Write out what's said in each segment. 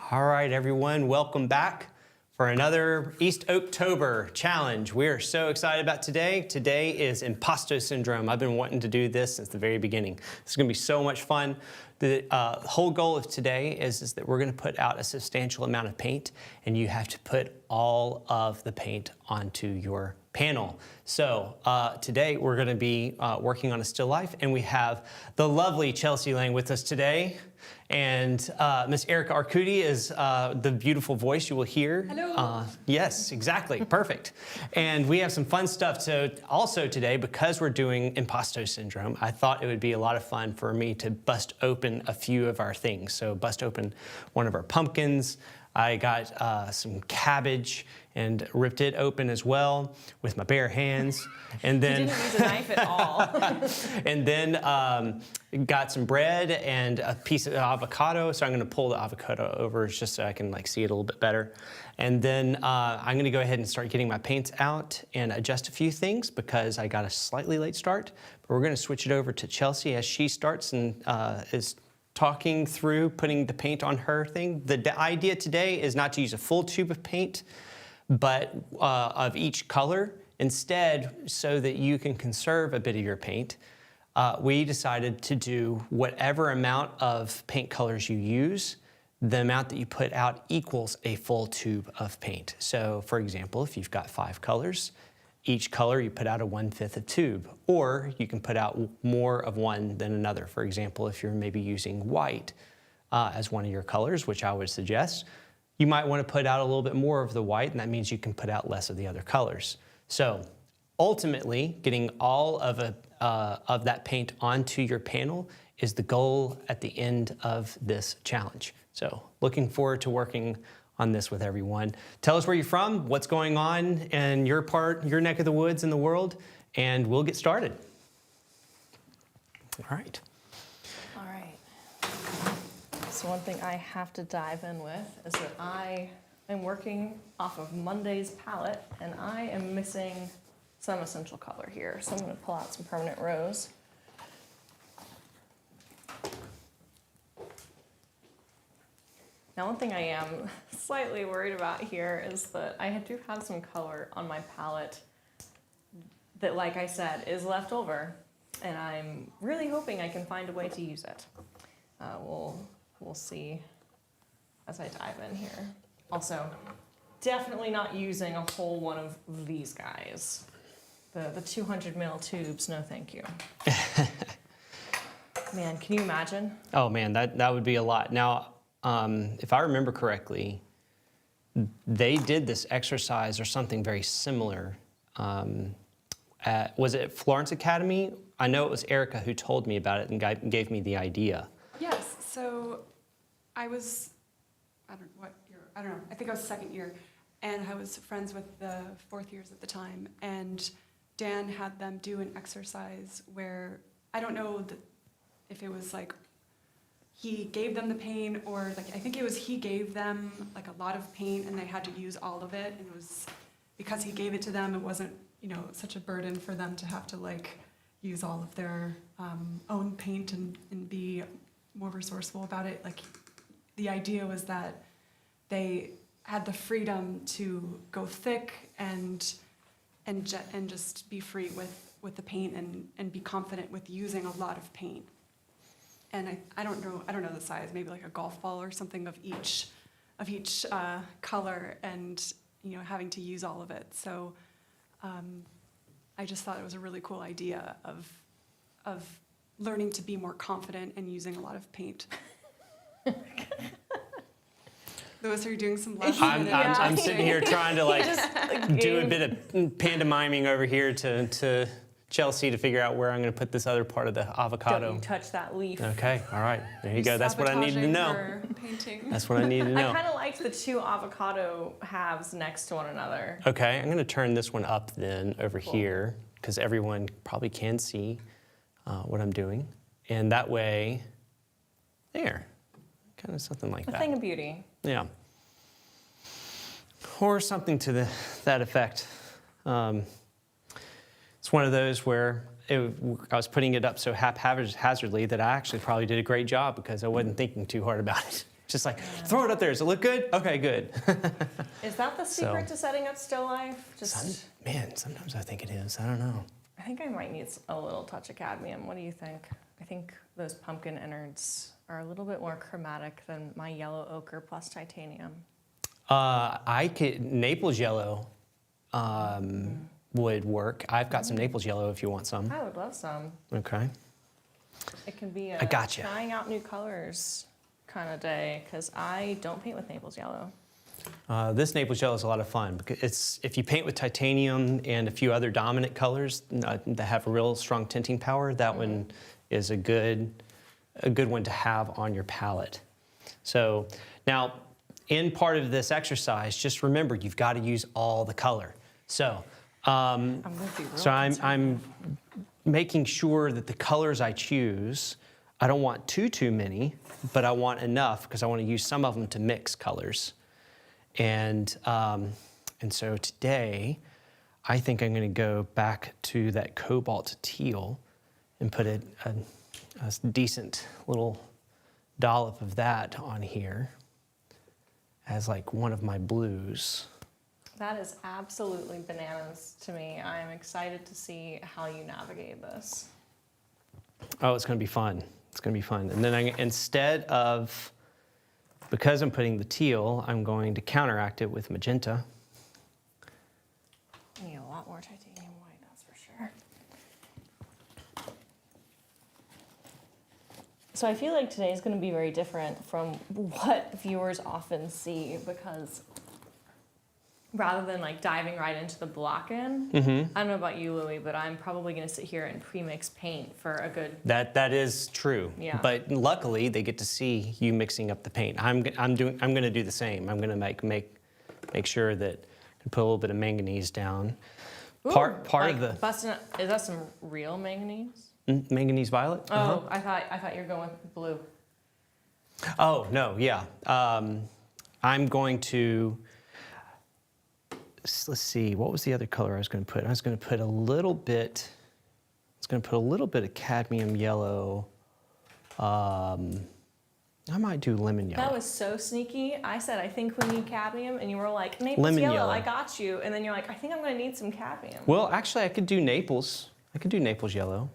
All right, everyone, welcome back for another East Oaktober challenge. We are so excited about today. Today is Impasto Syndrome. I've been wanting to do this since the very beginning. It's gonna be so much fun. The whole goal of today is that we're gonna put out a substantial amount of paint, and you have to put all of the paint onto your panel. So today we're gonna be working on a still life, and we have the lovely Chelsea Lang with us today. And Miss Erica Arcudi is the beautiful voice you will hear. Hello. Yes, exactly, perfect. And we have some fun stuff to also today, because we're doing Impasto Syndrome. I thought it would be a lot of fun for me to bust open a few of our things. So bust open one of our pumpkins. I got some cabbage and ripped it open as well with my bare hands. And then You didn't use a knife at all. and then got some bread and a piece of avocado. So I'm gonna pull the avocado over just so I can see it a little bit better. And then I'm gonna go ahead and start getting my paints out and adjust a few things because I got a slightly late start. But we're gonna switch it over to Chelsea as she starts and is talking through putting the paint on her thing. The idea today is not to use a full tube of paint, but of each color. Instead, so that you can conserve a bit of your paint, we decided to do whatever amount of paint colors you use, the amount that you put out equals a full tube of paint. So for example, if you've got 5 colors, each color you put out a 1/5 of tube, or you can put out more of one than another. For example, if you're maybe using white as one of your colors, which I would suggest, you might want to put out a little bit more of the white, and that means you can put out less of the other colors. So ultimately, getting all of that paint onto your panel is the goal at the end of this challenge. So looking forward to working on this with everyone. Tell us where you're from, what's going on in your neck of the woods in the world, and we'll get started. All right. All right. So one thing I have to dive in with is that I am working off of Monday's palette, and I am missing some essential color here. So I'm going to pull out some permanent rose. Now, one thing I am slightly worried about here is that I do have some color on my palette that, like I said, is left over, and I'm really hoping I can find a way to use it. We'll see as I dive in here. Also, definitely not using a whole one of these guys. The 200 ml tubes, no thank you. Man, can you imagine? Oh man, that would be a lot. Now, if I remember correctly, they did this exercise or something very similar. Was it Florence Academy? I know it was Erica who told me about it and gave me the idea. Yes, so I was, I don't know, I think I was second year, and I was friends with the 4th years at the time, and Dan had them do an exercise where, I don't know if it was he gave them the paint, or I think it was he gave them a lot of paint and they had to use all of it, and it was because he gave it to them, it wasn't such a burden for them to have to use all of their own paint and be more resourceful about it. The idea was that they had the freedom to go thick and just be free with the paint and be confident with using a lot of paint. And I don't know the size, maybe a golf ball or something of each color, and having to use all of it. So I just thought it was a really cool idea of learning to be more confident and using a lot of paint. Louis, are you doing some last minute I'm sitting here trying to do a bit of pantomiming over here to Chelsea to figure out where I'm going to put this other part of the avocado. Don't you touch that leaf. Okay, all right, there you go. That's what I needed to know. Painting. That's what I needed to know. I kind of liked the 2 avocado halves next to one another. Okay, I'm going to turn this one up then over here, because everyone probably can see what I'm doing. And that way, there, kind of something like that. A thing of beauty. Yeah. Or something to that effect. It's one of those where I was putting it up so haphazardly that I actually probably did a great job because I wasn't thinking too hard about it. Just like, throw it up there. Does it look good? Okay, good. Is that the secret to setting up still life? Just Sometimes I think it is. I don't know. I think I might need a little touch of cadmium. What do you think? I think those pumpkin innards are a little bit more chromatic than my yellow ochre plus titanium. Naples yellow would work. I've got some Naples yellow if you want some. I would love some. Okay. It can be I gotcha. trying out new colors kind of day, because I don't paint with Naples yellow. This Naples yellow is a lot of fun because if you paint with titanium and a few other dominant colors that have a real strong tinting power, that one is a good one to have on your palette. So now, in part of this exercise, just remember you've got to use all the color. So I'm going to be real I'm making sure that the colors I choose, I don't want too many, but I want enough because I want to use some of them to mix colors. And so today, I think I'm going to go back to that cobalt teal and put a decent little dollop of that on here as like one of my blues. That is absolutely bananas to me. I am excited to see how you navigate this. Oh, it's going to be fun. It's going to be fun. And then because I'm putting the teal, I'm going to counteract it with magenta. I need a lot more titanium white, that's for sure. So I feel like today is going to be very different from what viewers often see, because rather than like diving right into the block-in, I don't know about you, Louie, but I'm probably going to sit here and pre-mix paint for a good... That is true. Yeah. But luckily, they get to see you mixing up the paint. I'm going to do the same. I'm going to make sure that I put a little bit of manganese down. Ooh, Part like of the is that some real manganese? manganese violet. Oh, I thought you were going with blue. Oh no, yeah. I'm going to. Let's see. What was the other color I was going to put? I was going to put a little bit. Of cadmium yellow. I might do lemon yellow. That was so sneaky. I said, I think we need cadmium, and you were like, Naples Lemon yellow, yellow. I got you. And then you're like, I think I'm going to need some cadmium. Well, actually, I could do Naples. I could do Naples yellow.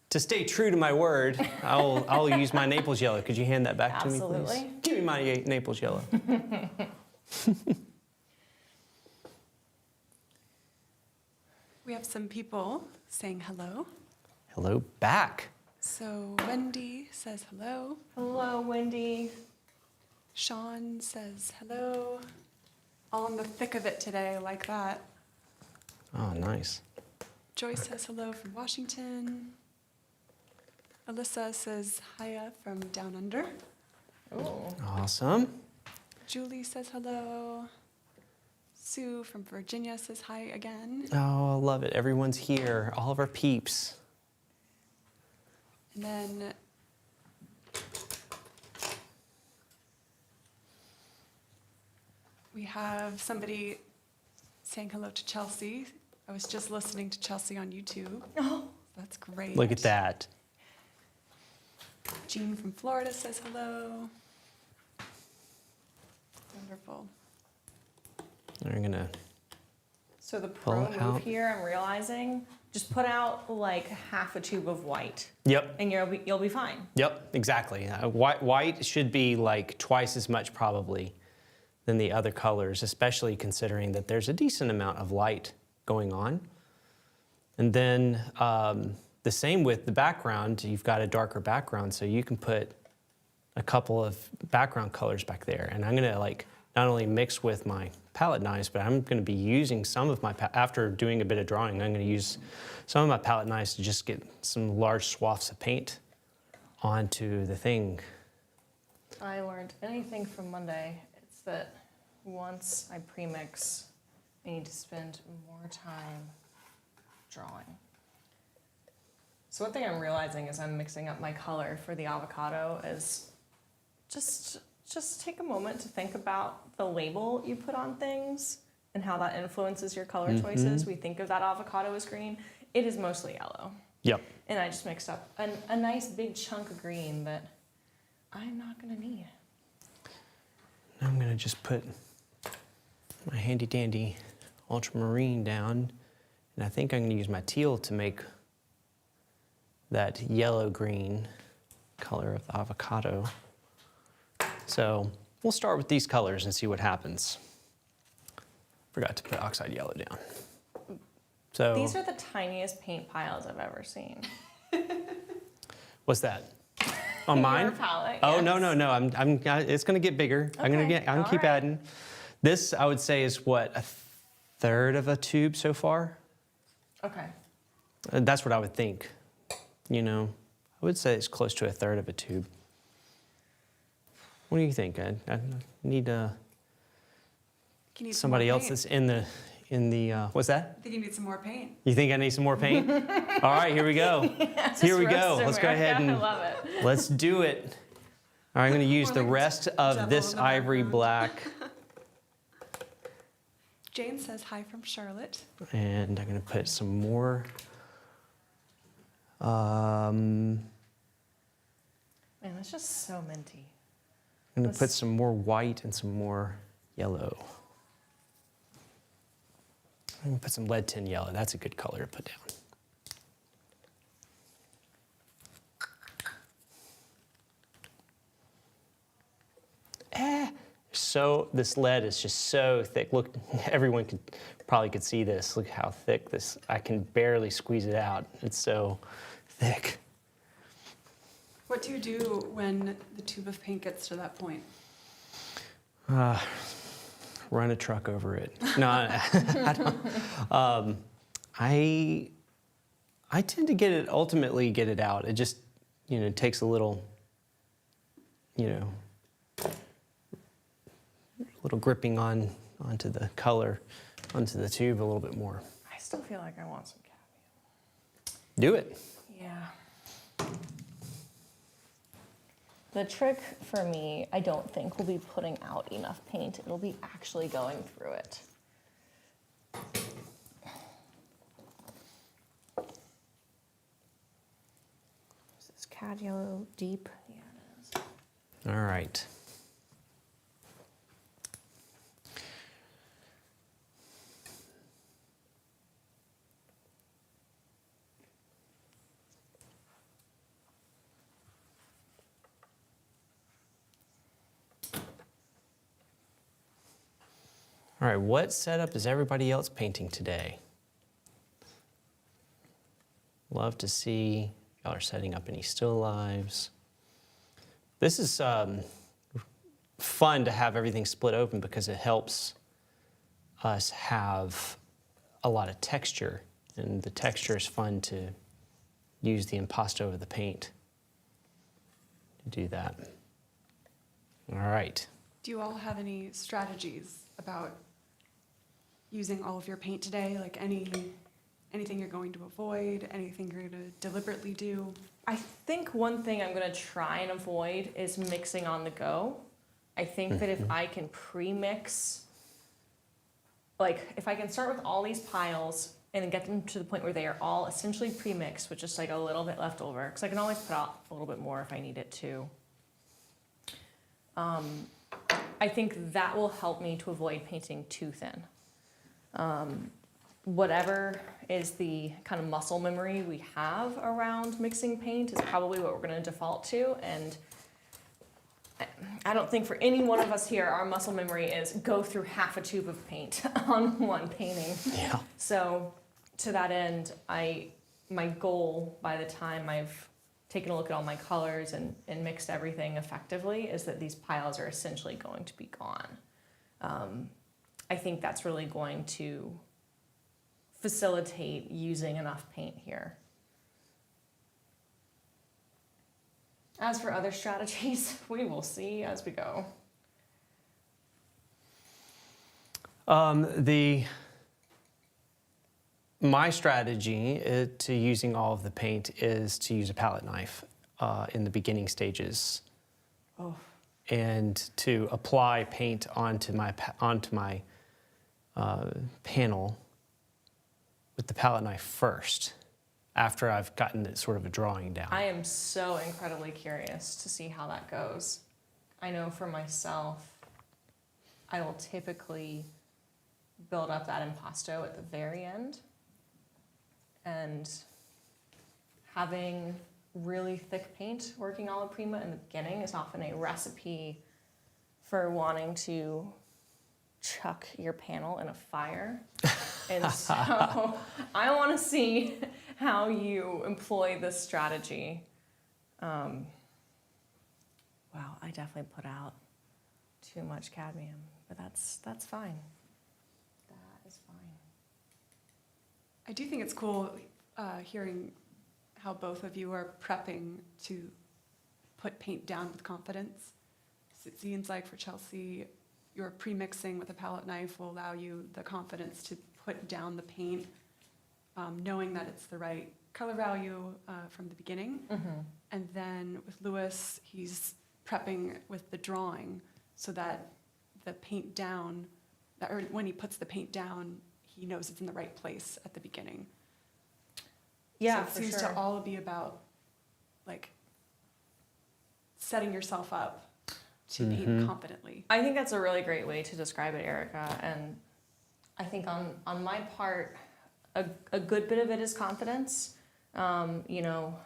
To stay true to my word, I'll use my Naples yellow. Could you hand that back to me, please? Absolutely. Give me my Naples yellow. We have some people saying hello. Hello back. So Wendy says hello. Hello, Wendy. Sean says hello. All in the thick of it today, like that. Oh, nice. Joyce says hello from Washington. Alyssa says hiya from down under. Ooh. Awesome. Julie says hello. Sue from Virginia says hi again. Oh, I love it. Everyone's here. All of our peeps. And then we have somebody saying hello to Chelsea. I was just listening to Chelsea on YouTube. Oh. That's great. Look at that. Jean from Florida says hello. Wonderful. We're gonna. So the Pull pro it move out. here, I'm realizing, just put out like half a tube of white, Yep. and you'll be fine. Yep. Exactly. White should be like twice as much probably than the other colors, especially considering that there's a decent amount of light going on. And then the same with the background. You've got a darker background, so you can put a couple of background colors back there. And I'm gonna like not only mix with my palette knives, but I'm gonna be using some of my, after doing a bit of drawing, I'm gonna use some of my palette knives to just get some large swaths of paint onto the thing. I learned anything from Monday, it's that once I pre-mix, I need to spend more time drawing. So one thing I'm realizing as I'm mixing up my color for the avocado is just take a moment to think about the label you put on things and how that influences your color choices. We think of that avocado as green. It is mostly yellow. Yep. And I just mixed up a nice big chunk of green that I'm not gonna need. I'm gonna just put my handy dandy ultramarine down, and I think I'm gonna use my teal to make that yellow-green color of the avocado. So we'll start with these colors and see what happens. Forgot to put oxide yellow down. So These are the tiniest paint piles I've ever seen. what's that? On mine? Your palette, Oh, yes. no. It's gonna get bigger. I'm Okay, gonna all keep right. adding. This, I would say, is what, a third of a tube so far? Okay. That's what I would think. You know, I would say it's close to a third of a tube. What do you think? I need You need some somebody more else paint. that's in the what's that? I think you need some more paint. You think I need some more paint? All right, here we go. Here we go. Let's go ahead I and love it. let's do it. All right, I'm going to use Or the like rest devil of in this the ivory background. black, Jane says hi from Charlotte. and I'm going to put some more. Man, it's just so minty. I'm going to put some more white and some more yellow. I'm going to put some lead tin yellow. That's a good color to put down. So this lead is just so thick. Look, everyone probably could see this. Look how thick this. I can barely squeeze it out. It's so thick. What do you do when the tube of paint gets to that point? Run a truck over it. No, I don't. I tend to ultimately get it out. It just, takes a little, little gripping onto the color, onto the tube a little bit more. I still feel like I want some cadmium. Do it. Yeah. The trick for me, I don't think, will be putting out enough paint. It'll be actually going through it. Is this cad yellow deep? Yeah, it is. All right. All right, what setup is everybody else painting today? Love to see y'all are setting up any still lives. This is fun to have everything split open because it helps us have a lot of texture, and the texture is fun to use the impasto over the paint to do that. All right. Do you all have any strategies about using all of your paint today? Like anything you're going to avoid, anything you're going to deliberately do? I think one thing I'm going to try and avoid is mixing on the go. I think that if I can pre-mix, like if I can start with all these piles and then get them to the point where they are all essentially pre-mixed with just like a little bit left over, because I can always put out a little bit more if I need it to. I think that will help me to avoid painting too thin. Whatever is the kind of muscle memory we have around mixing paint is probably what we're going to default to. And I don't think for any one of us here, our muscle memory is go through half a tube of paint on one painting. Yeah. So to that end, my goal by the time I've taken a look at all my colors and mixed everything effectively is that these piles are essentially going to be gone. I think that's really going to facilitate using enough paint here. As for other strategies, we will see as we go. My strategy to using all of the paint is to use a palette knife in the beginning stages, and to apply paint onto my panel with the palette knife first, after I've gotten it sort of a drawing down. I am so incredibly curious to see how that goes. I know for myself, I will typically build up that impasto at the very end. And having really thick paint working alla prima in the beginning is often a recipe for wanting to chuck your panel in a fire. And so I want to see how you employ this strategy. Wow, I definitely put out too much cadmium, but that's fine. That is fine. I do think it's cool hearing how both of you are prepping to put paint down with confidence. It seems like for Chelsea, your pre-mixing with a palette knife will allow you the confidence to put down the paint, knowing that it's the right color value from the beginning. Mm-hmm. And then with Lewis, he's prepping with the drawing so that the paint down, or when he puts the paint down, he knows it's in the right place at the beginning. Yeah, so for it seems sure. to all be about like setting yourself up to paint confidently. I think that's a really great way to describe it, Erica. And I think on my part, a good bit of it is confidence. You know,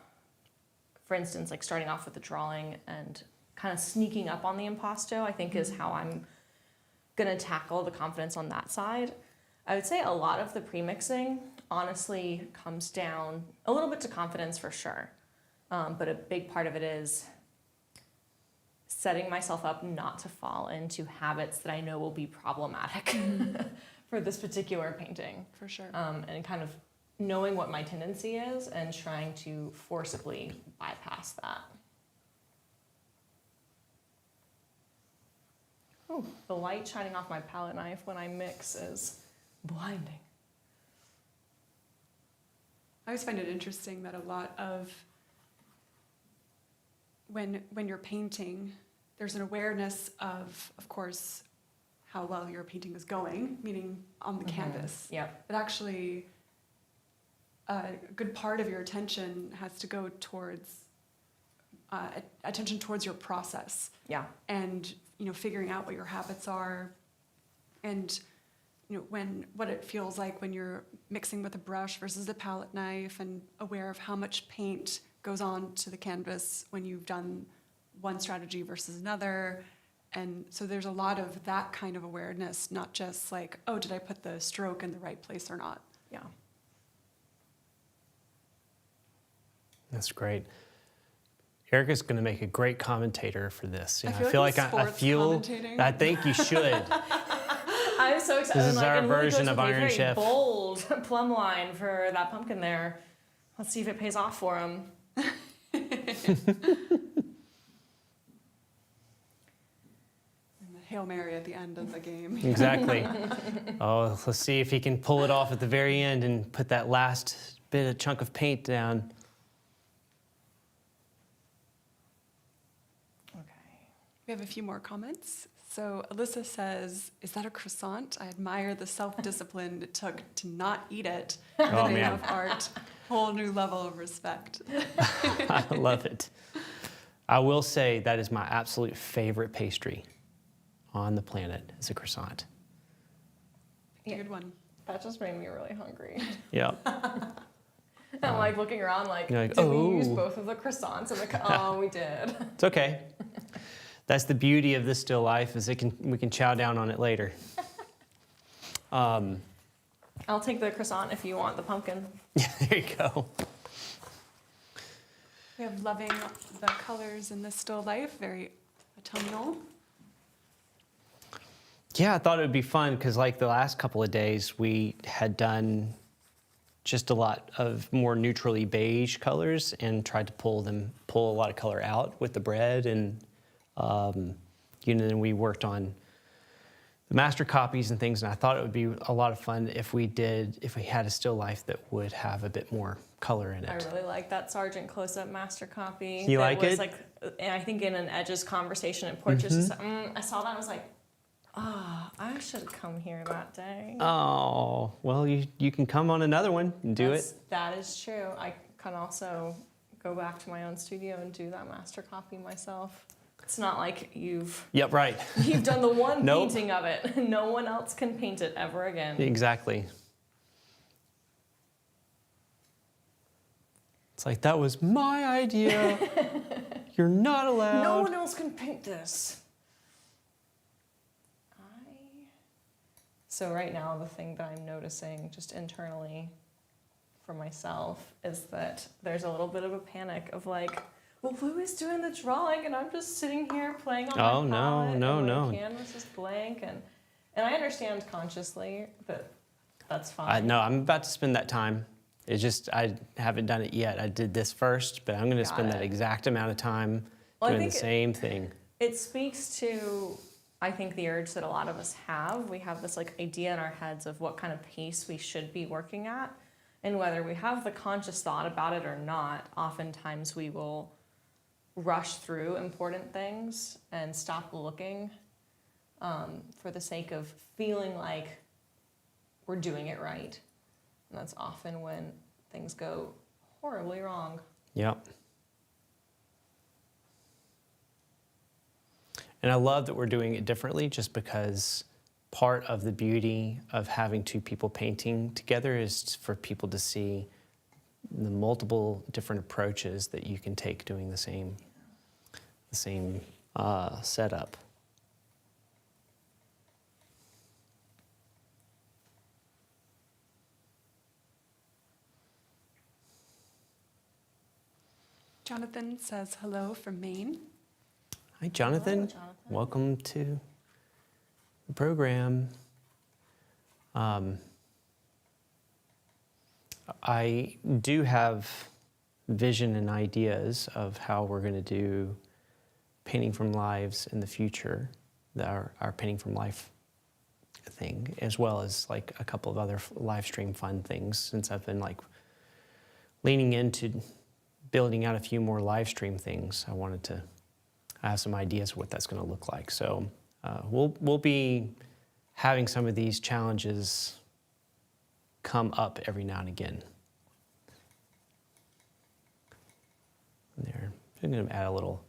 for instance, like starting off with the drawing and kind of sneaking up on the impasto, I think is how I'm going to tackle the confidence on that side. I would say a lot of the pre-mixing honestly comes down a little bit to confidence for sure. But a big part of it is setting myself up not to fall into habits that I know will be problematic for this particular painting. For sure. And kind of knowing what my tendency is and trying to forcibly bypass that. Oh, the light shining off my palette knife when I mix is blinding. I always find it interesting that a lot of when you're painting, there's an awareness of course, how well your painting is going, meaning on the canvas. Yep. But actually, a good part of your attention has to go towards attention towards your process. Yeah. And figuring out what your habits are, and what it feels like when you're mixing with a brush versus a palette knife, and aware of how much paint goes on to the canvas when you've done one strategy versus another. And so there's a lot of that kind of awareness, not just like, oh, did I put the stroke in the right place or not? Yeah. That's great. Erica's going to make a great commentator for this. I I feel like I sports feel. commentating. I think you should. I'm so excited. This is our and Lily version goes of with a Iron very Chef. bold plumb line for that pumpkin there. Let's see if it pays off for him. And the Hail Mary at the end of the game. Exactly. Oh, let's see if he can pull it off at the very end and put that last bit of chunk of paint down. Okay. We have a few more comments. So Alyssa says, is that a croissant? I admire the self-discipline it took to not eat it. Oh, The name man. of art. Whole new level of respect. I love it. I will say that is my absolute favorite pastry on the planet is a croissant. Picked a good one. That just made me really hungry. Yeah. I'm like looking around like, You're like, did we use "Oh." both of the croissants? And oh, we did. It's okay. That's the beauty of this still life is we can chow down on it later. I'll take the croissant if you want the pumpkin. Yeah, there you go. We have loving the colors in this still life, very autumnal. Yeah, I thought it would be fun because like the last couple of days we had done just a lot of more neutrally beige colors and tried to pull a lot of color out with the bread, and then we worked on the master copies and things, and I thought it would be a lot of fun if we had a still life that would have a bit more color in it. I really like that Sargent close-up master copy. You that like was it? Like, and I think in an Edges conversation at Portraits, I saw that and I was like, I should have come here that day. Oh, well, you can come on another one and do it. That is true. I can also go back to my own studio and do that master copy myself. It's not like you've Yep, right. done the one Nope. painting of it. No one else can paint it ever again. Exactly. It's like, that was my idea. You're not allowed. No one else can paint this. So right now, the thing that I'm noticing just internally for myself is that there's a little bit of a panic of like, well, who is doing the drawing? And I'm just sitting here playing on my palette. No. And my canvas is blank. And I understand consciously that that's fine. No, I'm about to spend that time. It's just, I haven't done it yet. I did this first, but I'm going to spend that exact amount of time doing the same thing. It speaks to, I think, the urge that a lot of us have. We have this like idea in our heads of what kind of pace we should be working at. And whether we have the conscious thought about it or not, oftentimes we will rush through important things and stop looking for the sake of feeling like we're doing it right. And that's often when things go horribly wrong. Yep. And I love that we're doing it differently, just because part of the beauty of having two people painting together is for people to see the multiple different approaches that you can take doing the same setup. Jonathan says hello from Maine. Hi, Jonathan. Hello, Jonathan. Welcome to the program. I do have vision and ideas of how we're going to do painting from lives in the future, our painting from life thing, as well as like a couple of other live stream fun things, since I've been like leaning into building out a few more live stream things. I have some ideas of what that's going to look like. So we'll be having some of these challenges come up every now and again. There, I'm going to add a little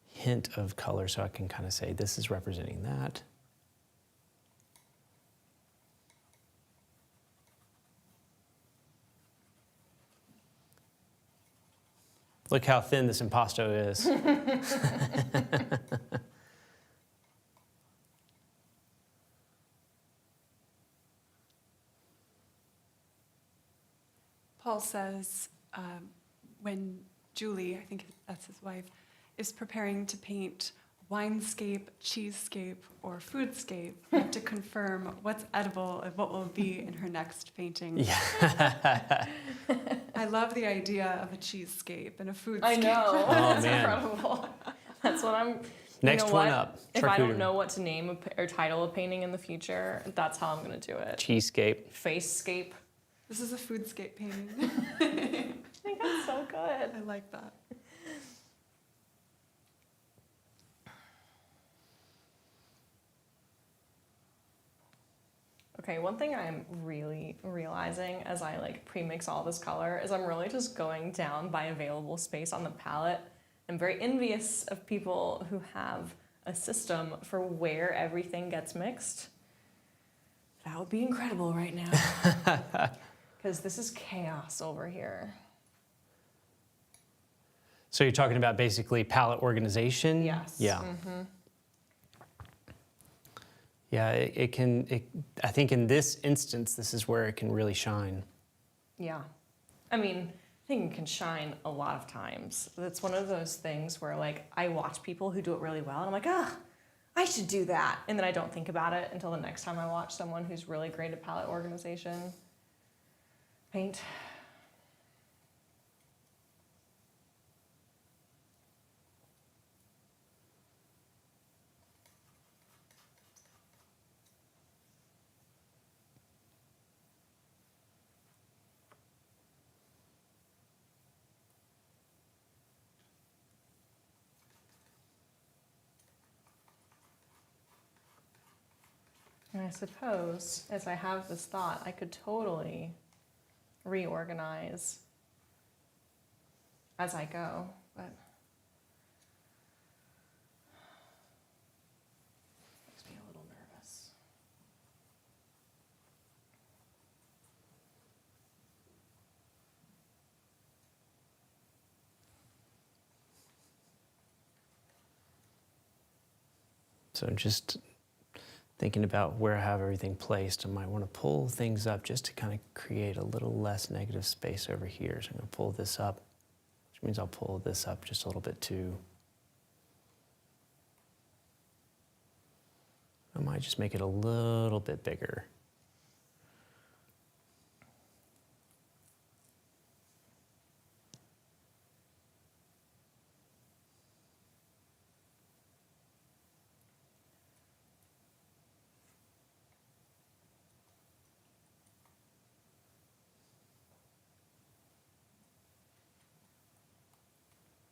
hint of color so I can kind of say this is representing that. Look how thin this impasto is. Paul says when Julie, I think that's his wife, is preparing to paint winescape, cheesescape, or foodscape, you have to confirm what's edible and what will be in her next painting. Yeah. I love the idea of a cheesescape and a foodscape. I know. Oh, That's man. incredible. That's what I'm. Next you know one what? up. If I don't Charcuterie. know what to name or title a painting in the future, that's how I'm going to do it. Cheesescape. Facescape. This is a foodscape painting. I think that's so good. I like that. Okay, one thing I'm really realizing as I like pre-mix all this color is I'm really just going down by available space on the palette. I'm very envious of people who have a system for where everything gets mixed. That would be incredible right now. Because this is chaos over here. So you're talking about basically palette organization? Yes. Yeah. Mm-hmm. Yeah, I think in this instance, this is where it can really shine. Yeah. I mean, I think it can shine a lot of times. It's one of those things where, like, I watch people who do it really well, and I'm like, I should do that. And then I don't think about it until the next time I watch someone who's really great at palette organization. Paint. And I suppose, as I have this thought, I could totally reorganize as I go, but So just thinking about where I have everything placed, I might want to pull things up just to kind of create a little less negative space over here. So I'm going to pull this up, which means I'll pull this up just a little bit too. I might just make it a little bit bigger.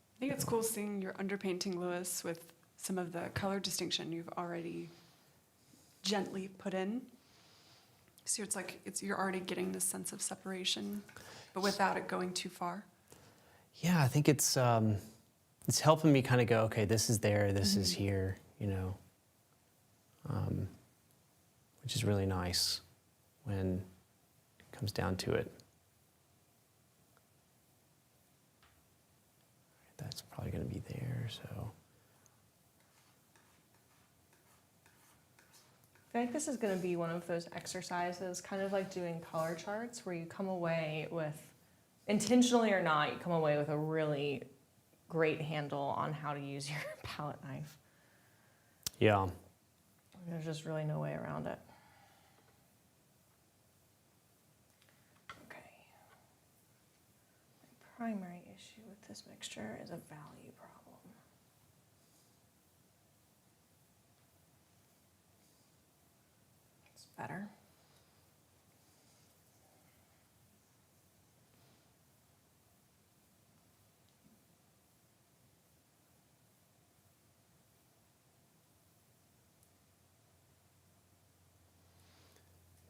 I think it's cool seeing your underpainting, Lewis, with some of the color distinction you've already gently put in. So it's like you're already getting this sense of separation, but without it going too far. Yeah, I think it's helping me kind of go, okay, this is there, this is here, you know, which is really nice when it comes down to it. That's probably going to be there, so. I feel like this is going to be one of those exercises, kind of like doing color charts, where you come away with, intentionally or not, you come away with a really great handle on how to use your palette knife. Yeah. There's just really no way around it. Okay. My primary issue with this mixture is a value problem. It's better.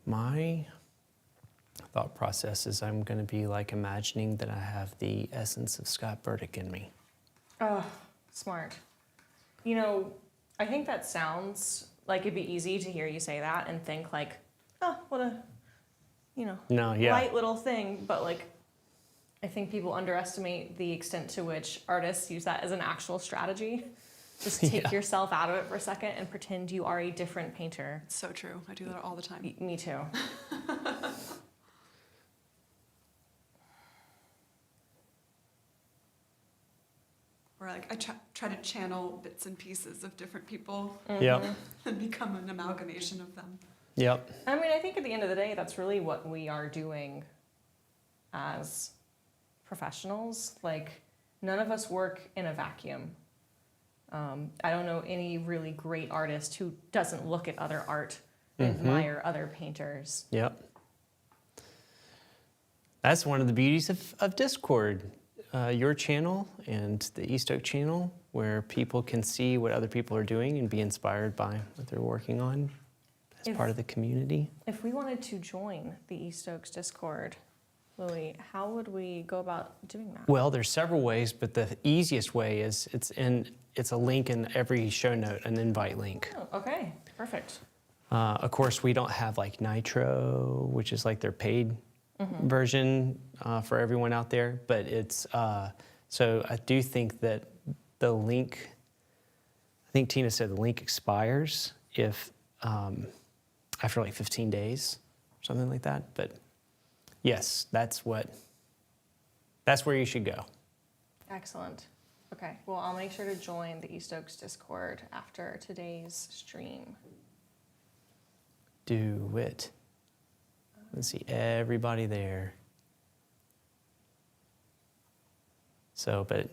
My thought process is I'm going to be like imagining that I have the essence of Scott Burdick in me. Oh, smart. You know, I think that sounds like it'd be easy to hear you say that and think like, oh, what a, you know, No, yeah. light little thing. But like, I think people underestimate the extent to which artists use that as an actual strategy. Just take Yeah. yourself out of it for a second and pretend you are a different painter. It's so true. I do that all the time. Me too. Where like I try to channel bits and pieces of different people Yep. and become an amalgamation of them. Yep. I mean, I think at the end of the day, that's really what we are doing as professionals. Like, none of us work in a vacuum. I don't know any really great artist who doesn't look at other art and admire other painters. Yep. That's one of the beauties of Discord, your channel and the East Oak channel, where people can see what other people are doing and be inspired by what they're working on as part of the community. If we wanted to join the East Oaks Discord, Louis, how would we go about doing that? Well, there's several ways, but the easiest way is it's a link in every show note, an invite link. Oh, okay, perfect. Of course, we don't have like Nitro, which is like their paid version for everyone out there, but it's, so I do think that the link, I think Tina said the link expires if, after like 15 days, something like that, but yes, that's where you should go. Excellent. Okay, well, I'll make sure to join the East Oaks Discord after today's stream. Do it. Let's see everybody there. So, but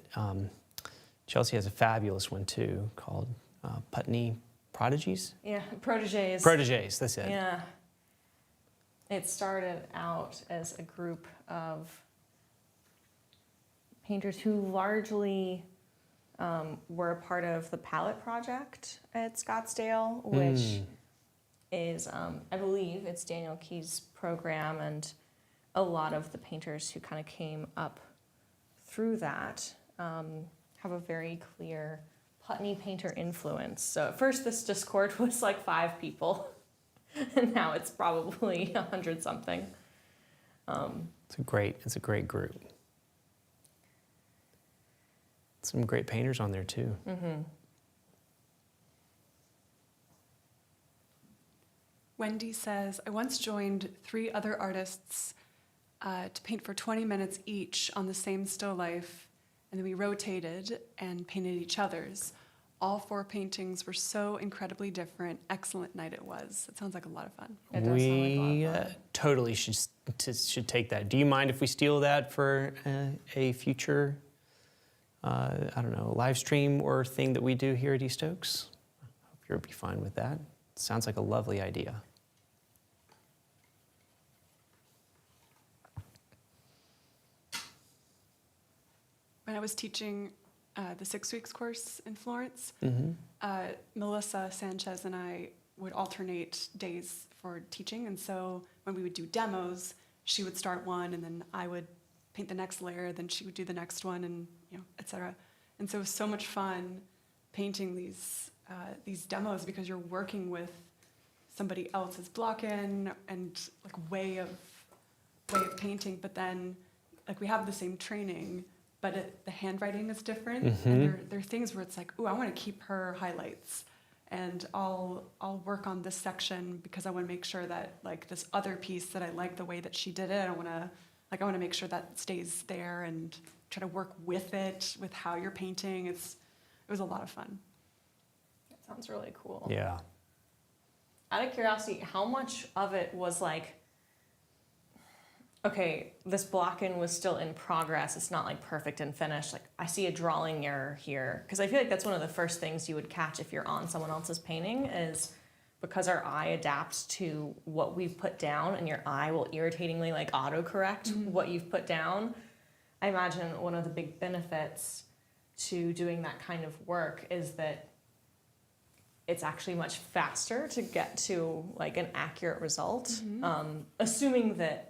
Chelsea has a fabulous one too called Putney Prodigies? Yeah, proteges. Proteges, that's it. Yeah. It started out as a group of painters who largely were a part of the Palette Project at Scottsdale, which is, I believe, it's Daniel Key's program, and a lot of the painters who kind of came up through that have a very clear Putney painter influence. So at first this Discord was like 5 people, and now it's probably 100 something. It's a great group. Some great painters on there too. Wendy says, I once joined 3 other artists to paint for 20 minutes each on the same still life, and then we rotated and painted each other's. All 4 paintings were so incredibly different. Excellent night it was. It sounds like a lot of fun. It does sound like a lot We of fun. totally should take that. Do you mind if we steal that for a future, I don't know, live stream or thing that we do here at East Oaks? I hope you'll be fine with that. Sounds like a lovely idea. When I was teaching the 6 weeks course in Florence, Melissa Sanchez and I would alternate days for teaching. And so when we would do demos, she would start one, and then I would paint the next layer, then she would do the next one, and et cetera. And so it was so much fun painting these demos, because you're working with somebody else's block-in and like way of painting. But then like we have the same training, but the handwriting is different. And there are things where it's like, ooh, I want to keep her highlights, and I'll work on this section because I want to make sure that like this other piece that I like the way that she did it, I want to make sure that stays there and try to work with it, with how you're painting. It was a lot of fun. That sounds really cool. Yeah. Out of curiosity, how much of it was like, okay, this block-in was still in progress, it's not like perfect and finished, like I see a drawing error here? Because I feel like that's one of the first things you would catch if you're on someone else's painting, is because our eye adapts to what we've put down, and your eye will irritatingly like autocorrect what you've put down. I imagine one of the big benefits to doing that kind of work is that it's actually much faster to get to like an accurate result, assuming that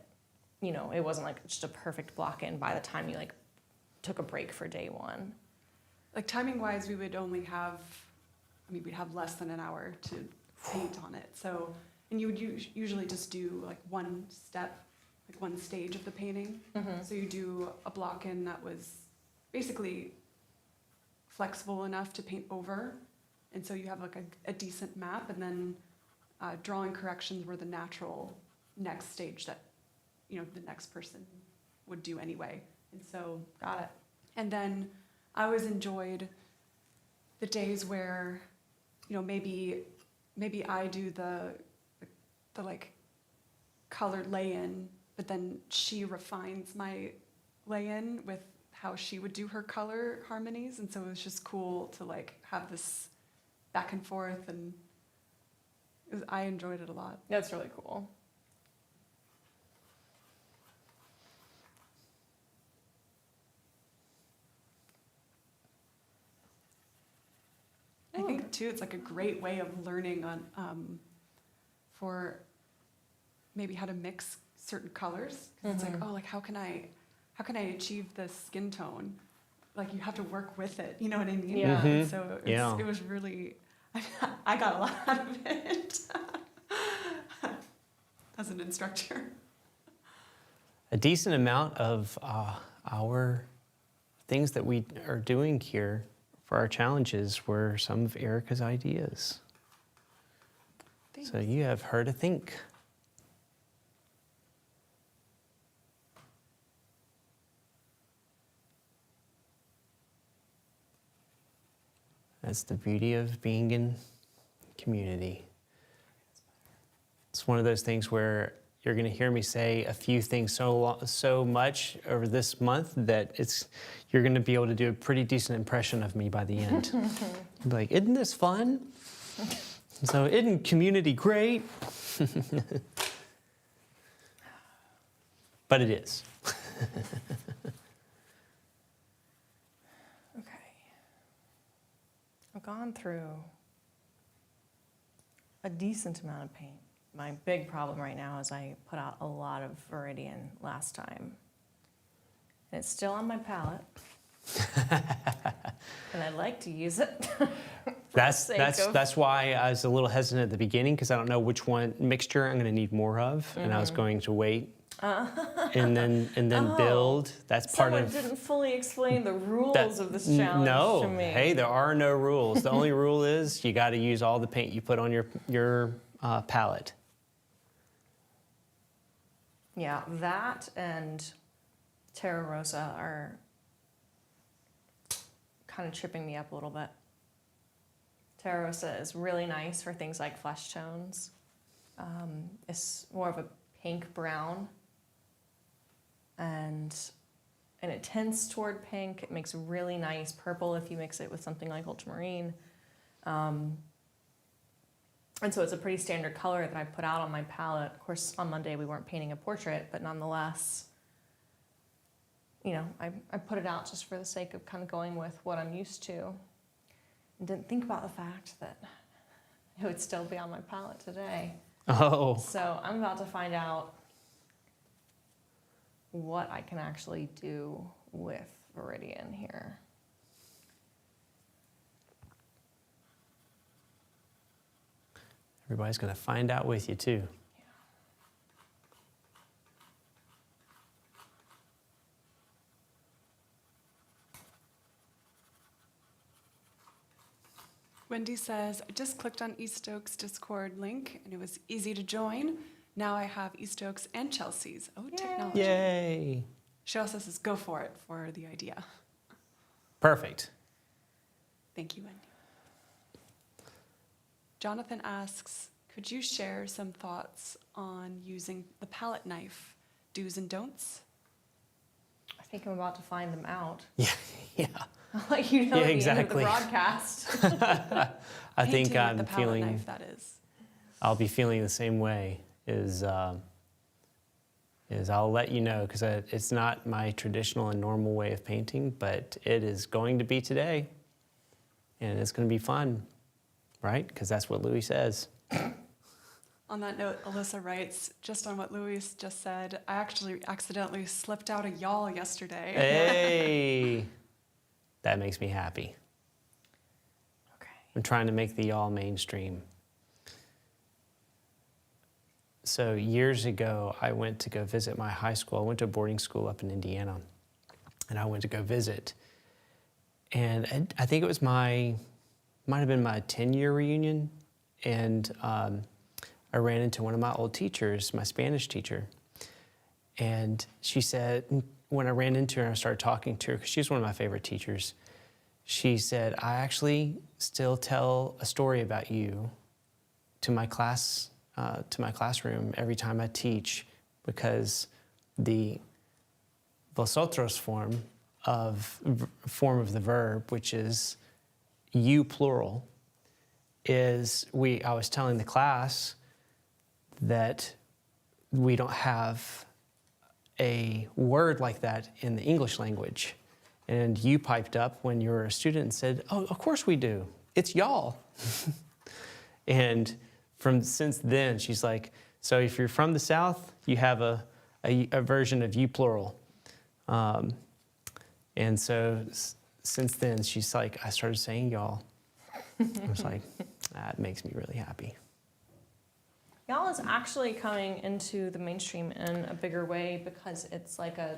it wasn't like just a perfect block-in by the time you like took a break for day 1. Like timing wise, we would only have, we'd have less than an hour to paint on it. So, and you would usually just do like one step, like one stage of the painting. So you do a block-in that was basically flexible enough to paint over. And so you have like a decent map, and then drawing corrections were the natural next stage that the next person would do anyway. And so, Got it. and then I always enjoyed the days where, maybe I do the like colored lay-in, but then she refines my lay-in with how she would do her color harmonies. And so it was just cool to like have this back and forth, and I enjoyed it a lot. That's really cool. I think too, it's like a great way of learning on for maybe how to mix certain colors. 'Cause it's like, oh, like how can I achieve this skin tone? Like you have to work with it. You know what I mean? Yeah. So Yeah. it was really, I got a lot out of it as an instructor. A decent amount of our things that we are doing here for our challenges were some of Erica's ideas. Thanks. So you have her to thank. That's the beauty of being in community. It's one of those things where you're going to hear me say a few things so much over this month that you're going to be able to do a pretty decent impression of me by the end. You'll be like, isn't this fun? So isn't community great? But it is. Okay. I've gone through a decent amount of paint. My big problem right now is I put out a lot of Viridian last time. And it's still on my palette. And I'd like to use it. That's why I was a little hesitant at the beginning, because I don't know which one mixture I'm going to need more of, and I was going to wait and then build. That's part Someone of. didn't fully explain the rules of this challenge to me. Hey, there are no rules. The only rule is you got to use all the paint you put on your palette. Yeah, that and Terra Rosa are kind of tripping me up a little bit. Terra Rosa is really nice for things like flesh tones. It's more of a pink brown, and it tends toward pink. It makes really nice purple if you mix it with something like ultramarine. And so it's a pretty standard color that I put out on my palette. Of course, on Monday we weren't painting a portrait, but nonetheless, I put it out just for the sake of kind of going with what I'm used to. And didn't think about the fact that it would still be on my palette today. Oh. So I'm about to find out what I can actually do with Viridian here. Everybody's going to find out with you, too. Wendy says, I just clicked on East Oak's Discord link, and it was easy to join. Now I have East Oak's and Chelsea's. Oh, Yay. technology. Yay. She also says, go for it for the idea. Perfect. Thank you, Wendy. Jonathan asks, could you share some thoughts on using the palette knife, do's and don'ts? I think I'm about to find them out. Yeah. I'll let you know Yeah, at the exactly. end of the broadcast. I think Painting I'm with the palette feeling, knife, that is. I'll be feeling the same way, is I'll let you know, because it's not my traditional and normal way of painting, but it is going to be today, and it's going to be fun, right? Because that's what Louis says. On that note, Alyssa writes, just on what Louis just said, I actually accidentally slipped out a y'all yesterday. Hey, that makes me happy. Okay. I'm trying to make the y'all mainstream. So years ago, I went to go visit my high school. I went to a boarding school up in Indiana, and I went to go visit. And I think it was might have been my 10-year reunion, and I ran into one of my old teachers, my Spanish teacher, and she said, when I ran into her and I started talking to her, because she's one of my favorite teachers, she said, I actually still tell a story about you to my class, to my classroom every time I teach, because the vosotros form of the verb, which is you plural, is I was telling the class that we don't have a word like that in the English language. And you piped up when you were a student and said, oh, of course we do. It's y'all. And since then, she's like, so if you're from the South, you have a version of you plural. And so since then, she's like, I started saying y'all. I was like, that makes me really happy. Y'all is actually coming into the mainstream in a bigger way because it's like a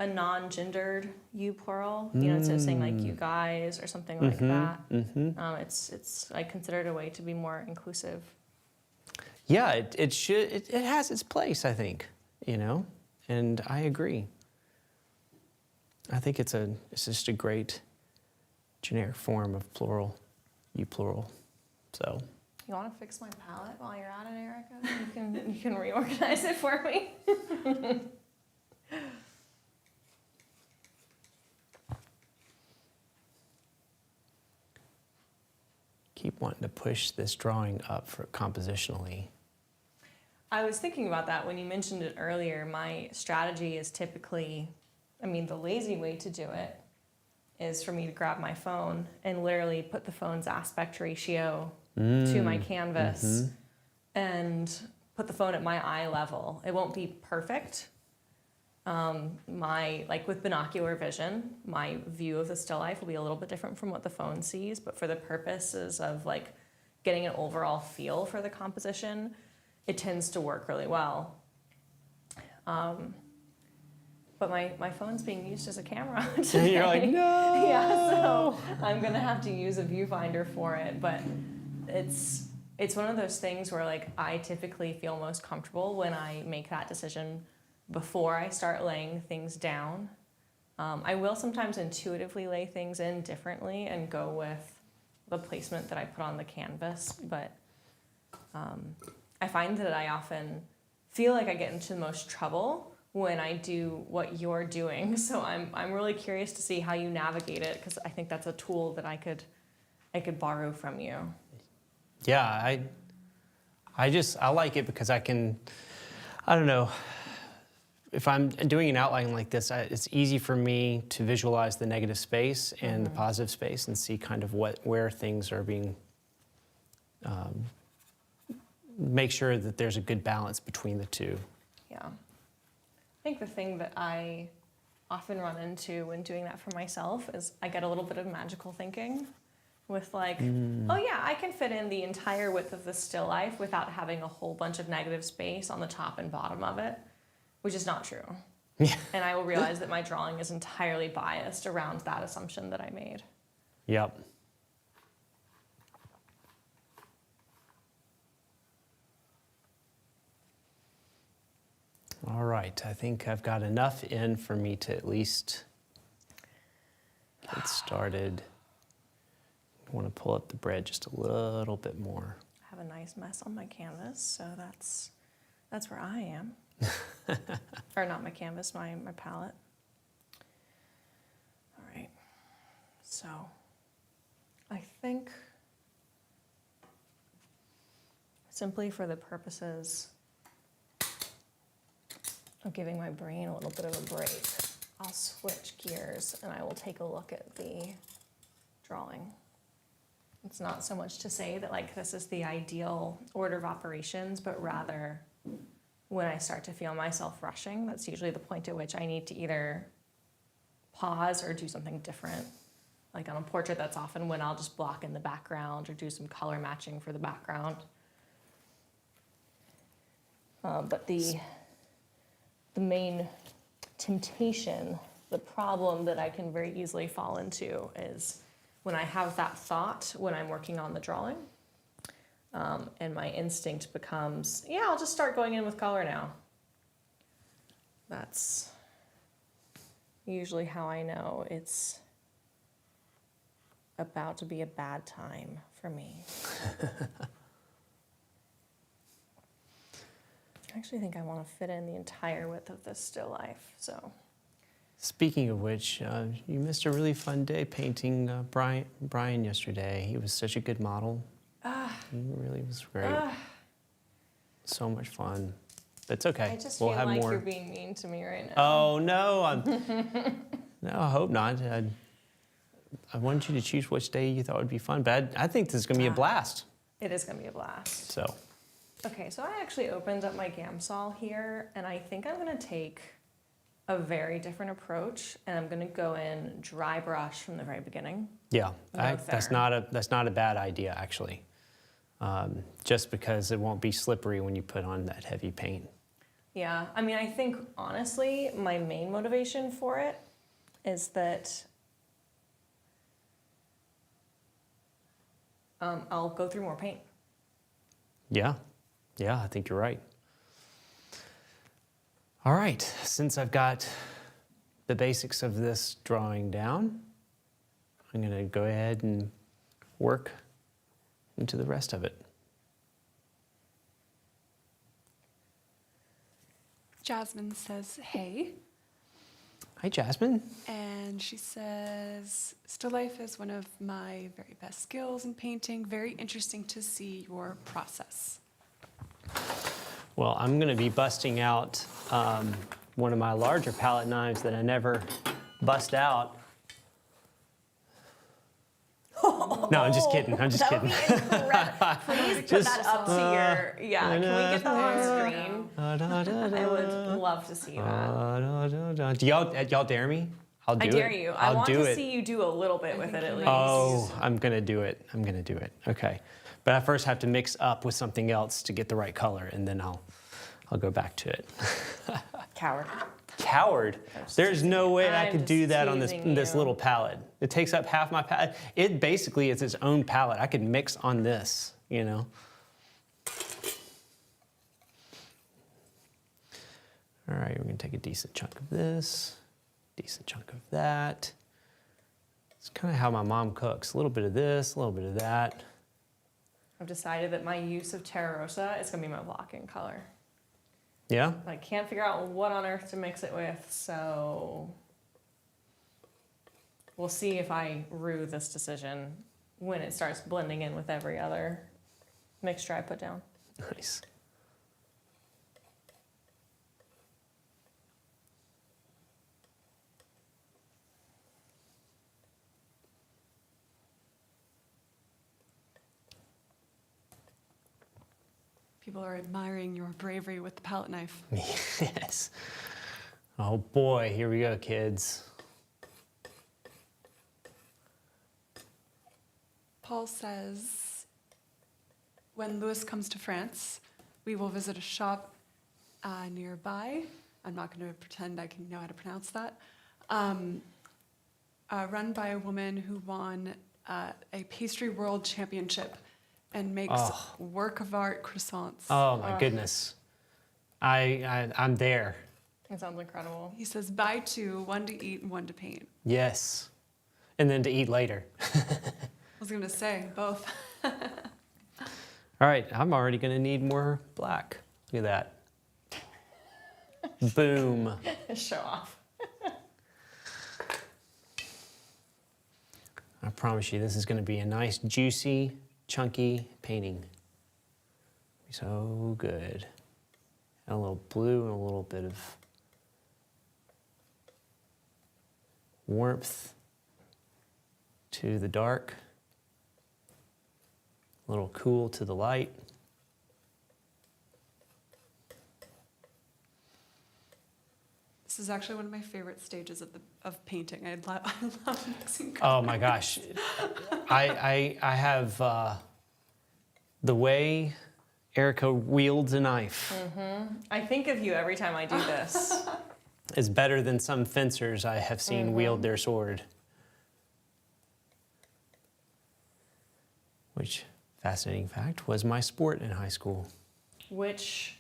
non-gendered you plural. Instead of saying like you guys or something like that. It's like considered a way to be more inclusive. Yeah, it has its place, I think, and I agree. I think it's just a great generic form of plural, you plural. So. You want to fix my palette while you're at it, Erica? You can reorganize it for me. Keep wanting to push this drawing up for compositionally. I was thinking about that when you mentioned it earlier. My strategy is typically, the lazy way to do it is for me to grab my phone and literally put the phone's aspect ratio to my canvas and put the phone at my eye level. It won't be perfect. With binocular vision, my view of the still life will be a little bit different from what the phone sees, but for the purposes of getting an overall feel for the composition, it tends to work really well. But my phone's being used as a camera today. And you're like, no! Yeah, so I'm gonna have to use a viewfinder for it, but it's one of those things where I typically feel most comfortable when I make that decision before I start laying things down. I will sometimes intuitively lay things in differently and go with the placement that I put on the canvas, but I find that I often feel like I get into the most trouble when I do what you're doing. So I'm really curious to see how you navigate it, because I think that's a tool that I could borrow from you. Yeah, I like it because I don't know, if I'm doing an outline like this, it's easy for me to visualize the negative space and the positive space and see kind of where things are being, make sure that there's a good balance between the two. Yeah. I think the thing that I often run into when doing that for myself is I get a little bit of magical thinking with like, oh yeah, I can fit in the entire width of the still life without having a whole bunch of negative space on the top and bottom of it, which is not true. Yeah. And I will realize that my drawing is entirely biased around that assumption that I made. Yep. All right, I think I've got enough in for me to at least get started. I want to pull up the bread just a little bit more. I have a nice mess on my canvas, so that's where I am. Or not my canvas, my palette. All right, so I think simply for the purposes of giving my brain a little bit of a break, I'll switch gears and I will take a look at the drawing. It's not so much to say that like this is the ideal order of operations, but rather when I start to feel myself rushing, that's usually the point at which I need to either pause or do something different. Like on a portrait, that's often when I'll just block in the background or do some color matching for the background. But the main temptation, the problem that I can very easily fall into is when I have that thought when I'm working on the drawing, and my instinct becomes, yeah, I'll just start going in with color now. That's usually how I know it's about to be a bad time for me. I actually think I want to fit in the entire width of this still life, so. Speaking of which, you missed a really fun day painting Brian yesterday. He was such a good model. He really was great. So much fun. But it's okay. I just we'll feel have like more. you're being mean to me right now. Oh no, no, I hope not. I wanted you to choose which day you thought would be fun, but I think this is going to be a blast. It is going to be a blast. So. Okay, so I actually opened up my Gamsol here, and I think I'm going to take a very different approach, and I'm going to go in dry brush from the very beginning. Yeah, No that's not a bad idea actually. Just because it won't be slippery when you put on that heavy paint. Yeah, I mean, I think honestly, my main motivation for it is that I'll go through more paint. Yeah, I think you're right. All right, since I've got the basics of this drawing down, I'm going to go ahead and work into the rest of it. Jasmine says, hey. Hi, Jasmine. And she says, still life is one of my very best skills in painting. Very interesting to see your process. Well, I'm going to be busting out one of my larger palette knives that I never bust out. No, I'm just kidding. I'm just That kidding. would be incredible. Please put that up to your, yeah, can we get that on screen? I would love to see that. Do y'all dare me? I'll do I it. dare you. I I'll want do to it. see you do a little bit with it at least. Oh, I'm going to do it. I'm going to do it. Okay. But I first have to mix up with something else to get the right color, and then I'll go back to it. Coward. Coward. There's no way I I'm could just do that on teasing this you. little palette. It takes up half my palette. It basically is its own palette. I could mix on this, you know. All right, we're gonna take a decent chunk of this, decent chunk of that. It's kind of how my mom cooks. A little bit of this, a little bit of that. I've decided that my use of Terra Rosa is gonna be my blocking color. Yeah? I can't figure out what on earth to mix it with, so we'll see if I rue this decision when it starts blending in with every other mixture I put down. Nice. People are admiring your bravery with the palette knife. Yes. Oh boy, here we go, kids. Paul says, when Louis comes to France, we will visit a shop nearby. I'm not going to pretend I can know how to pronounce that. Run by a woman who won a pastry world championship and makes work of art croissants. Oh my goodness. I'm there. It sounds incredible. He says, buy two, one to eat and one to paint. Yes. And then to eat later. I was going to say, both. All right, I'm already gonna need more black. Look at that. Boom. Show off. I promise you, this is gonna be a nice, juicy, chunky painting. So good. And a little blue and a little bit of warmth to the dark. A little cool to the light. This is actually one of my favorite stages of painting. I love mixing colors. Oh my gosh. I have the way Erica wields a knife I think of you every time I do this. is better than some fencers I have seen wield their sword. Which, fascinating fact, was my sport in high school. Which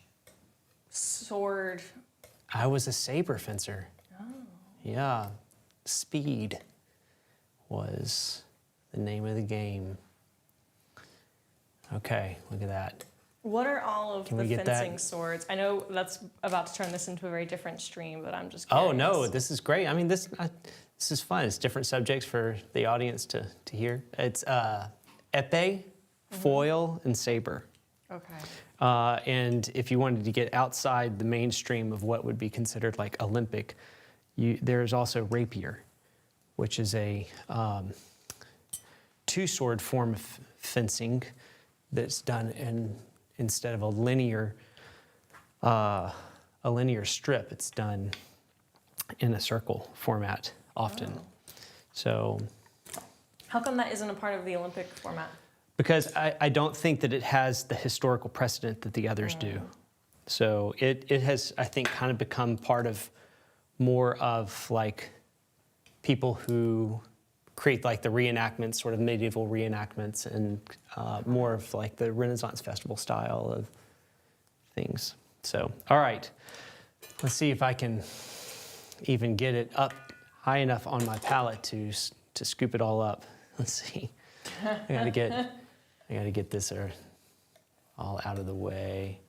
sword? I was a saber fencer. Oh. Yeah, speed was the name of the game. Okay, look at that. What are all of Can the we get that? fencing swords? I know that's about to turn this into a very different stream, but I'm just curious. Oh no, this is great. I mean, this is fun. It's different subjects for the audience to hear. It's épée, foil, and saber. Okay. And if you wanted to get outside the mainstream of what would be considered like Olympic, there's also rapier, which is a two-sword form of fencing that's done instead of a linear strip, it's done in a circle format often. Oh. So, How come that isn't a part of the Olympic format? because I don't think that it has the historical precedent that the others do. So it has, I think, kind of become part of more of like people who create like the reenactments, sort of medieval reenactments, and more of like the Renaissance festival style of things. So, all right, let's see if I can even get it up high enough on my palette to scoop it all up. Let's see. I gotta get this all out of the way.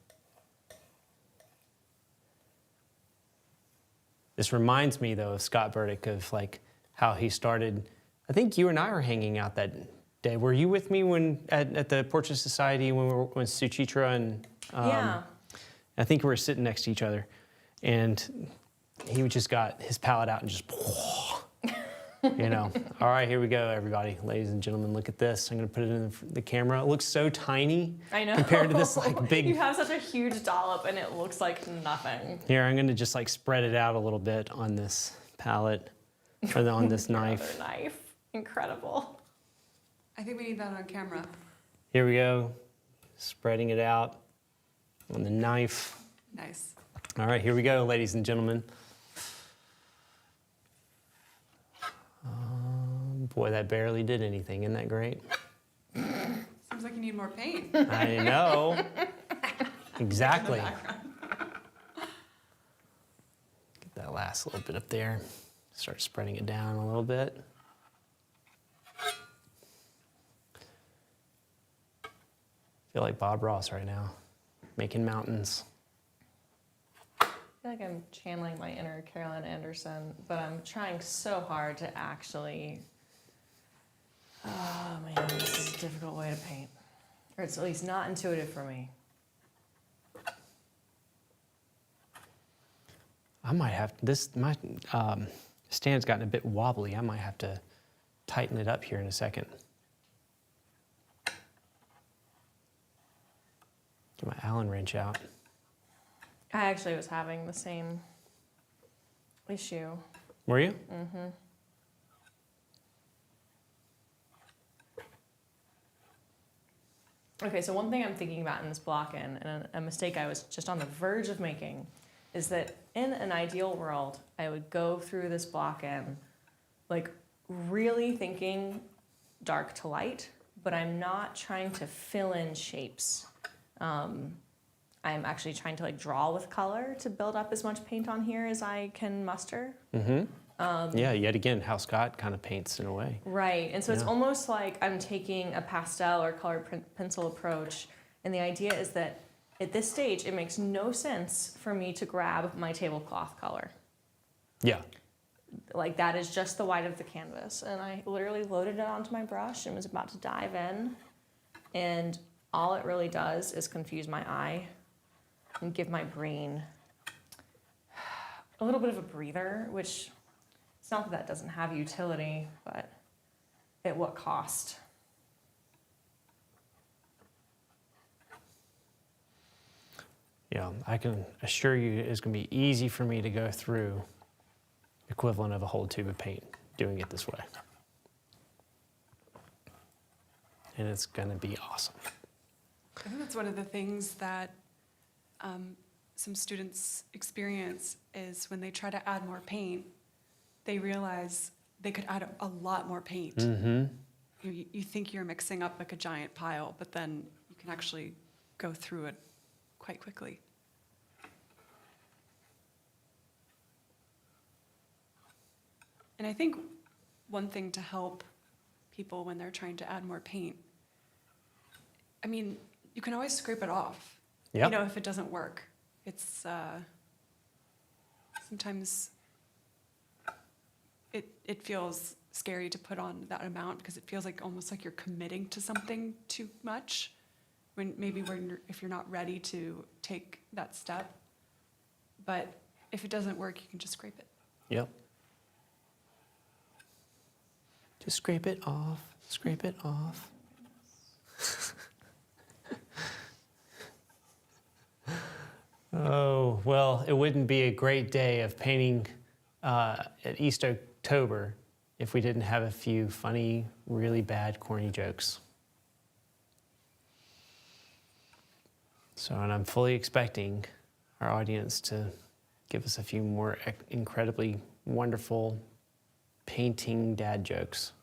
This reminds me though of Scott Burdick, of like how he started. I think you and I were hanging out that day. Were you with me at the Portrait Society when Suchitra and Yeah. I think we were sitting next to each other, and he just got his palette out and just, you know. All right, here we go, everybody, ladies and gentlemen. Look at this. I'm gonna put it in the camera. It looks so tiny. I know. Compared to this like big. You have such a huge dollop and it looks like nothing. Here, I'm gonna just like spread it out a little bit on this palette, or on this Your knife. other knife. Incredible. I think we need that on camera. Here we go, spreading it out on the knife. Nice. All right, here we go, ladies and gentlemen. Boy, that barely did anything. Isn't that great? Seems like you need more paint. I know. Exactly. last little bit up there. Start spreading it down a little bit. Feel like Bob Ross right now, making mountains. I feel like I'm channeling my inner Carolyn Anderson, but I'm trying so hard to actually. Oh man, this is a difficult way to paint, or it's at least not intuitive for me. I might have my stand's gotten a bit wobbly. I might have to tighten it up here in a second. Get my Allen wrench out. I actually was having the same issue. Were you? Mm-hmm. Okay, so one thing I'm thinking about in this block-in, and a mistake I was just on the verge of making, is that in an ideal world, I would go through this block-in, like really thinking dark to light, but I'm not trying to fill in shapes. I'm actually trying to like draw with color to build up as much paint on here as I can muster. Mm-hmm. Yeah, yet again, how Scott kind of paints in a way. Right, and so it's Yeah. almost like I'm taking a pastel or colored pencil approach, and the idea is that at this stage, it makes no sense for me to grab my tablecloth color. Yeah. Like that is just the white of the canvas, and I literally loaded it onto my brush and was about to dive in, and all it really does is confuse my eye and give my brain a little bit of a breather, which it's not that that doesn't have utility, but at what cost? Yeah, I can assure you it's going to be easy for me to go through the equivalent of a whole tube of paint doing it this way. And it's going to be awesome. I think that's one of the things that some students experience is when they try to add more paint, they realize they could add a lot more paint. Mm-hmm. You think you're mixing up like a giant pile, but then you can actually go through it quite quickly. And I think one thing to help people when they're trying to add more paint, I mean, you can always scrape it off. Yep. You know, if it doesn't work. It's sometimes it feels scary to put on that amount because it feels like almost like you're committing to something too much if you're not ready to take that step. But if it doesn't work, you can just scrape it. Yep. Just scrape it off, scrape it off. Oh, well, it wouldn't be a great day of painting at East Oaktober if we didn't have a few funny, really bad, corny jokes. So, and I'm fully expecting our audience to give us a few more incredibly wonderful painting dad jokes.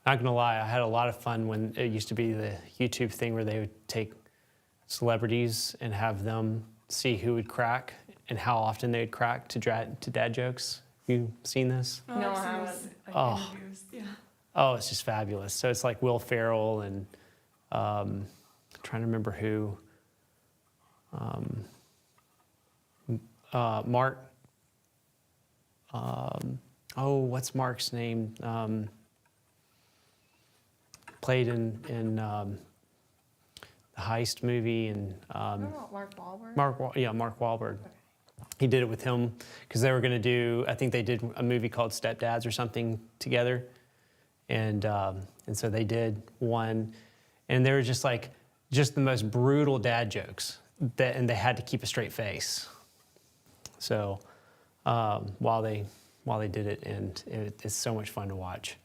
Not gonna lie, I had a lot of fun when it used to be the YouTube thing where they would take celebrities and have them see who would crack and how often they would crack to dad jokes. You seen this? Oh, No, I've I seen haven't. those, like, Oh. interviews. Yeah. Oh, it's just fabulous. So it's like Will Ferrell and trying to remember who. Mark. What's Mark's name? Played in the Heist movie and Mark Wahlberg? Mark Wahlberg. He did it with him because they were going to do. I think they did a movie called Stepdads or something together, and so they did one, and they were just the most brutal dad jokes and they had to keep a straight face. So while they did it, and it's so much fun to watch.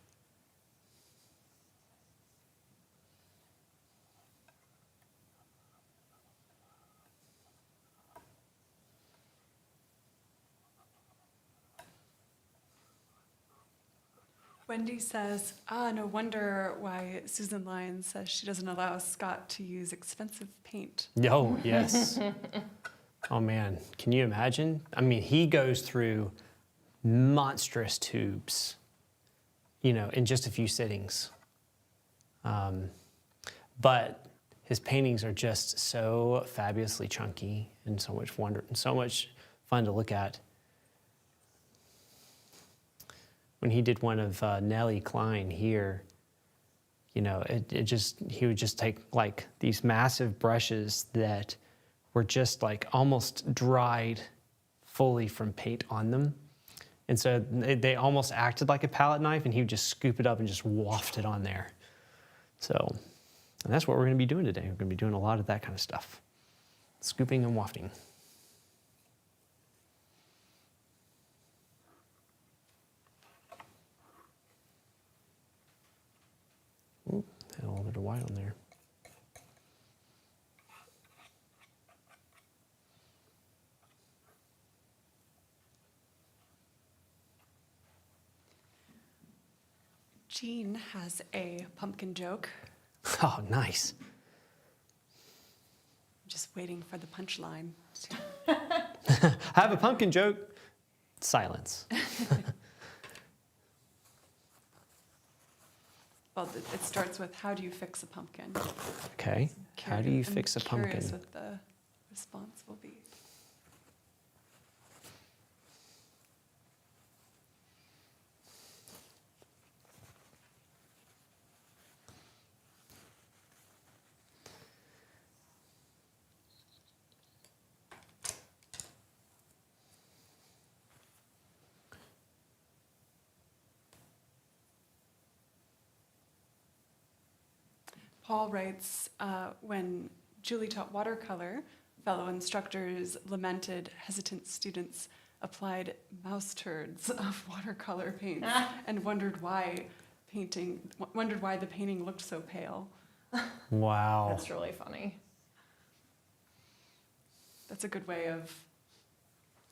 Wendy says, no wonder why Susan Lyons says she doesn't allow Scott to use expensive paint. Oh, yes. Oh, man. Can you imagine? I mean, he goes through monstrous tubes, in just a few sittings. But his paintings are just so fabulously chunky and so much wonder and so much fun to look at. When he did one of Nellie Klein here, he would just take like these massive brushes that were just like almost dried fully from paint on them. And so they almost acted like a palette knife, and he would just scoop it up and just waft it on there. So, and that's what we're going to be doing today. We're going to be doing a lot of that kind of stuff. Scooping and wafting. Ooh, had a little bit of white on there. Jean has a pumpkin joke. Oh, nice. I'm just waiting for the punchline. I have a pumpkin joke. Silence. Well, it starts with, how do you fix a pumpkin? Okay. How do you fix a pumpkin? I'm curious what the response will be. Paul writes, when Julie taught watercolor, fellow instructors lamented hesitant students applied mouse turds of watercolor paints and wondered why the painting looked so pale. Wow. That's really funny. That's a good way of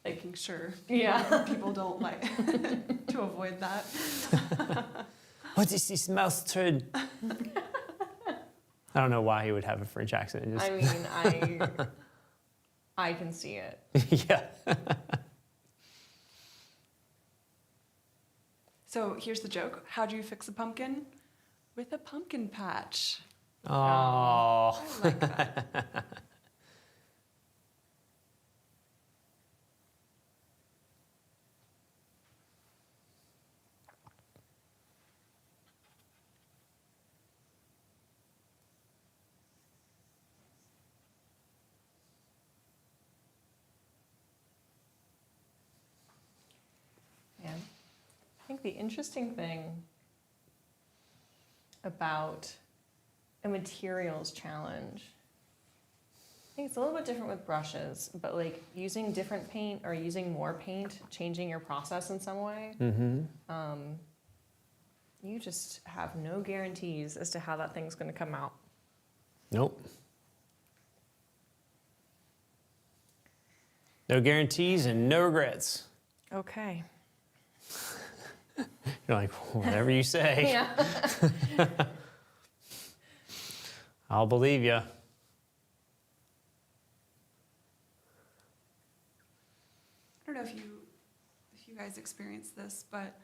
making sure Yeah. people don't like to avoid that. What is this mouse turd? I don't know why he would have a French accent. It I mean, I can see it. yeah. So here's the joke. How do you fix a pumpkin? With a pumpkin patch. Oh. I like that. Yeah. I think the interesting thing about a materials challenge, I think it's a little bit different with brushes, but like using different paint or using more paint, changing your process in some way, you just have no guarantees as to how that thing's going to come out. Nope. No guarantees and no regrets. Okay. You're like, whatever you say. Yeah. I'll believe you. I don't know if you guys experience this, but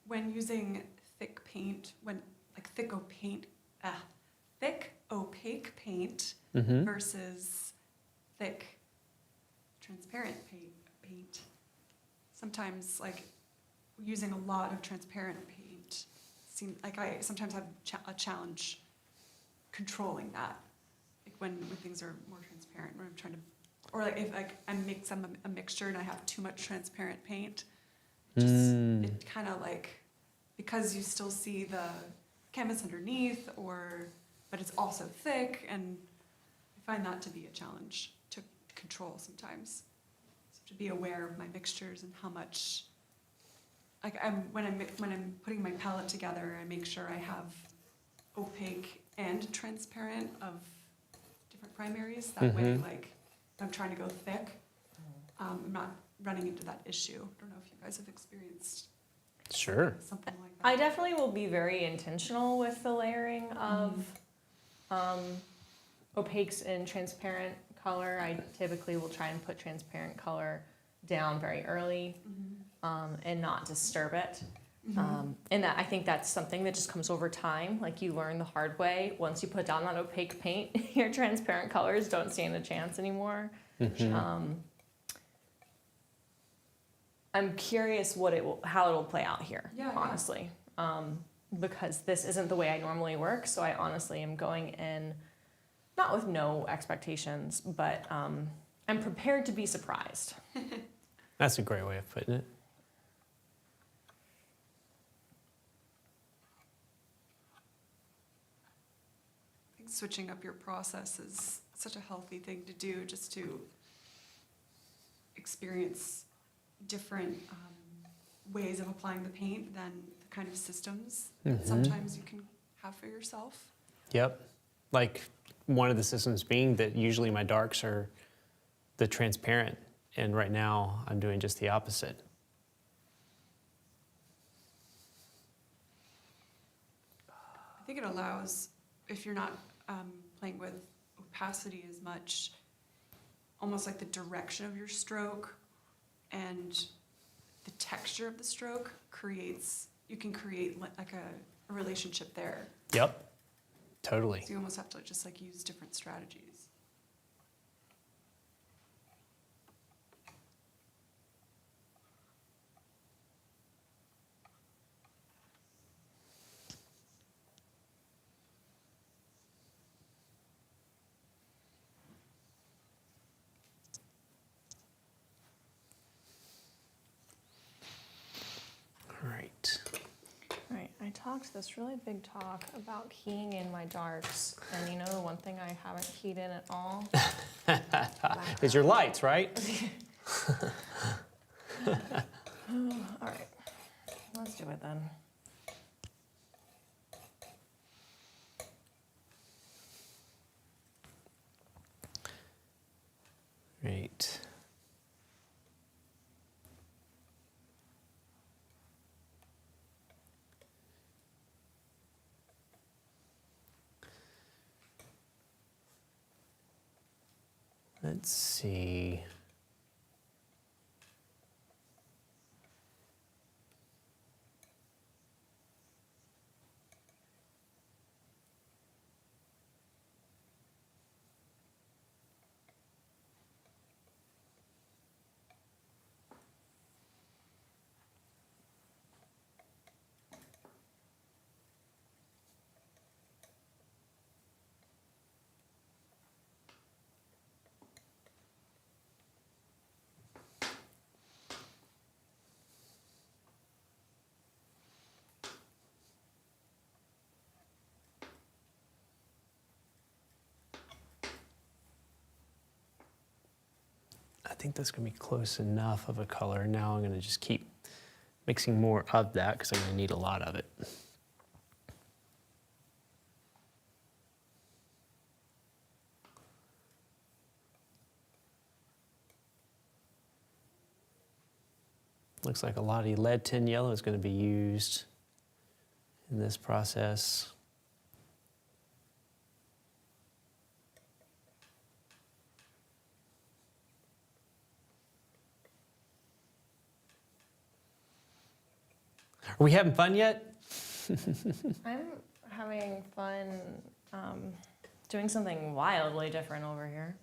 when using thick paint, thick opaque paint versus thick transparent paint, sometimes like using a lot of transparent paint seems like I sometimes have a challenge controlling that, like when things are more transparent, when I'm trying to, or like if like I mix a mixture and I have too much transparent paint, it kind of like, because you still see the canvas underneath, but it's also thick, and I find that to be a challenge to control sometimes. So to be aware of my mixtures and how much, like when I'm putting my palette together, I make sure I have opaque and transparent of different primaries. That way, like if I'm trying to go thick, I'm not running into that issue. I don't know if you guys have experienced Sure. something like I definitely will be very intentional with the layering of opaques and transparent color. I typically will try and put transparent color down very early and not disturb it. And that, I think that's something that just comes over time. Like you learn the hard way. Once you put down that opaque paint, your transparent colors don't stand a chance anymore. I'm curious how it will play out here, honestly. Because this isn't the way I normally work, so I honestly am going in, not with no expectations, but I'm prepared to be surprised. That's a great way of putting it. I think switching up your process is such a healthy thing to do, just to experience different ways of applying the paint than the kind of systems that sometimes you can have for yourself. Yep. Like one of the systems being that usually my darks are the transparent, and right now I'm doing just the opposite. I think it allows, if you're not playing with opacity as much, almost like the direction of your stroke and the texture of the stroke you can create like a relationship there. Yep. Totally. So you almost have to just like use different strategies. Right, I talked this really big talk about keying in my darks, and you know the one thing I haven't keyed in at all? Is your lights, right? All right, let's do it then. Right. Let's see. I think that's going to be close enough of a color. Now I'm going to just keep mixing more of that because I'm going to need a lot of it. Looks like a lot of lead tin yellow is going to be used in this process. Are we having fun yet? I'm having fun doing something wildly different over here.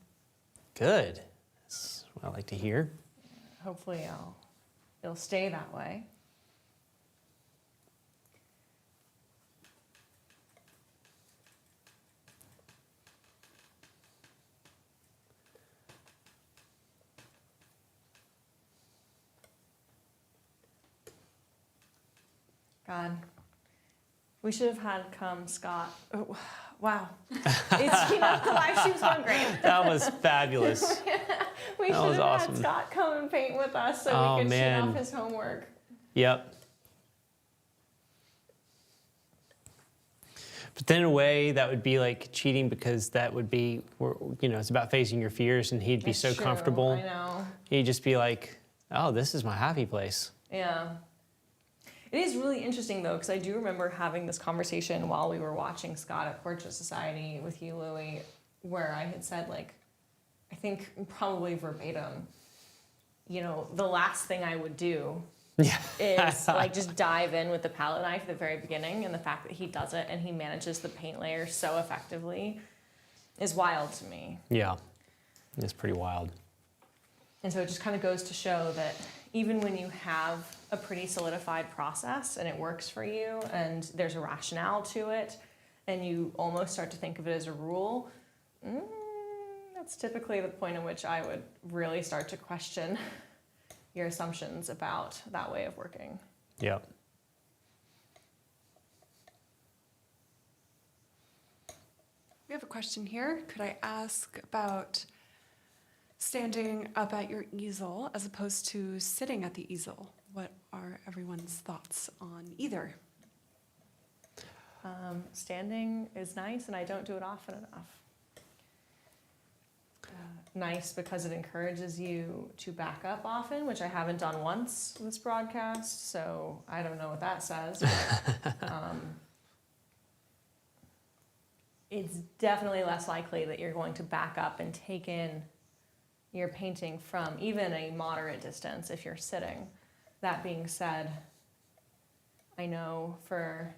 Good. That's what I like to hear. Hopefully it'll stay that way. God, we should have had Scott. Oh, wow. It's, the live stream's going great. That was fabulous. We should was have awesome. had Scott come and paint with us so Oh, we could man. shoot off his homework. Yep. But then in a way, that would be like cheating because that would be, it's about facing your fears, and he'd be That's so true, comfortable. I know. He'd just be like, oh, this is my happy place. Yeah. It is really interesting though, because I do remember having this conversation while we were watching Scott at Portrait Society with you, Louie, where I had said, like, I think probably verbatim, you know, the last thing I would do is like just dive in with the palette knife at the very beginning, and the fact that he does it and he manages the paint layers so effectively is wild to me. Yeah, it's pretty wild. And so it just kind of goes to show that even when you have a pretty solidified process and it works for you and there's a rationale to it and you almost start to think of it as a rule, that's typically the point in which I would really start to question your assumptions about that way of working. Yeah. We have a question here. Could I ask about standing up at your easel as opposed to sitting at the easel? What are everyone's thoughts on either? Standing is nice, and I don't do it often enough. Nice because it encourages you to back up often, which I haven't done once this broadcast, so I don't know what that says. But, it's definitely less likely that you're going to back up and take in your painting from even a moderate distance if you're sitting. That being said, I know for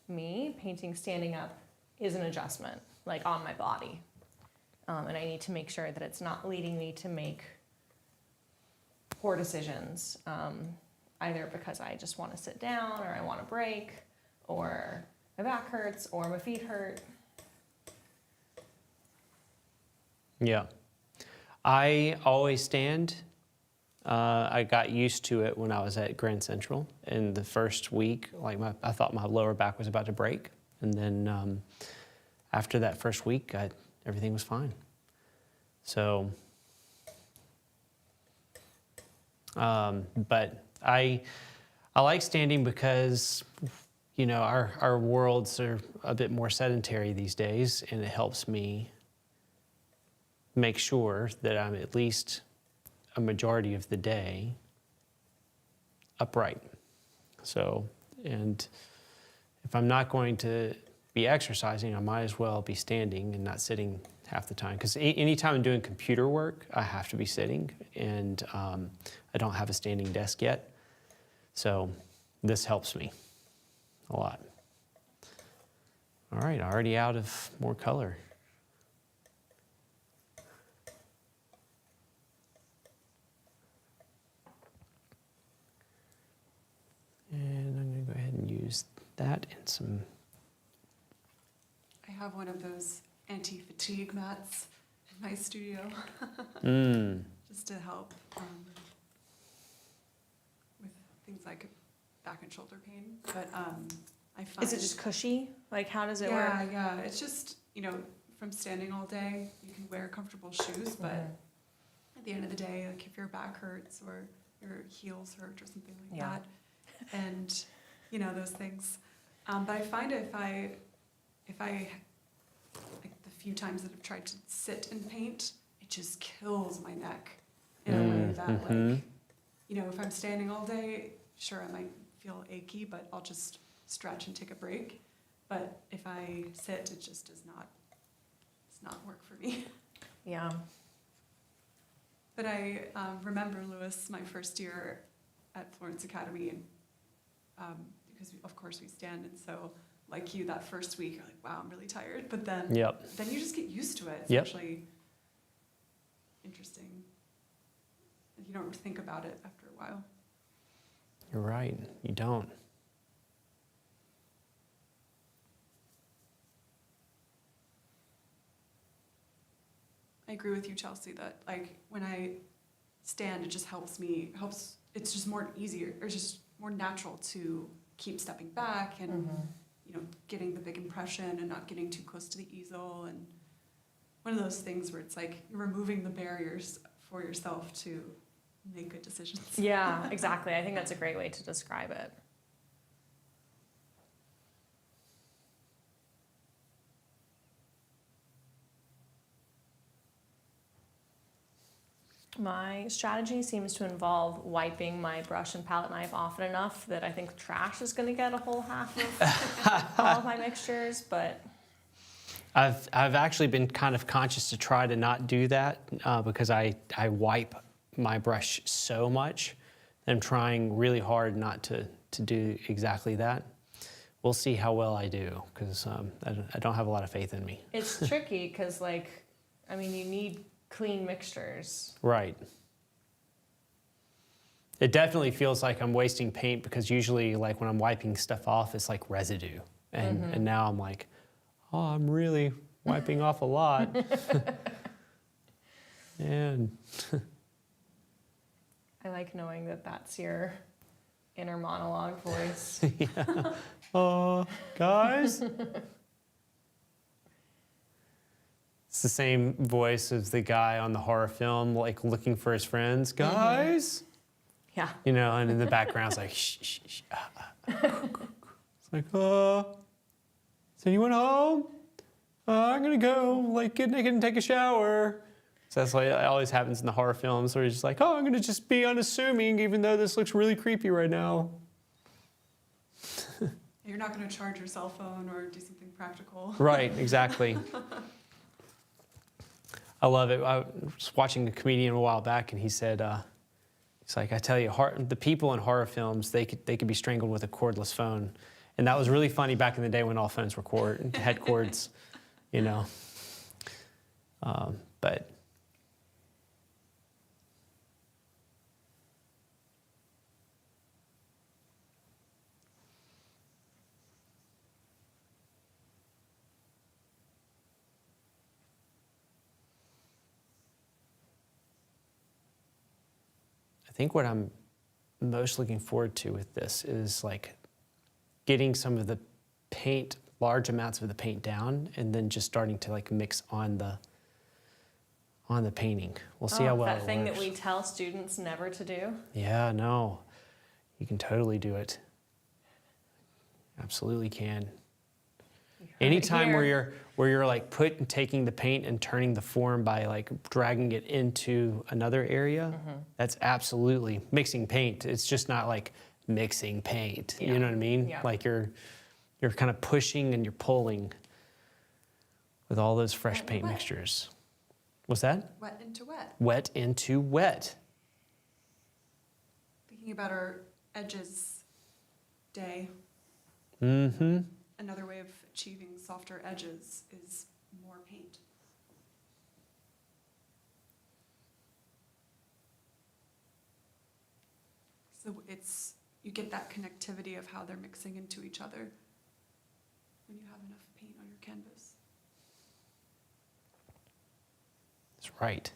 me, painting standing up is an adjustment, like on my body. And I need to make sure that it's not leading me to make poor decisions, either because I just want to sit down or I want to break or my back hurts or my feet hurt. Yeah. I always stand. I got used to it when I was at Grand Central. In the first week, like I thought my lower back was about to break. And then after that first week, everything was fine. So, but I like standing because, you know, our worlds are a bit more sedentary these days, and it helps me make sure that I'm at least a majority of the day upright. So, and if I'm not going to be exercising, I might as well be standing and not sitting half the time. Because anytime I'm doing computer work, I have to be sitting, and I don't have a standing desk yet. So this helps me a lot. All right, already out of more color. And I'm going to go ahead and use that in some. I have one of those anti-fatigue mats in my studio just to help with things like back and shoulder pain. But I find... Is it just cushy? Like, how does it work? Yeah. It's just, you know, from standing all day, you can wear comfortable shoes, but at the end of the day, like if your back hurts or your heels hurt or something like that, and, you know, those things. But I find if I, like the few times that I've tried to sit and paint, it just kills my neck in a way that, like, you know, if I'm standing all day, sure, I might feel achy, but I'll just stretch and take a break. But if I sit, it just does not work for me. Yeah. But I remember, Lewis, my first year at Florence Academy, and because of course we stand, and so like you, that first week you're like, wow, I'm really tired, but then then you just get used to it. It's actually interesting. You don't think about it after a while. You're right, you don't. I agree with you, Chelsea, that like when I stand, it just helps, it's just more easier, or just more natural to keep stepping back and, you know, getting the big impression and not getting too close to the easel. And one of those things where it's like you're removing the barriers for yourself to make good decisions. Yeah, exactly. I think that's a great way to describe it. My strategy seems to involve wiping my brush and palette knife often enough that I think trash is going to get a whole half of all of my mixtures, but I've actually been kind of conscious to try to not do that because I wipe my brush so much. I'm trying really hard not to do exactly that. We'll see how well I do because I don't have a lot of faith in me. it's tricky because, like, I mean, you need clean mixtures. Right. It definitely feels like I'm wasting paint because usually, like, when I'm wiping stuff off, it's like residue. And now I'm like, oh, I'm really wiping off a lot. And I like knowing that that's your inner monologue voice. yeah. Guys? It's the same voice as the guy on the horror film, like looking for his friends. Guys? Yeah. You know, and in the background, it's like, shh, shh, shh. It's like, is anyone home? I'm gonna go, like, get naked and take a shower. So that's like, it always happens in the horror films where he's just like, I'm gonna just be unassuming even though this looks really creepy right now. You're not going to charge your cell phone or do something practical. Right, exactly. I love it. I was watching a comedian a while back, and he said, "It's like, I tell you, the people in horror films, they could be strangled with a cordless phone," and that was really funny back in the day when all phones were had cords, you know. But I think what I'm most looking forward to with this is like getting some of the paint, large amounts of the paint down, and then just starting to like mix on the painting. We'll see how well it works. That thing that we tell students never to do. Yeah, no, you can totally do it. Absolutely can. Anytime where you're like taking the paint and turning the form by like dragging it into another area, that's absolutely mixing paint. It's just not like mixing paint. Yeah. You know what I mean? Yeah. Like you're kind of pushing and you're pulling with all those fresh Wet paint wet. mixtures. What's that? Wet into wet. Wet into wet. Thinking about our edges day, Mm-hmm. another way of achieving softer edges is more paint. So you get that connectivity of how they're mixing into each other when you have enough paint on your canvas. That's right.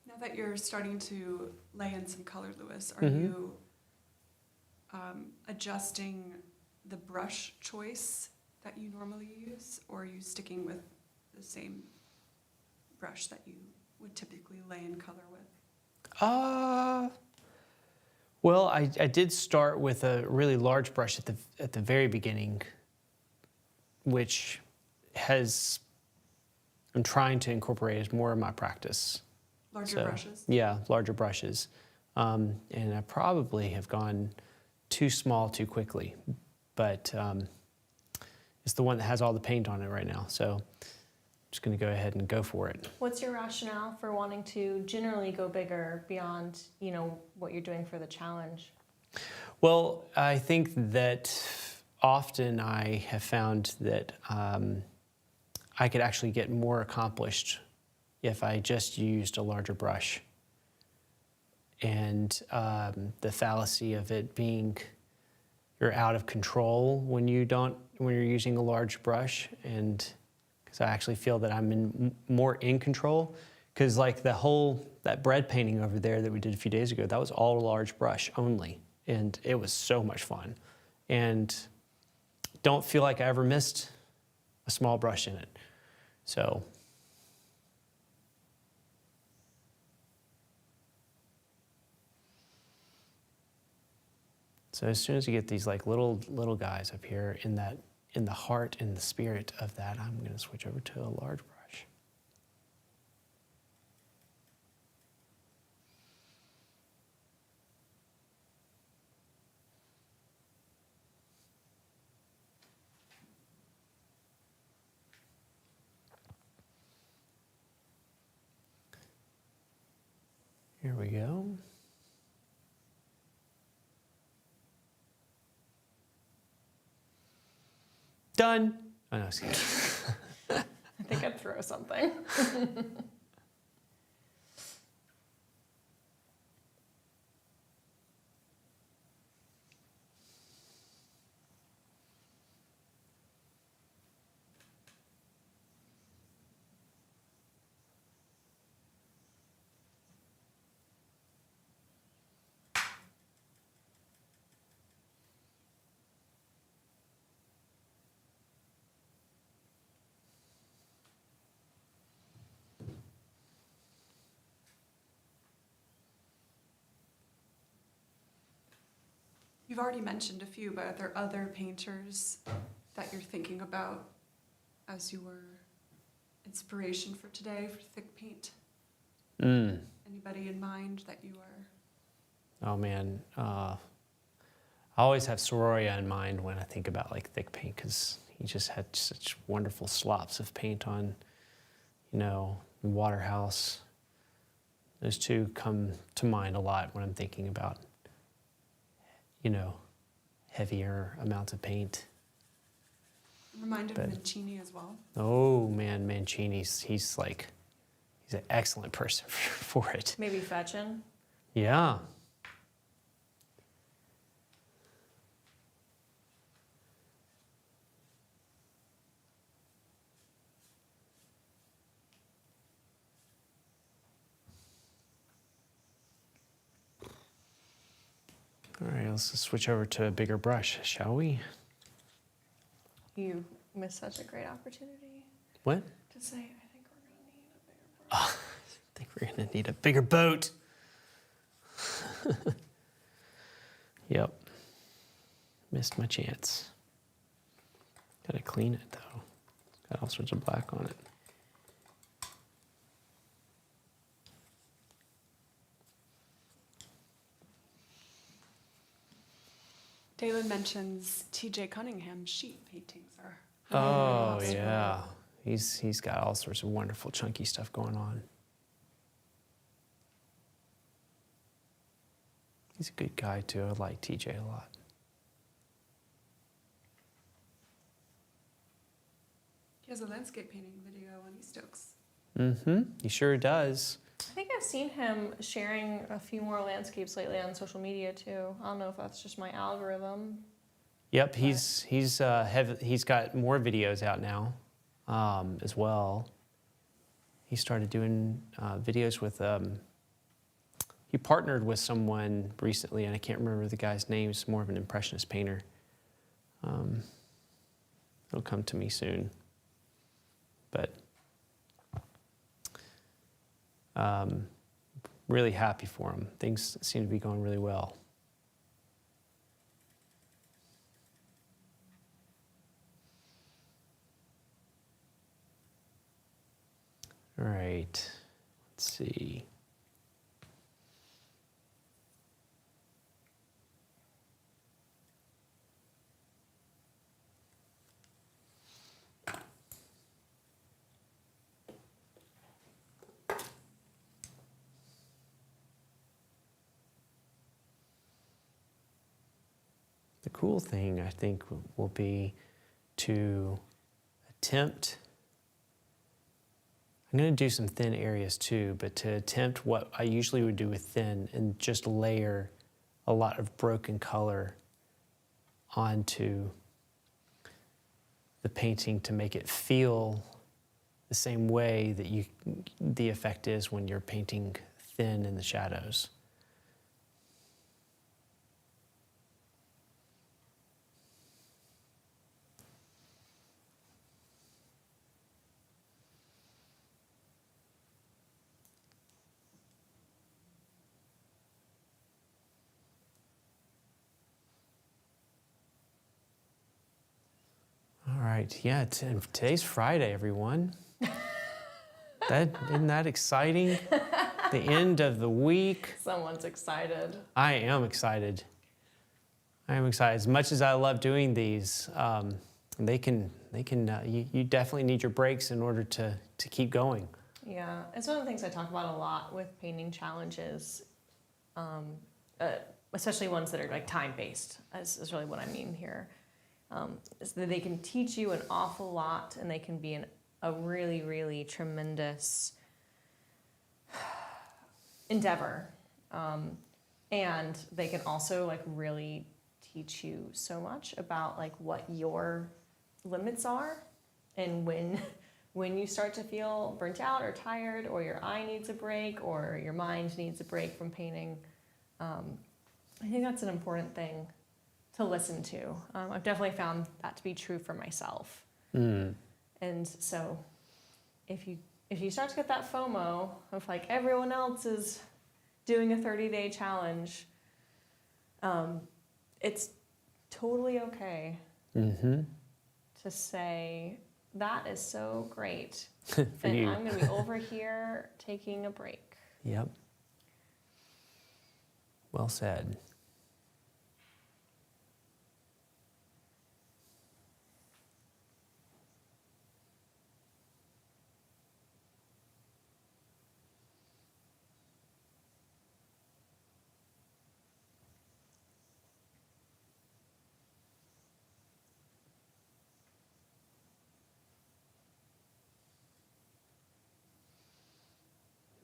Now that you're starting to lay in some color, Lewis, are Mhm. you adjusting the brush choice that you normally use, or are you sticking with the same brush that you would typically lay in color with? Well, I did start with a really large brush at the very beginning, which I'm trying to incorporate as more of my practice. Larger brushes? Yeah, larger brushes. And I probably have gone too small too quickly, but it's the one that has all the paint on it right now. So I'm just gonna go ahead and go for it. What's your rationale for wanting to generally go bigger beyond, what you're doing for the challenge? Well, I think that often I have found that I could actually get more accomplished if I just used a larger brush. And the fallacy of it being you're out of control when you're using a large brush, and because I actually feel that I'm more in control. Because like that bread painting over there that we did a few days ago, that was all a large brush only, and it was so much fun. And don't feel like I ever missed a small brush in it. So as soon as you get these like little guys up here in the heart and the spirit of that, I'm going to switch over to a large brush. Here we go. Done. Oh, no, excuse me. I think I'd throw something. You've already mentioned a few, but are there other painters that you're thinking about as your inspiration for today for thick paint? Anybody in mind that you are? Oh man, I always have Sororia in mind when I think about like thick paint, because he just had such wonderful slops of paint on, Waterhouse. Those two come to mind a lot when I'm thinking about, heavier amounts of paint. I'm reminded of Mancini as well. Oh man, Mancini's he's an excellent person for it. Maybe Fetchin. Yeah. All right, let's just switch over to a bigger brush, shall we? You missed such a great opportunity What? to say, I think we're going to need a bigger brush. Oh, I think we're gonna need a bigger boat. Yep. Missed my chance. Gotta clean it though. It's got all sorts of black on it. Dalen mentions T.J. Cunningham's sheet paintings are. Oh awesome. yeah. He's got all sorts of wonderful chunky stuff going on. He's a good guy too. I like TJ a lot. He has a landscape painting video on East Oaks. Mm-hmm. He sure does. I think I've seen him sharing a few more landscapes lately on social media too. I don't know if that's just my algorithm. Yep, he's got more videos out now, as well. He started doing videos with. He partnered with someone recently, and I can't remember the guy's name. He's more of an impressionist painter. It'll come to me soon, but really happy for him. Things seem to be going really well. All right, let's see. The cool thing, I think, will be to attempt. I'm going to do some thin areas too, but to attempt what I usually would do with thin and just layer a lot of broken color onto the painting to make it feel the same way that the effect is when you're painting thin in the shadows. right. Yeah. Today's Friday, everyone. Isn't that exciting? The end of the week. Someone's excited. I am excited. As much as I love doing these. You definitely need your breaks in order to keep going. Yeah, it's one of the things I talk about a lot with painting challenges, especially ones that are like time-based, is really what I mean here. Is that they can teach you an awful lot, and they can be a really, really tremendous endeavor. And they can also like really teach you so much about like what your limits are, and when you start to feel burnt out or tired, or your eye needs a break, or your mind needs a break from painting. I think that's an important thing to listen to. I've definitely found that to be true for myself. And so if you start to get that FOMO of like everyone else is doing a 30-day challenge, it's totally okay to say, that is so great. And you. I'm going to be over here taking a break. Yep. Well said.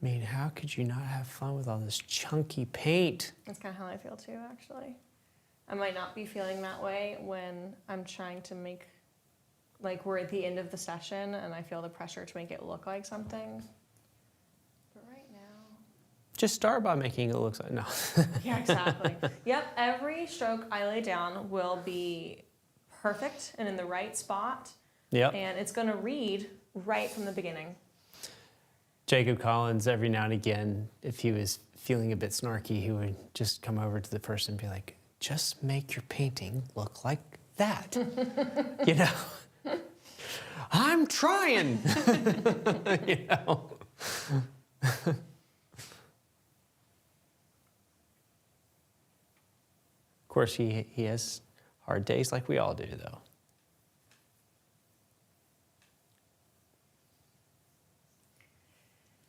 I mean, how could you not have fun with all this chunky paint? That's kind of how I feel too, actually. I might not be feeling that way when I'm trying to make, like we're at the end of the session and I feel the pressure to make it look like something. But right now... Just start by making it look like, no. Yeah, exactly. Yep, every stroke I lay down will be perfect and in the right spot. Yep. And it's going to read right from the beginning. Jacob Collins, every now and again, if he was feeling a bit snarky, he would just come over to the person and be like, just make your painting look like that. You know? I'm trying. You know? Of course, he has hard days like we all do, though.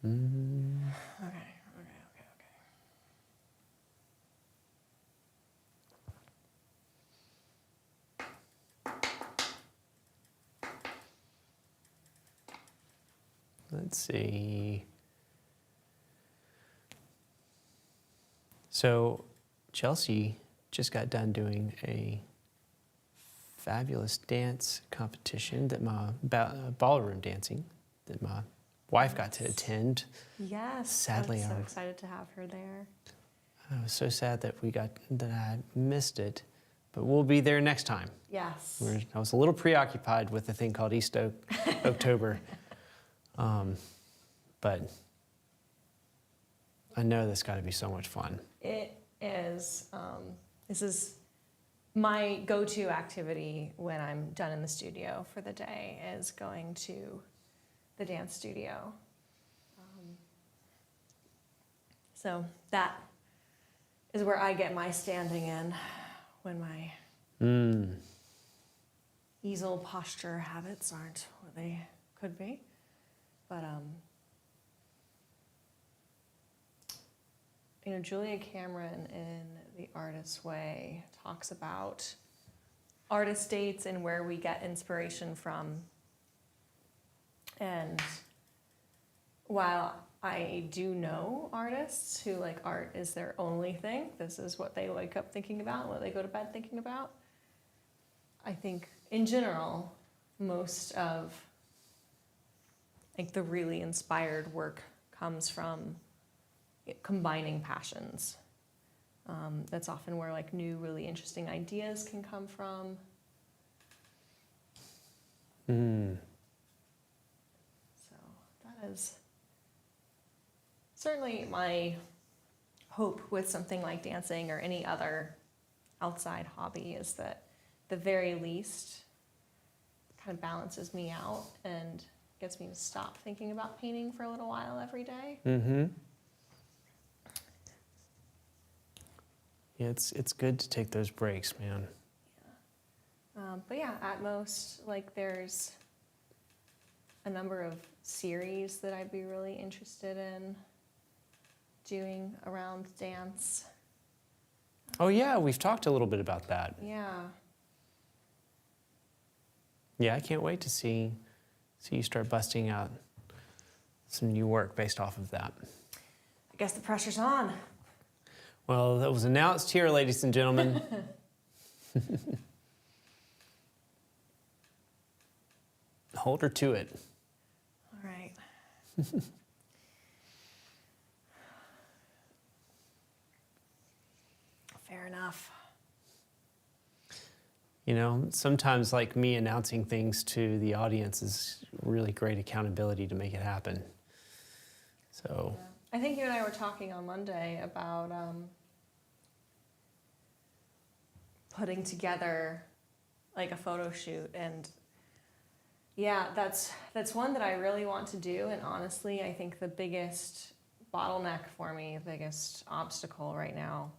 Okay. Let's see. So Chelsea just got done doing a fabulous dance competition that ballroom dancing that my wife got to attend. Yes. Sadly, I'm so excited to have her there. I was so sad that I missed it, but we'll be there next time. Yes. I was a little preoccupied with a thing called Oaktober, but I know that's got to be so much fun. It is. This is my go-to activity when I'm done in the studio for the day, is going to the dance studio. So that is where I get my standing in when my easel posture habits aren't what they could be. But you know, Julia Cameron in The Artist's Way talks about artist dates and where we get inspiration from. And while I do know artists who like art is their only thing, this is what they wake up thinking about, what they go to bed thinking about, I think in general, most of like the really inspired work comes from combining passions. That's often where like new, really interesting ideas can come from. So that is certainly my hope with something like dancing or any other outside hobby, is that the very least kind of balances me out and gets me to stop thinking about painting for a little while every day. Mm-hmm. Yeah, it's good to take those breaks, man. But yeah, at most, like there's a number of series that I'd be really interested in doing around dance. Oh yeah, we've talked a little bit about that. Yeah. Yeah, I can't wait to see you start busting out some new work based off of that. I guess the pressure's on. Well, that was announced here, ladies and gentlemen. Hold her to it. All right. Fair enough. You know, sometimes like me announcing things to the audience is really great accountability to make it happen. So, I think you and I were talking on Monday about putting together like a photo shoot, and yeah, that's one that I really want to do. And honestly, I think the biggest bottleneck for me, the biggest obstacle right now,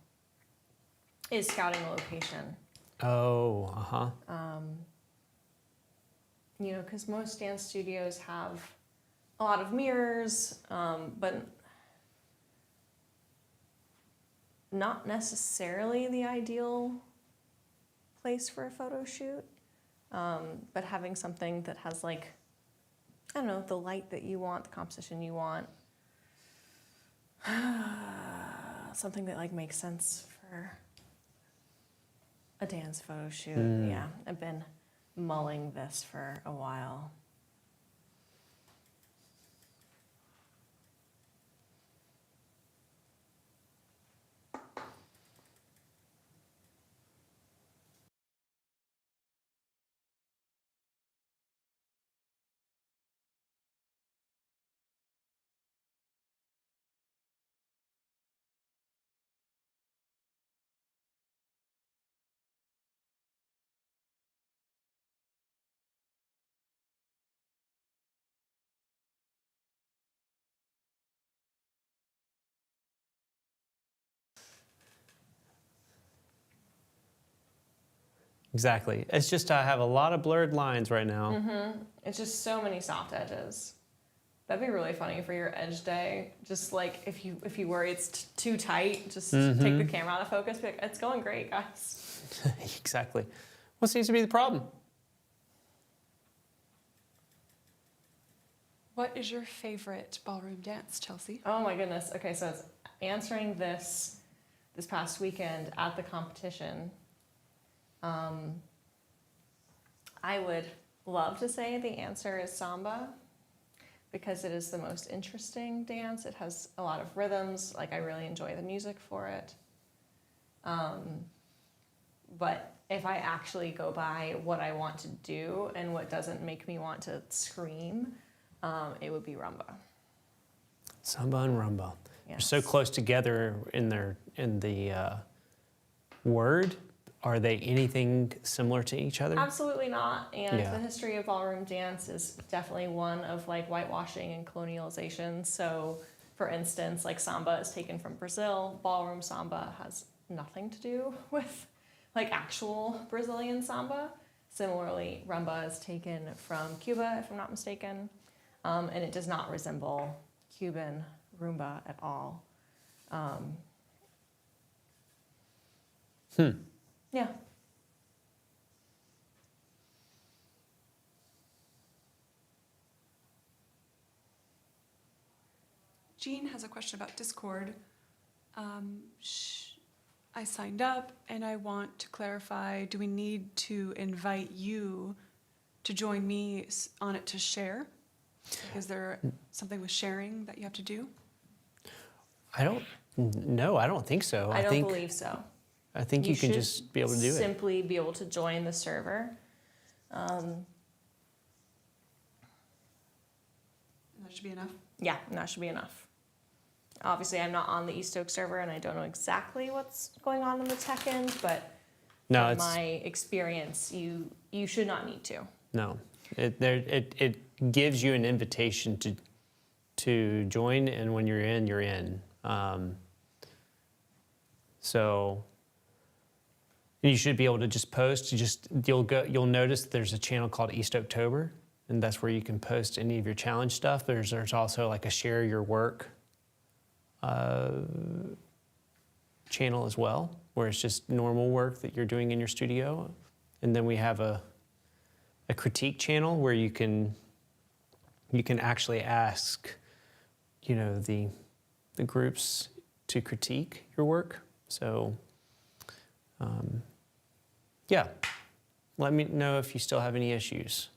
is scouting a location. oh, uh-huh. You know, because most dance studios have a lot of mirrors, but not necessarily the ideal place for a photo shoot. But having something that has like, I don't know, the light that you want, the composition you want, something that like makes sense for a dance photo shoot. Yeah, I've been mulling this for a while. Exactly. It's just I have a lot of blurred lines right now. It's just so many soft edges. That'd be really funny for your edge day. Just like if you worry it's too tight, just take the camera out of focus. Be like, it's going great, guys. Exactly. What seems to be the problem? What is your favorite ballroom dance, Chelsea? Oh my goodness. Okay, so it's answering this past weekend at the competition. I would love to say the answer is samba, because it is the most interesting dance. It has a lot of rhythms. Like I really enjoy the music for it. But if I actually go by what I want to do and what doesn't make me want to scream, it would be rumba. Samba and rumba. They're Yes. so close together in the word. Are they anything similar to each other? Absolutely not. And Yeah. the history of ballroom dance is definitely one of like whitewashing and colonialization. So for instance, like samba is taken from Brazil. Ballroom samba has nothing to do with like actual Brazilian samba. Similarly, rumba is taken from Cuba, if I'm not mistaken. And it does not resemble Cuban rumba at all. Yeah. Jean has a question about Discord. I signed up and I want to clarify, do we need to invite you to join me on it to share? Is there something with sharing that you have to do? I don't think so. I don't think, believe so. I think you can should just be able to do it. Simply be able to join the server. And that should be enough. Yeah, and that should be enough. Obviously, I'm not on the East Oak server, and I don't know exactly what's going on in the tech end, but No, from it's my experience, you should not need to. no. It gives you an invitation to join, and when you're in, you're in. So you should be able to just post. You'll notice there's a channel called East Oaktober, and that's where you can post any of your challenge stuff. There's also like a share your work channel as well, where it's just normal work that you're doing in your studio. And then we have a critique channel where you can actually ask, the groups to critique your work. So, yeah, let me know if you still have any issues.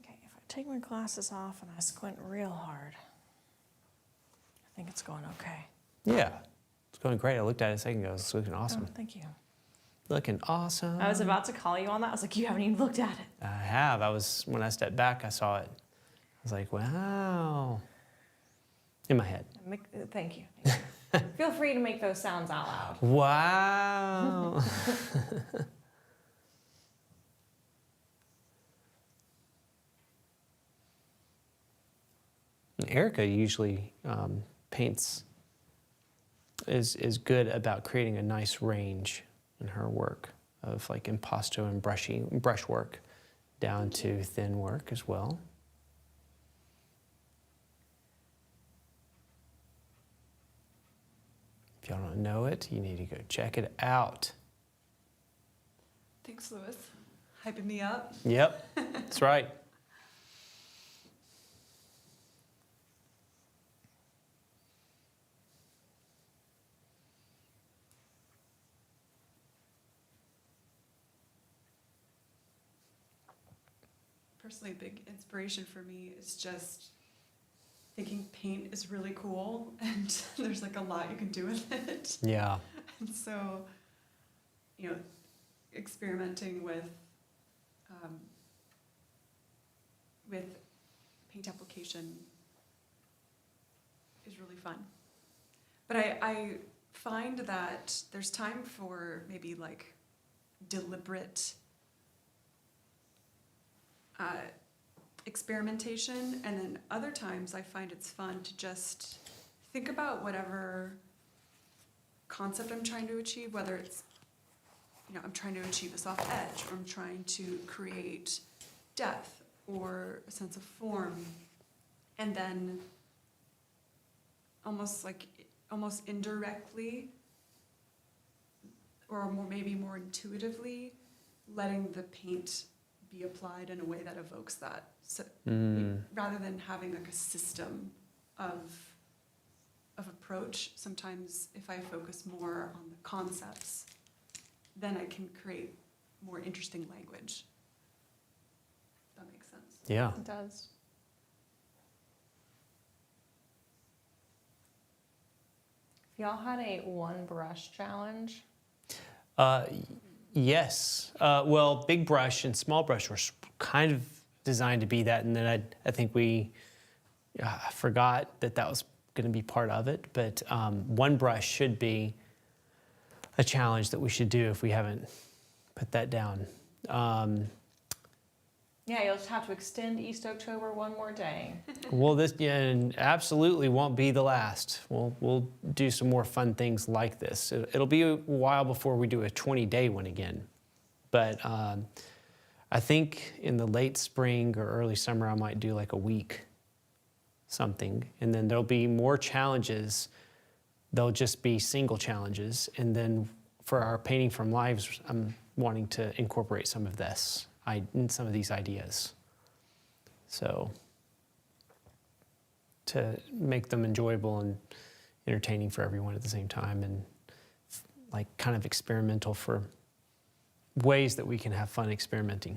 Okay, if I take my glasses off and I squint real hard, I think it's going okay. Yeah, it's going great. I looked at it a second ago. It's looking awesome. Oh, thank you. Looking awesome. I was about to call you on that. I was like, you haven't even looked at it. I have. When I stepped back, I saw it. I was like, wow. In my head. Thank you. Feel free to make those sounds out loud. Wow. And Erica usually paints, is good about creating a nice range in her work of like impasto and brush work down to thin work as well. If y'all don't know it, you need to go check it out. Thanks, Lewis. Hyping me up. Yep, that's right. Personally, a big inspiration for me is just thinking paint is really cool and there's like a lot you can do with it. Yeah. And so, experimenting with paint application is really fun. But I find that there's time for maybe like deliberate experimentation, and then other times I find it's fun to just think about whatever concept I'm trying to achieve, whether it's, I'm trying to achieve a soft edge, or I'm trying to create depth or a sense of form, and then almost indirectly, or maybe more intuitively, letting the paint be applied in a way that evokes that, so, rather than having like a system of approach. Sometimes if I focus more on the concepts, then I can create more interesting language. If that makes sense. Yeah. It does. Y'all had a one brush challenge? Yes. Well, big brush and small brush were kind of designed to be that, and then I think I forgot that was going to be part of it. But one brush should be a challenge that we should do if we haven't put that down. Yeah, you'll just have to extend East Oaktober one more day. Well, this absolutely won't be the last. We'll do some more fun things like this. It'll be a while before we do a 20-day one again. But I think in the late spring or early summer, I might do like a week something. And then there'll be more challenges. They'll just be single challenges. And then for our Painting from Lives, I'm wanting to incorporate some of some of these ideas. So to make them enjoyable and entertaining for everyone at the same time, and like kind of experimental for ways that we can have fun experimenting.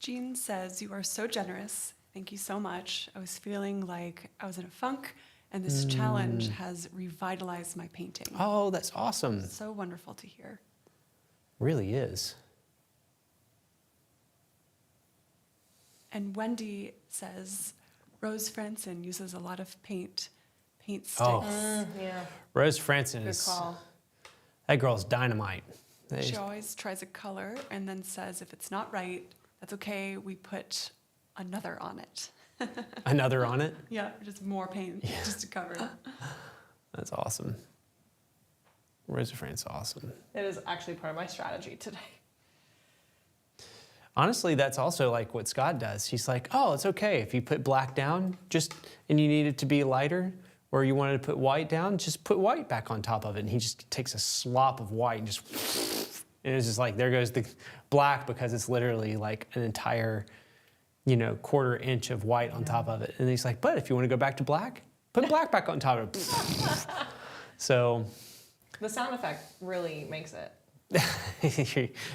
Jean says, "You are so generous. Thank you so much. I was feeling like I was in a funk And this challenge has revitalized my painting. Oh, that's awesome. So wonderful to hear. Really is. And Wendy says, Rose Franson uses a lot of paint sticks. Oh. Yeah, Rose Franson good is, call. that girl's dynamite. She always tries a color and then says, if it's not right, that's okay, we put another on it. Another on it? Yeah, just more paint, just to cover it. That's awesome. Rose Fran's awesome. It is actually part of my strategy today. Honestly, that's also like what Scott does. He's like, oh, it's okay if you put black down and you need it to be lighter, or you wanted to put white down, just put white back on top of it. And he just takes a slop of white and and it's just like, there goes the black, because it's literally like an entire, quarter inch of white on top of it. And he's like, but if you want to go back to black, put black back on top of it. So. The sound effect really makes it.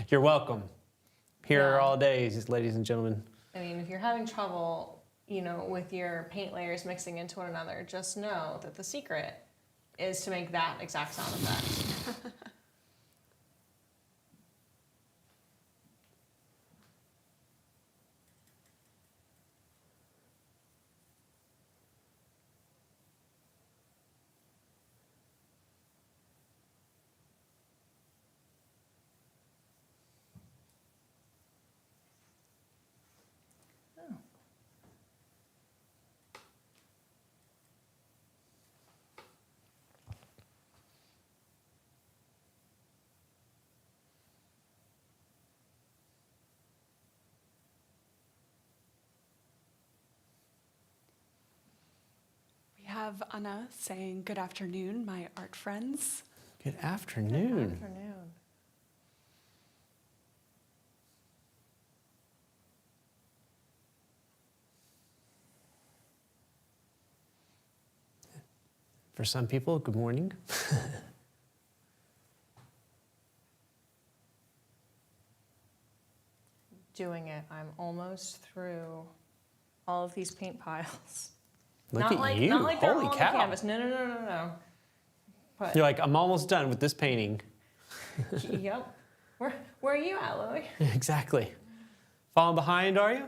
You're welcome. Here Yeah. all day, ladies and gentlemen. I mean, if you're having trouble, with your paint layers mixing into one another, just know that the secret is to make that exact sound effect. We have Anna saying, good afternoon, my art friends. Good afternoon. Afternoon. For some people, good morning. Doing it. I'm almost through all of these paint piles. Look not at like, you. Not like they're Holy on cow. the canvas. No. But You're like, I'm almost done with this painting. yep. Where are you at, Lily? Exactly. Falling behind, are you?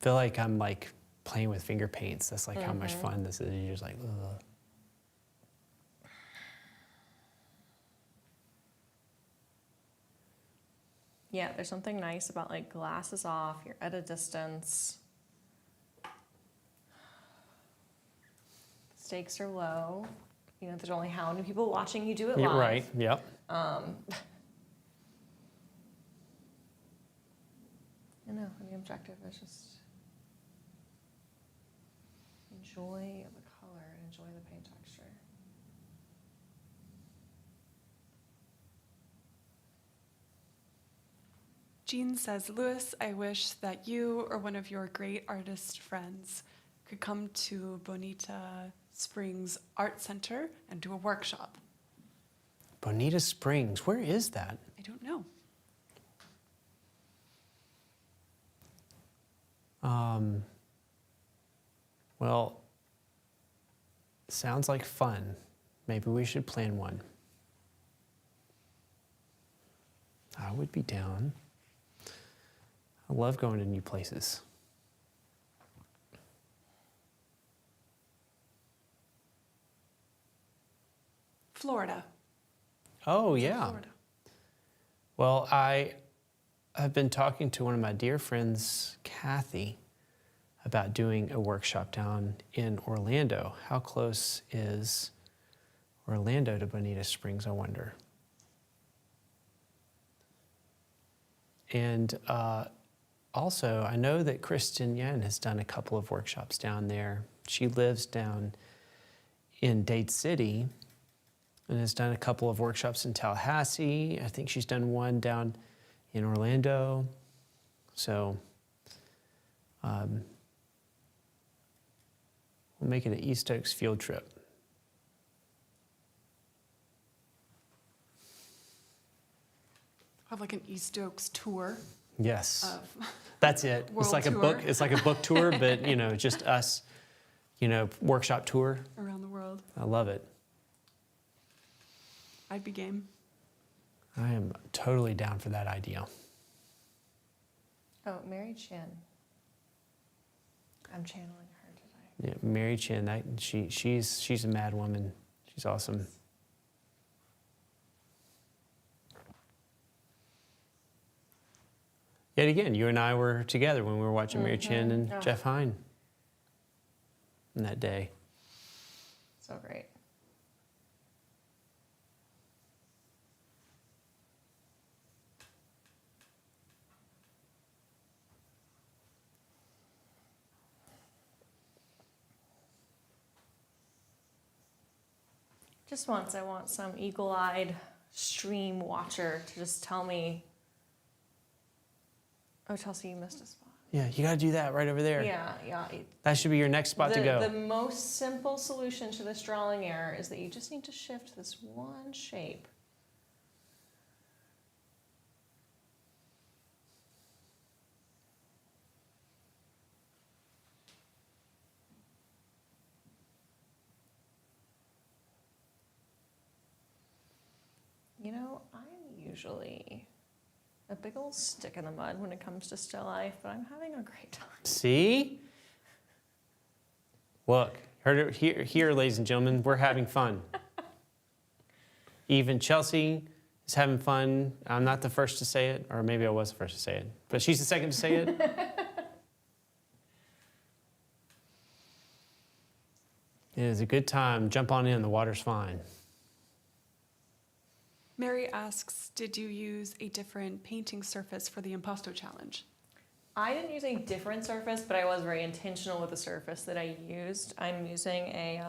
Feel like I'm like playing with finger paints. That's like how much fun this is. You're just like, ugh. Yeah, there's something nice about like glasses off, you're at a distance. Stakes are low. There's only how many people watching you do it live. You're right. Yep. The objective is just enjoy the color and enjoy the paint texture. Jean says, Louis, I wish that you or one of your great artist friends could come to Bonita Springs Art Center and do a workshop. Bonita Springs. Where is that? I don't know. Well, sounds like fun. Maybe we should plan one. I would be down. I love going to new places. Florida. Oh, yeah. Florida. Well, I have been talking to one of my dear friends, Kathy, about doing a workshop down in Orlando. How close is Orlando to Bonita Springs, I wonder? And also, I know that Kristen Yen has done a couple of workshops down there. She lives down in Dade City and has done a couple of workshops in Tallahassee. I think she's done one down in Orlando. So we'll make it an East Oaks field trip. Have like like an East Oaks tour Yes. of That's it. It's World like a tour. book. It's like a book tour, but just us, workshop tour. around the world. I love it. I'd be game. I am totally down for that idea. Oh, Mary Chin. I'm channeling her today. Yeah, Mary Chin. She's a mad woman. She's awesome. Yet again, you and I were together when we were watching Mary Chin and Yeah. Jeff Hine on that day. So great. Just once, I want some eagle-eyed stream watcher to just tell me, oh, Chelsea, you missed a spot. Yeah, you got to do that right over there. Yeah. That should be your next spot to go. The most simple solution to this drawing error is that you just need to shift this one shape. I'm usually a big old stick in the mud when it comes to still life, but I'm having a great time. See? Look, heard it here, ladies and gentlemen, we're having fun. Even Chelsea is having fun. I'm not the first to say it, or maybe I was the first to say it, but she's the second to say it. It is a good time. Jump on in, the water's fine. Mary asks, did you use a different painting surface for the Impasto challenge? I didn't use a different surface, but I was very intentional with the surface that I used. I'm using a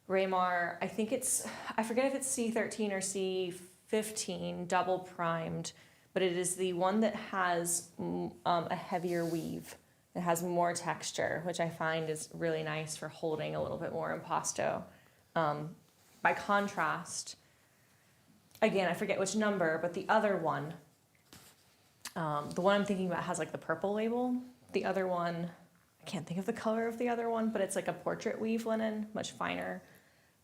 Raymar, I forget if it's C13 or C15, double primed, but it is the one that has a heavier weave. It has more texture, which I find is really nice for holding a little bit more impasto. By contrast, again, I forget which number, but the other one, the one I'm thinking about has like the purple label. The other one, I can't think of the color of the other one, but it's like a portrait weave linen, much finer.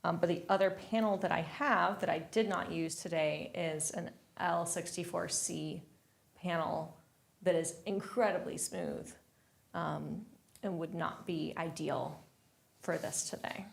But the other panel that I have that I did not use today is an L64C panel that is incredibly smooth and would not be ideal for this today.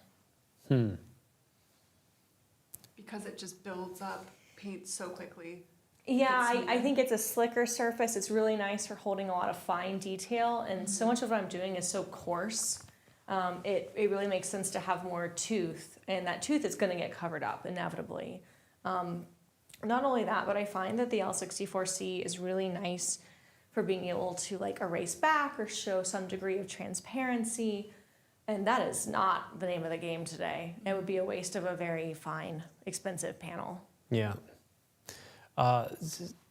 Because it just builds up paint so quickly. Yeah, I think it's a slicker surface. It's really nice for holding a lot of fine detail, and so much of what I'm doing is so coarse. It really makes sense to have more tooth, and that tooth is going to get covered up inevitably. Not only that, but I find that the L64C is really nice for being able to like erase back or show some degree of transparency, and that is not the name of the game today. It would be a waste of a very fine, expensive panel. Yeah.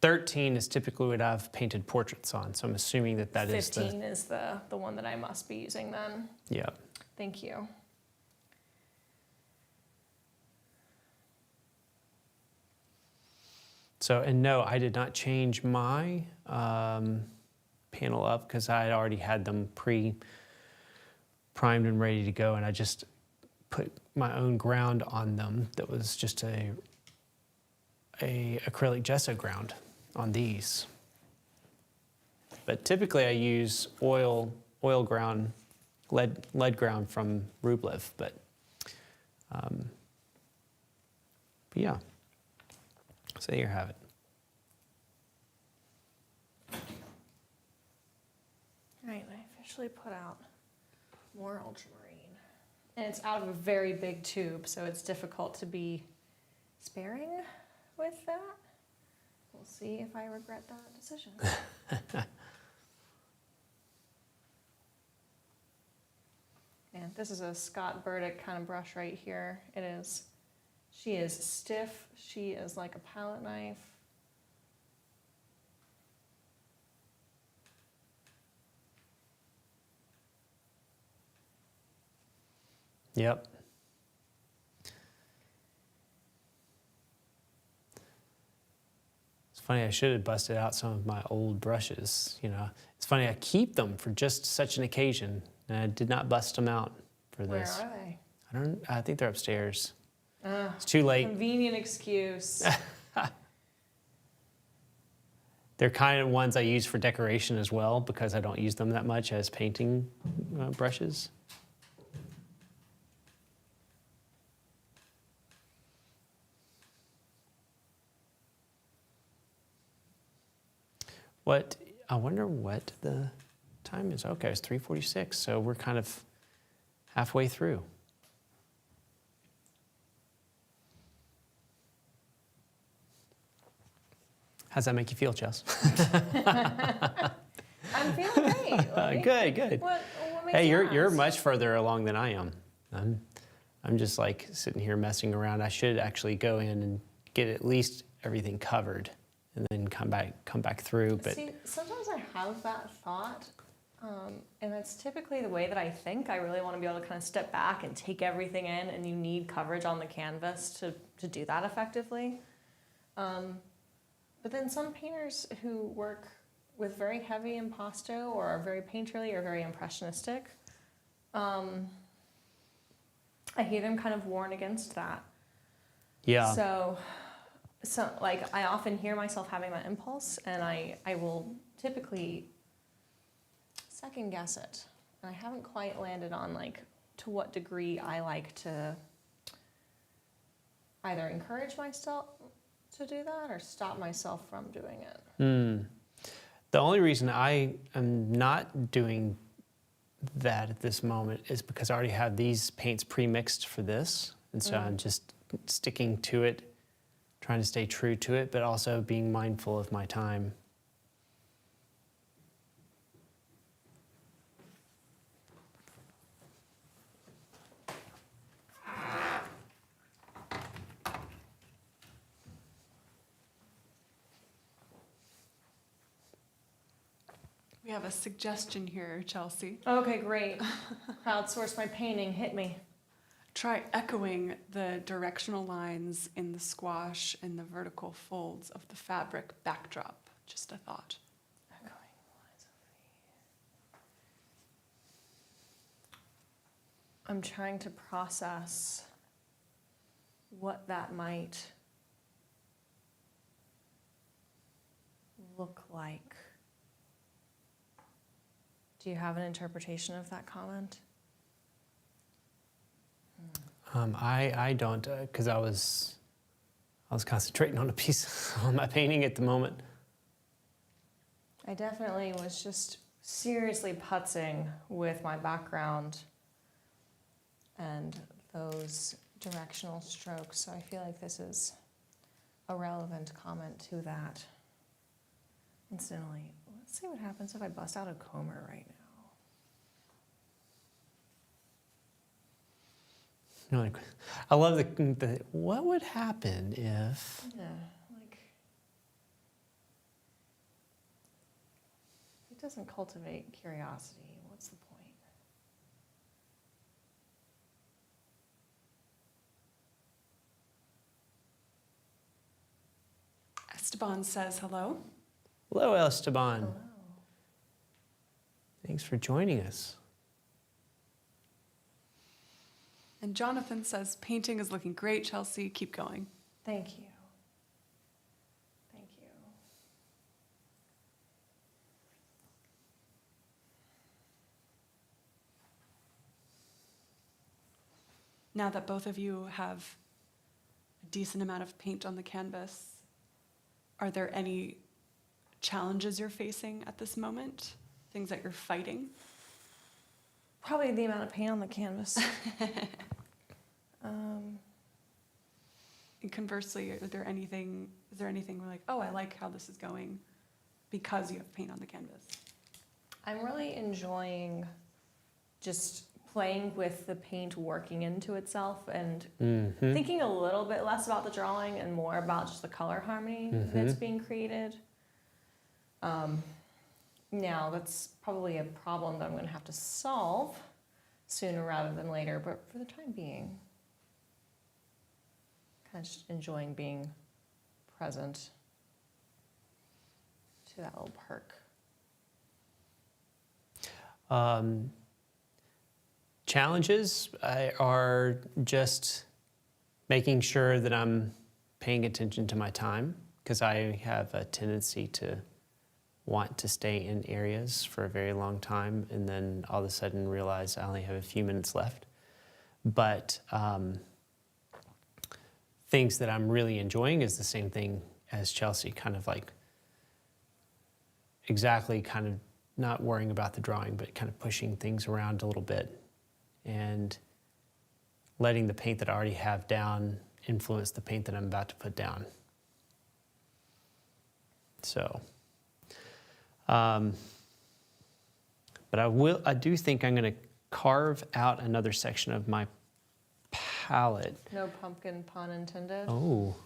13 is typically what I've painted portraits on, so I'm assuming that is 15 is the one that I must be using then. Yeah. Thank you. So, and no, I did not change my panel up because I had already had them primed and ready to go, and I just put my own ground on them that was just a acrylic gesso ground on these. But typically I use oil ground, lead ground from Rublev, but yeah. So there you have it. All right, I officially put out more ultramarine. And it's out of a very big tube, so it's difficult to be sparing with that. We'll see if I regret that decision. And this is a Scott Burdick kind of brush right here. She is stiff. She is like a palette knife. Yep. As funny, I should have busted out some of my old brushes. You know, it's funny, I keep them for just such an occasion, and I did not bust them out for Where this. are they? I think they're upstairs. Ugh, It's too late. convenient excuse. They're kind of ones I use for decoration as well because I don't use them that much as painting brushes. I wonder what the time is. Okay, it's 3:46, so we're kind of halfway through. How's that make you feel, Chels? I'm feeling great. Like, Good. What makes Hey, you you're ask? much further along than I am. I'm just like sitting here messing around. I should actually go in and get at least everything covered, and then come back through. But See, sometimes I have that thought, and that's typically the way that I think. I really want to be able to kind of step back and take everything in, and you need coverage on the canvas to do that effectively. But then some painters who work with very heavy impasto or are very painterly or very impressionistic, I hear them kind of warn against that. yeah, So like I often hear myself having that impulse, and I will typically second guess it. And I haven't quite landed on like to what degree I like to either encourage myself to do that or stop myself from doing it. The only reason I am not doing that at this moment is because I already have these paints pre-mixed for this, and so I'm just sticking to it, trying to stay true to it, but also being mindful of my time. We have a suggestion here, Chelsea. Okay, great. Crowdsource my painting, hit me. Try echoing the directional lines in the squash and the vertical folds of the fabric backdrop. Just a thought. I'm trying to process what that might look like. Do you have an interpretation of that comment? I don't, because I was concentrating on a piece on my painting at the moment. I definitely was just seriously putzing with my background and those directional strokes, so I feel like this is a relevant comment to that. Incidentally, let's see what happens if I bust out a comber right now. You know, like, I love the what would happen if. Yeah, like it doesn't cultivate curiosity. What's the point? Esteban says hello. Hello, Esteban. Hello. Thanks for joining us. And Jonathan says, painting is looking great, Chelsea. Keep going. Thank you. Thank you. Now that both of you have a decent amount of paint on the canvas, are there any challenges you're facing at this moment? Things that you're fighting? Probably the amount of paint on the canvas. And conversely, is there anything where like, oh, I like how this is going because you have paint on the canvas? I'm really enjoying just playing with the paint working into itself and thinking a little bit less about the drawing and more about just the color harmony that's being created. Now, that's probably a problem that I'm going to have to solve sooner rather than later, but for the time being, kind of just enjoying being present. to that little perk. Challenges are just making sure that I'm paying attention to my time, because I have a tendency to want to stay in areas for a very long time and then all of a sudden realize I only have a few minutes left. But things that I'm really enjoying is the same thing as Chelsea, kind of like exactly kind of not worrying about the drawing, but kind of pushing things around a little bit and letting the paint that I already have down influence the paint that I'm about to put down. So, but I do think I'm going to carve out another section of my palette. No pumpkin pun intended. Oh,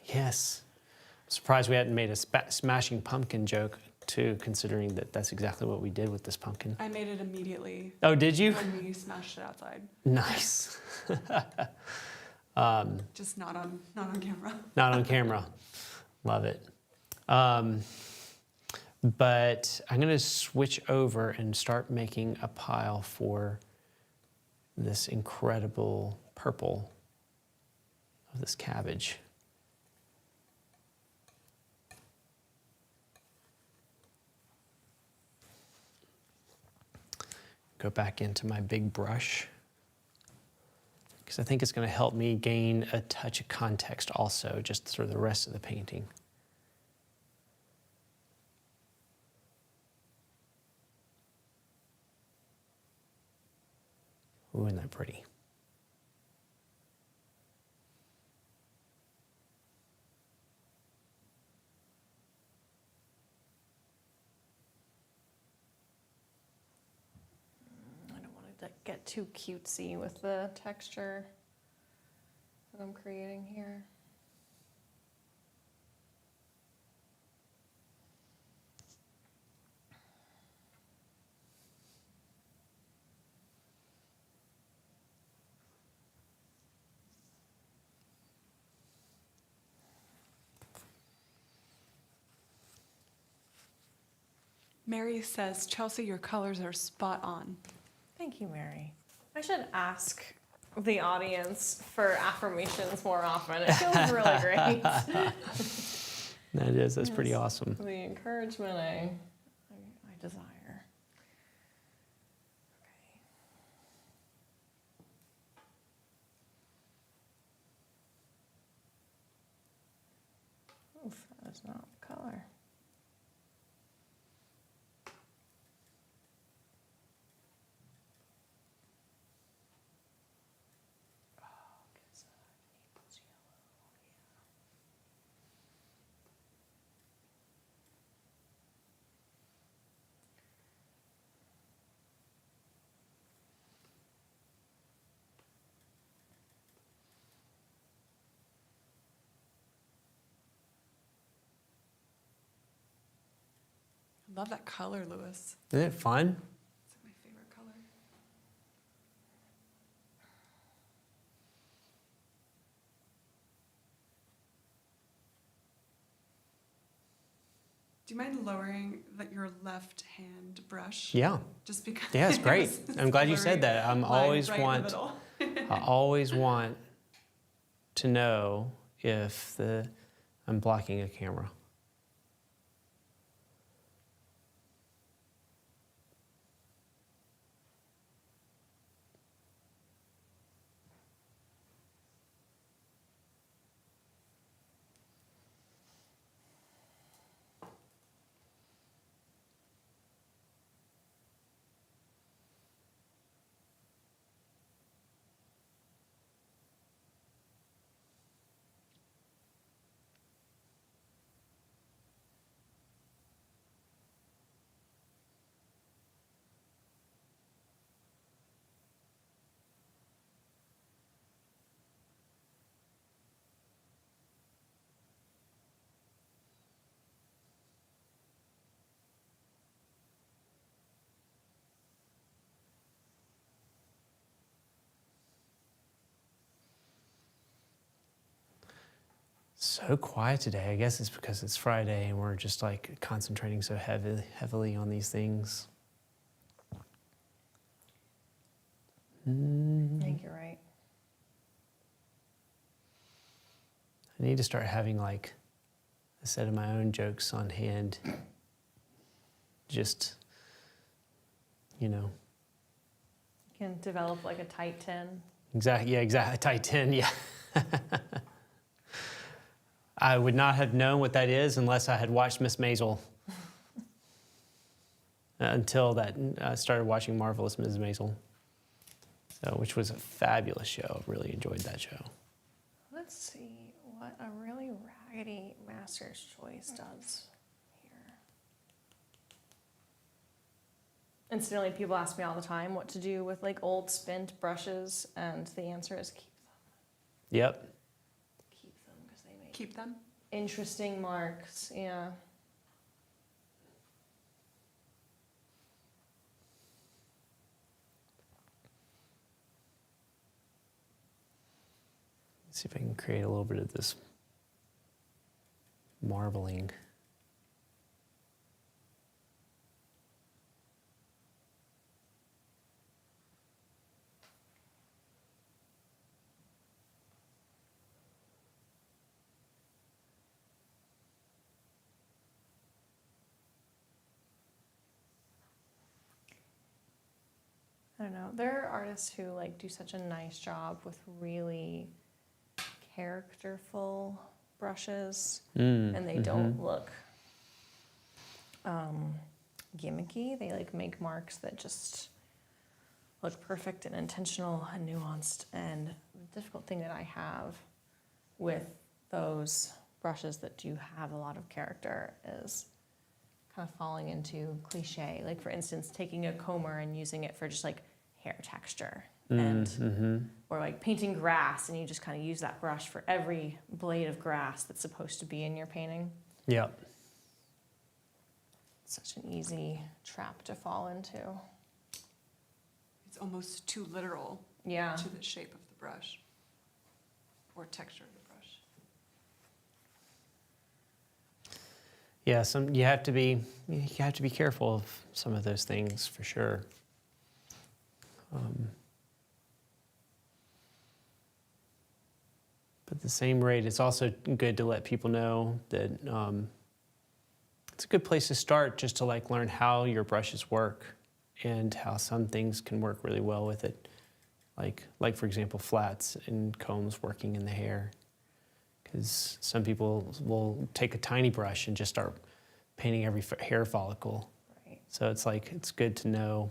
yes. I'm surprised we hadn't made a smashing pumpkin joke too, considering that that's exactly what we did with this pumpkin. I made it immediately Oh, did you? when we smashed it outside. Nice. Just not on camera. Not on camera. Love it. But I'm going to switch over and start making a pile for this incredible purple of this cabbage. Go back into my big brush, because I think it's going to help me gain a touch of context also, just through the rest of the painting. Ooh, isn't that pretty? I don't want to get too cutesy with the texture that I'm creating here. Mary says, Chelsea, your colors are spot on. Thank you, Mary. I should ask the audience for affirmations more often. It feels really great. That's pretty awesome. The encouragement I desire. Okay. Oof, that is not the color. Love that color, Lewis. Isn't it fun? It's my favorite color. Do you mind lowering your left hand brush? Yeah. Just because. Yeah, it's great. it's I'm glad you blurry said that. line right in the middle. I always want to know if I'm blocking a camera. So quiet today. I guess it's because it's Friday and we're just like concentrating so heavily on these things. I think you're right. I need to start having like a set of my own jokes on hand. Just, you know. You can develop like a tight 10. Exactly. Yeah, exactly. Tight 10. Yeah. I would not have known what that is unless I had watched Miss Maisel. Until that, I started watching Marvelous Mrs. Maisel, so, which was a fabulous show. I really enjoyed that show. Let's see what a really raggedy Master's Choice does here. Incidentally, people ask me all the time what to do with like old spent brushes, and the answer is keep them. Yep. Keep them because they make Keep them? interesting marks. Yeah. Let's see if I can create a little bit of this marbling. I don't know. There are artists who like do such a nice job with really characterful brushes, and they don't look gimmicky. They like make marks that just look perfect and intentional and nuanced. And the difficult thing that I have with those brushes that do have a lot of character is kind of falling into cliche. Like for instance, taking a comber and using it for just like hair texture, and or like painting grass, and you just kind of use that brush for every blade of grass that's supposed to be in your painting. Yep. Such an easy trap to fall into. It's almost too literal Yeah. to the shape of the brush or texture of the brush. Yeah, you have to be careful of some of those things for sure. But at the same rate, it's also good to let people know that it's a good place to start, just to like learn how your brushes work and how some things can work really well with it. Like for example, flats and combs working in the hair. Because some people will take a tiny brush and just start painting every hair follicle. Right. So it's good to know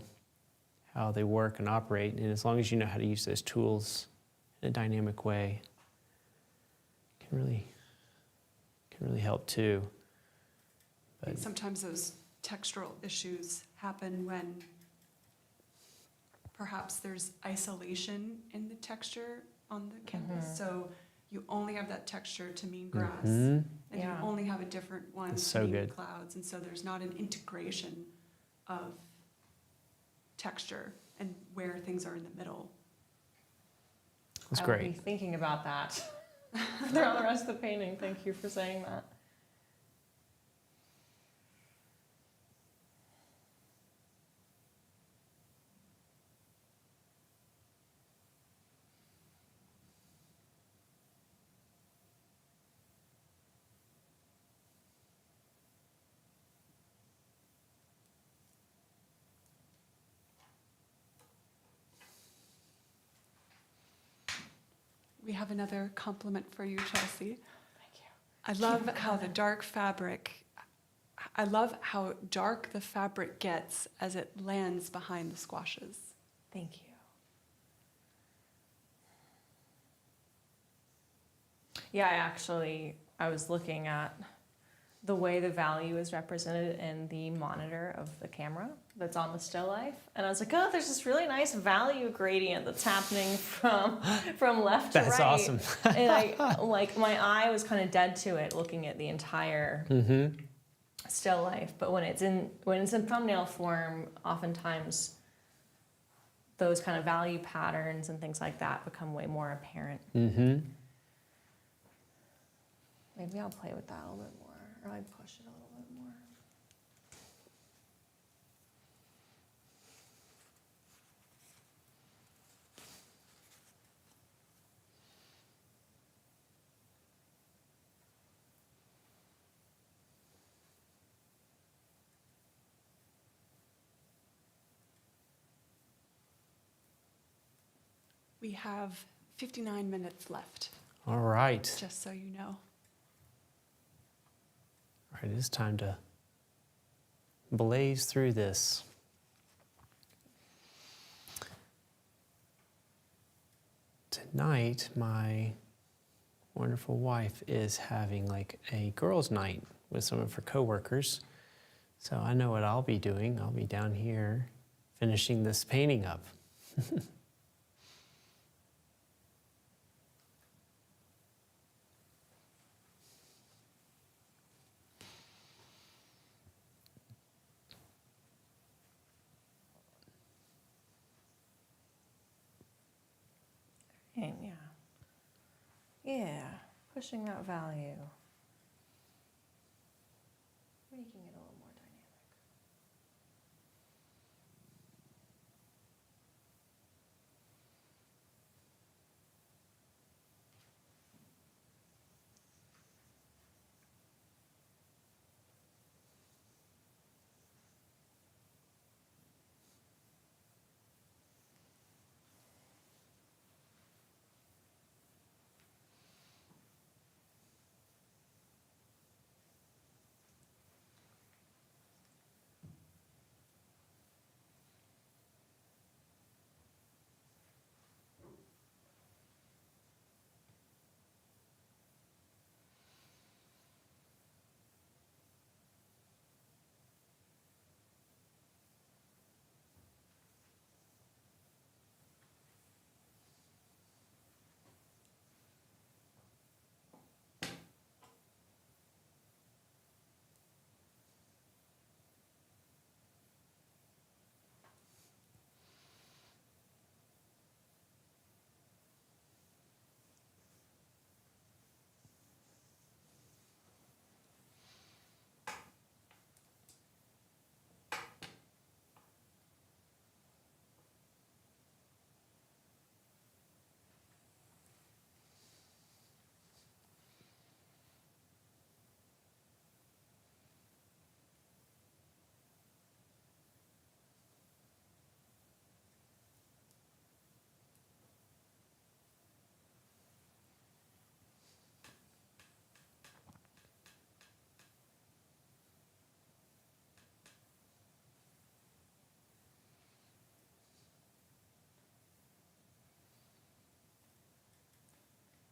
how they work and operate, and as long as you know how to use those tools in a dynamic way, it can really help too. But Sometimes those textural issues happen when perhaps there's isolation in the texture on the canvas. So you only have that texture to mean grass, and Yeah. you only have a different one That's to so mean good. clouds, and so there's not an integration of texture and where things are in the middle. That's I will be great. thinking about that throughout the rest of the painting. Thank you for saying that. We have another compliment for you, Chelsea. Thank you. I love how the dark fabric, I love how dark the fabric gets as it lands behind the squashes. Thank you. Yeah, I was looking at the way the value is represented in the monitor of the camera that's on the still life, and I was like, oh, there's this really nice value gradient that's happening from left to right. That's awesome. And I my eye was kind of dead to it, looking at the entire still life. But when it's in thumbnail form, oftentimes those kind of value patterns and things like that become way more apparent. Maybe I'll play with that a little bit more, or like push it a little bit more. We have 59 minutes left, All right. just so you know. All right, it's time to blaze through this. Tonight, my wonderful wife is having like a girls' night with some of her coworkers. So I know what I'll be doing. I'll be down here finishing this painting up. And yeah, pushing that value, making it a little more dynamic.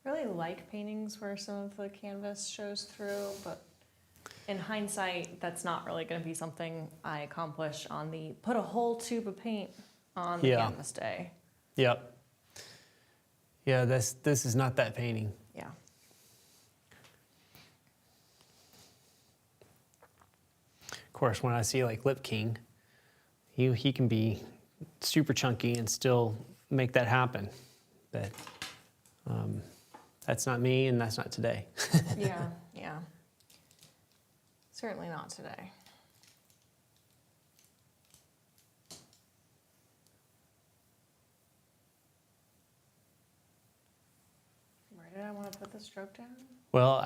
Really like paintings where some of the canvas shows through, but in hindsight, that's not really going to be something I accomplish on the put a whole tube of paint on the Yeah. canvas day. Yep. Yeah, this is not that painting. Yeah. Of course, when I see like Lip King, he can be super chunky and still make that happen. But that's not me, and that's not today. Yeah, yeah. Certainly not today. Where did I want to put the stroke down? Well,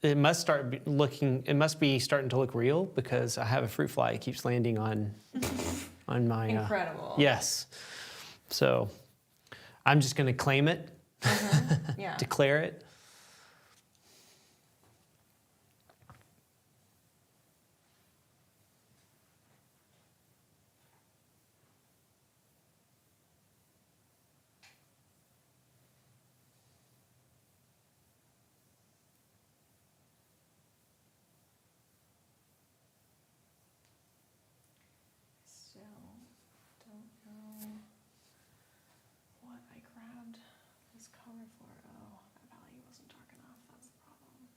it must be starting to look real because I have a fruit fly. It keeps landing on my. Incredible. Yes. So I'm just going to claim it, Yeah. declare it. Still don't know what I grabbed this color for. Oh, that value wasn't dark enough. That's the problem.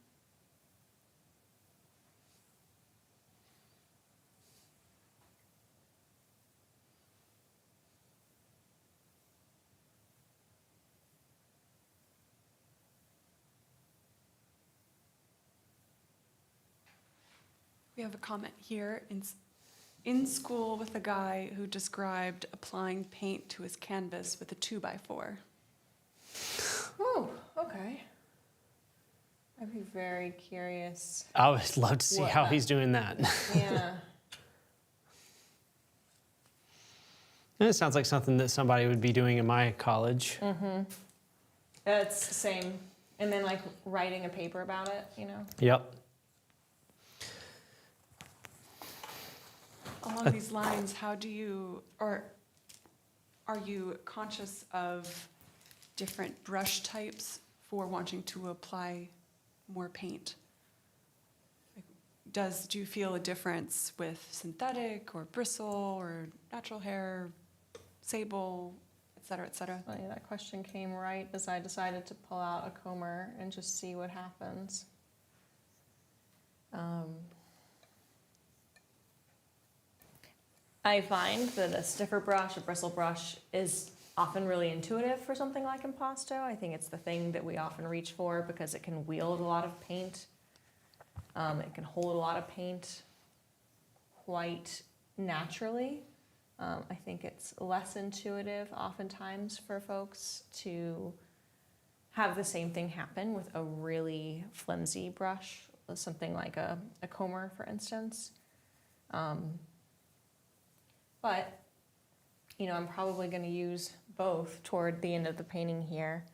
We have a comment here. In school with a guy who described applying paint to his canvas with a 2x4. Oh, okay. I'd be very curious. I would love to see What how that- he's doing that. Yeah. It sounds like something that somebody would be doing in my college. It's the same. And then like writing a paper about it, you know? Yep. Along these lines, how do you, or are you conscious of different brush types for wanting to apply more paint? Like, do you feel a difference with synthetic or bristle or natural hair, sable, et cetera, et cetera? Well, yeah, that question came right as I decided to pull out a comber and just see what happens. I find that a stiffer brush, a bristle brush, is often really intuitive for something like impasto. I think it's the thing that we often reach for because it can wield a lot of paint. It can hold a lot of paint quite naturally. I think it's less intuitive oftentimes for folks to have the same thing happen with a really flimsy brush, something like a comber, for instance. But, you know, I'm probably going to use both toward the end of the painting here.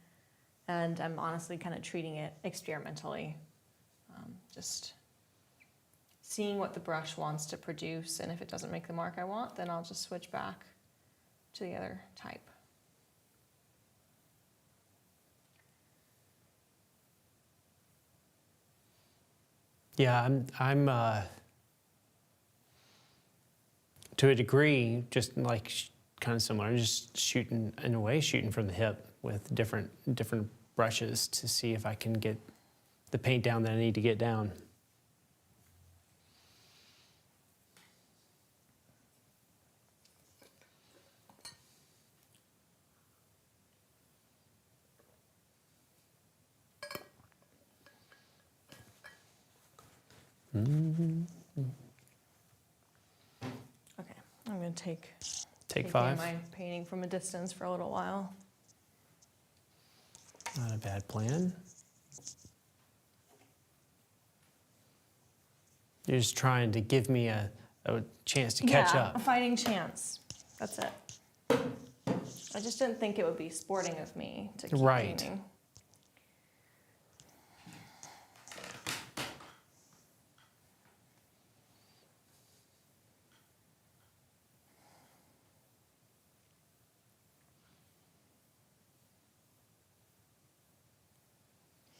And I'm honestly kind of treating it experimentally. Just seeing what the brush wants to produce. And if it doesn't make the mark I want, then I'll just switch back to the other type. Yeah, I'm to a degree, just like kind of similar. I'm just shooting, in a way, shooting from the hip with different brushes to see if I can get the paint down that I need to get down. Okay, I'm going to take Take in 5. my painting from a distance for a little while. Not a bad plan. You're just trying to give me a chance to catch A up. fighting chance. That's it. I just didn't think it would be sporting of me to keep Right. painting.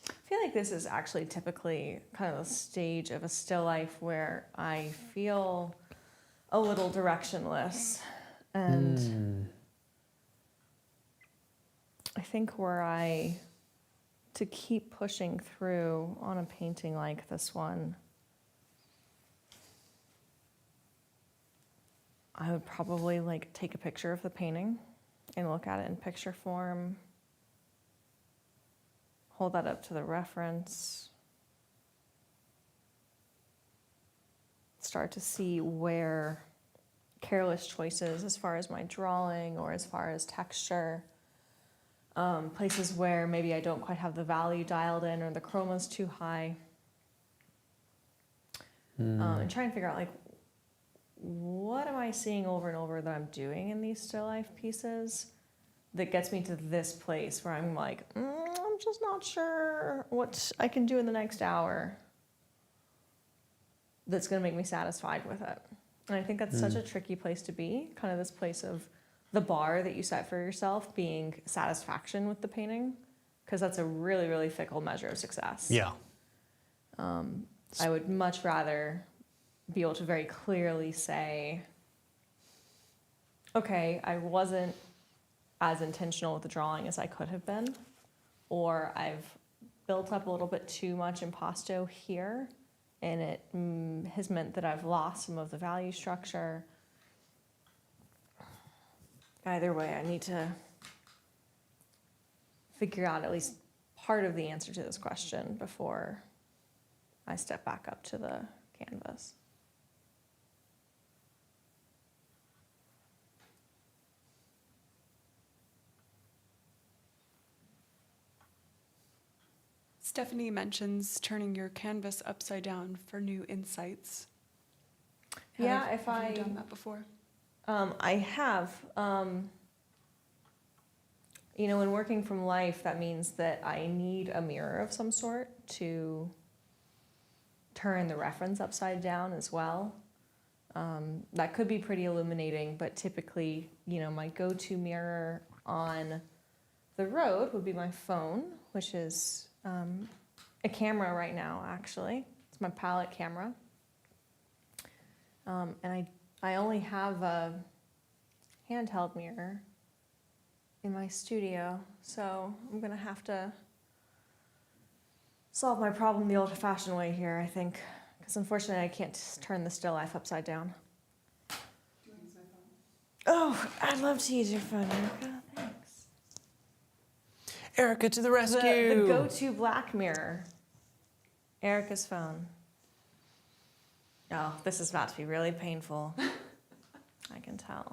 I feel like this is actually typically kind of a stage of a still life where I feel a little directionless. And I think to keep pushing through on a painting like this one, I would probably like take a picture of the painting and look at it in picture form. Hold that up to the reference. Start to see where careless choices as far as my drawing or as far as texture, places where maybe I don't quite have the value dialed in or the chroma's too high. And try and figure out like, what am I seeing over and over that I'm doing in these still life pieces that gets me to this place where I'm like, I'm just not sure what I can do in the next hour that's going to make me satisfied with it. And I think that's such a tricky place to be, kind of this place of the bar that you set for yourself being satisfaction with the painting, because that's a really, really fickle measure of success. Yeah. I would much rather be able to very clearly say, okay, I wasn't as intentional with the drawing as I could have been, or I've built up a little bit too much impasto here, and it has meant that I've lost some of the value structure. Either way, I need to figure out at least part of the answer to this question before I step back up to the canvas. Stephanie mentions turning your canvas upside down for new insights. Yeah, have you done that before? I have. You know, when working from life, that means that I need a mirror of some sort to turn the reference upside down as well. That could be pretty illuminating, but typically, you know, my go-to mirror on the road would be my phone, which is a camera right now, actually. It's my palette camera. And I only have a handheld mirror in my studio, so I'm gonna have to solve my problem the old-fashioned way here, I think, because unfortunately I can't turn the still life upside down. Do you want to use my phone? Oh, I'd love to use your phone, Erica. Thanks. Erica to the rescue! The go-to black mirror. Erica's phone. Oh, this is about to be really painful. I can tell.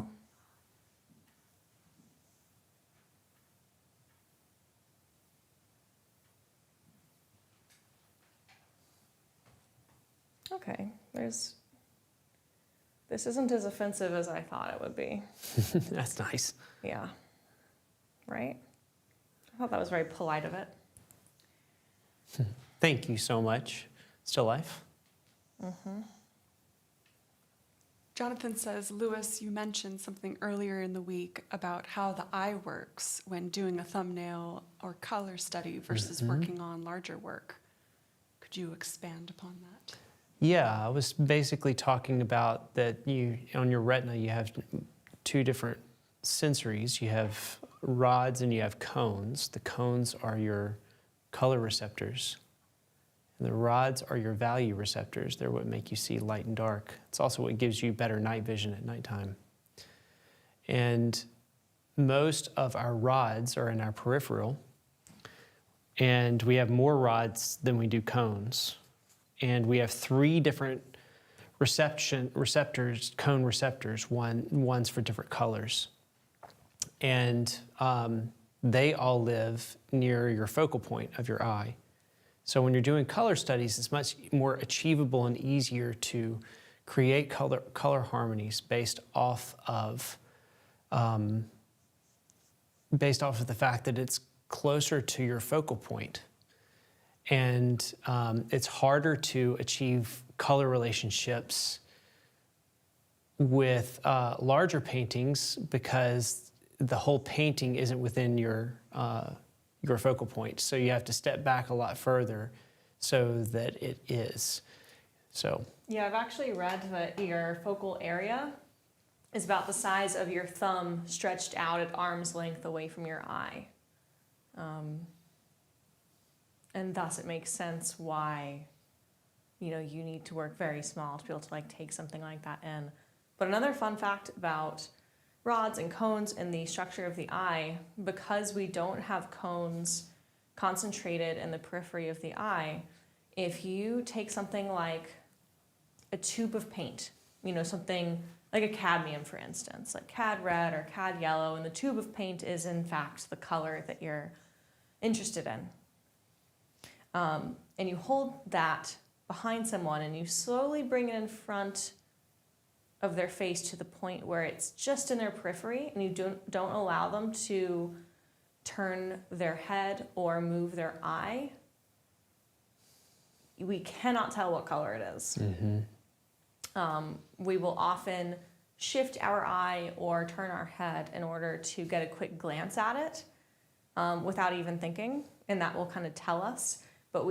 Okay, this isn't as offensive as I thought it would be. That's nice. Yeah. Right? I thought that was very polite of it. Thank you so much. Still life? Jonathan says, Lewis, you mentioned something earlier in the week about how the eye works when doing a thumbnail or color study versus working on larger work. Could you expand upon that? Yeah, I was basically talking about that on your retina, you have two different sensories. You have rods and you have cones. The cones are your color receptors. And the rods are your value receptors. They're what make you see light and dark. It's also what gives you better night vision at nighttime. And most of our rods are in our peripheral. And we have more rods than we do cones. And we have three different receptors, cone receptors, one's for different colors. And they all live near your focal point of your eye. So when you're doing color studies, it's much more achievable and easier to create color harmonies based off of the fact that it's closer to your focal point. And it's harder to achieve color relationships with larger paintings because the whole painting isn't within your focal point. So you have to step back a lot further so that it is. So Yeah, I've actually read that your focal area is about the size of your thumb stretched out at arm's length away from your eye. And thus it makes sense why, you need to work very small to be able to take something like that in. But another fun fact about rods and cones and the structure of the eye, because we don't have cones concentrated in the periphery of the eye, if you take something like a tube of paint, something like a cadmium, for instance, like cad red or cad yellow, and the tube of paint is in fact the color that you're interested in. And you hold that behind someone and you slowly bring it in front of their face to the point where it's just in their periphery, and you don't allow them to turn their head or move their eye, we cannot tell what color it is. We will often shift our eye or turn our head in order to get a quick glance at it without even thinking, and that will kind of tell us. But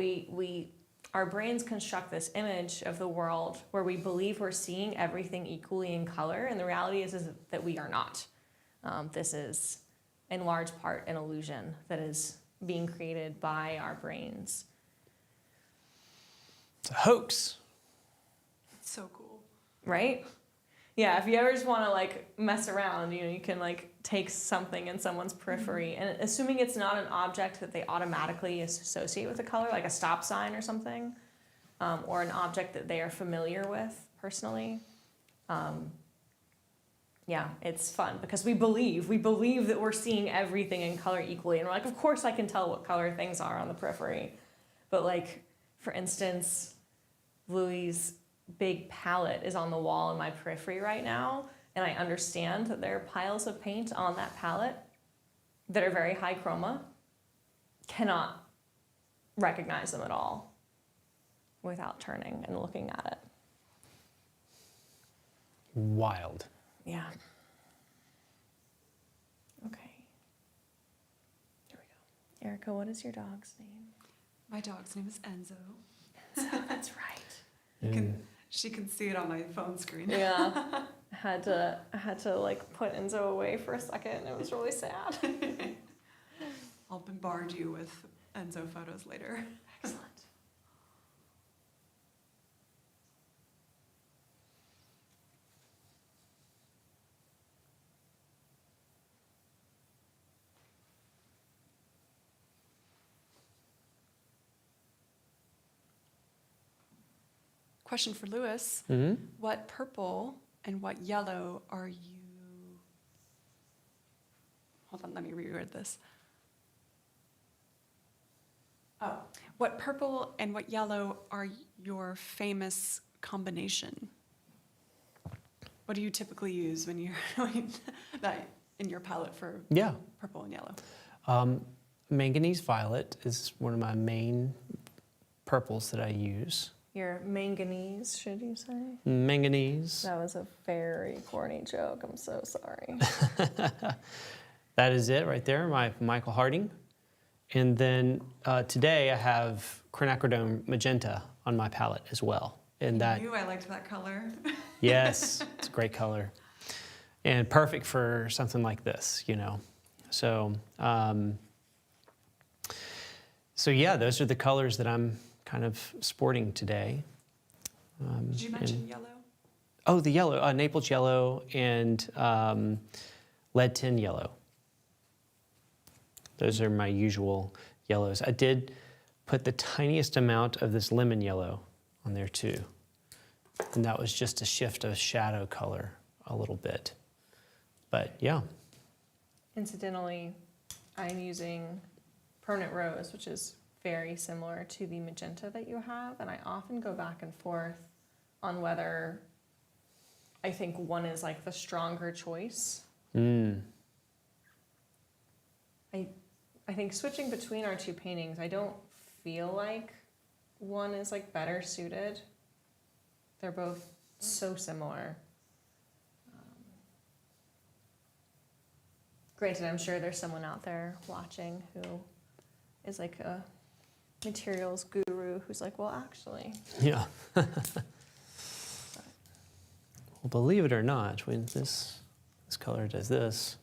our brains construct this image of the world where we believe we're seeing everything equally in color, and the reality is that we are not. This is, in large part, an illusion that is being created by our brains. it's a hoax. It's so cool. Right? Yeah, if you ever just want to mess around, you can take something in someone's periphery, and assuming it's not an object that they automatically associate with a color, like a stop sign or something, or an object that they are familiar with personally. Yeah, it's fun because we believe that we're seeing everything in color equally, and we're like, of course I can tell what color things are on the periphery. But like, for instance, Louis' big palette is on the wall in my periphery right now, and I understand that there are piles of paint on that palette that are very high chroma. Cannot recognize them at all without turning and looking at it. Wild. Yeah. Okay. There we go. Erica, what is your dog's name? My dog's name is Enzo. That's right. She can see it on my phone screen. Yeah. I had to like put Enzo away for a second, and it was really sad. I'll bombard you with Enzo photos later. Excellent. Question for Lewis. Mm-hmm. What purple and what yellow are you... Hold on, let me reword this. Oh, what purple and what yellow are your famous combination? What do you typically use when you're doing that in your palette for Yeah. purple and yellow? Manganese violet is one of my main purples that I use. Your manganese, should you say? Manganese. That was a very corny joke. I'm so sorry. That is it right there, my Michael Harding. And then today I have quinacridone magenta on my palette as well. And I knew I liked that color. yes, it's a great color. And perfect for something like this, you know. So, so yeah, those are the colors that I'm kind of sporting today. Did you mention yellow? Oh, the yellow, Naples yellow and lead tin yellow. Those are my usual yellows. I did put the tiniest amount of this lemon yellow on there too. And that was just to shift a shadow color a little bit. But yeah. Incidentally, I'm using permanent rose, which is very similar to the magenta that you have, and I often go back and forth on whether I think one is like the stronger choice. I think switching between our two paintings, I don't feel like one is like better suited. They're both so similar. Granted, I'm sure there's someone out there watching who is like a materials guru who's like, well, actually. Yeah. Well, believe it or not, when this color does this.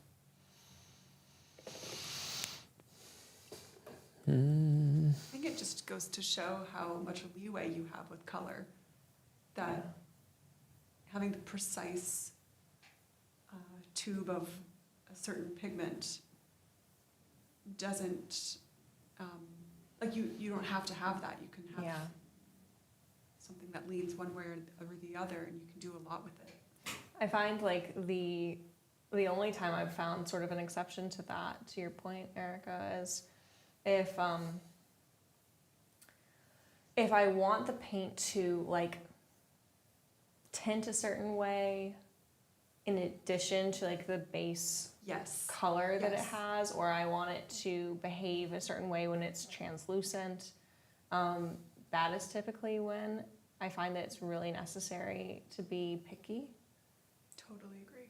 I think it just goes to show how much leeway you have with color. That having the precise tube of a certain pigment doesn't, like you don't have to have that. You can have something that leans one way or the other, and you can do a lot with it. I find like the only time I've found sort of an exception to that, to your point, Erica, is if I want the paint to like tint a certain way in addition to like the base color that it has, or I want it to behave a certain way when it's translucent, that is typically when I find that it's really necessary to be picky. Totally agree.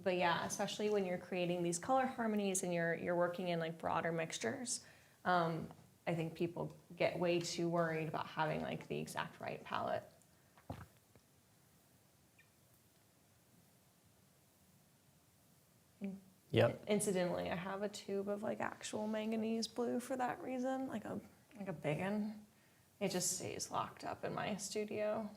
But yeah, especially when you're creating these color harmonies and you're working in like broader mixtures, I think people get way too worried about having like the exact right palette. Yep. Incidentally, I have a tube of like actual manganese blue for that reason, like a big one. It just stays locked up in my studio.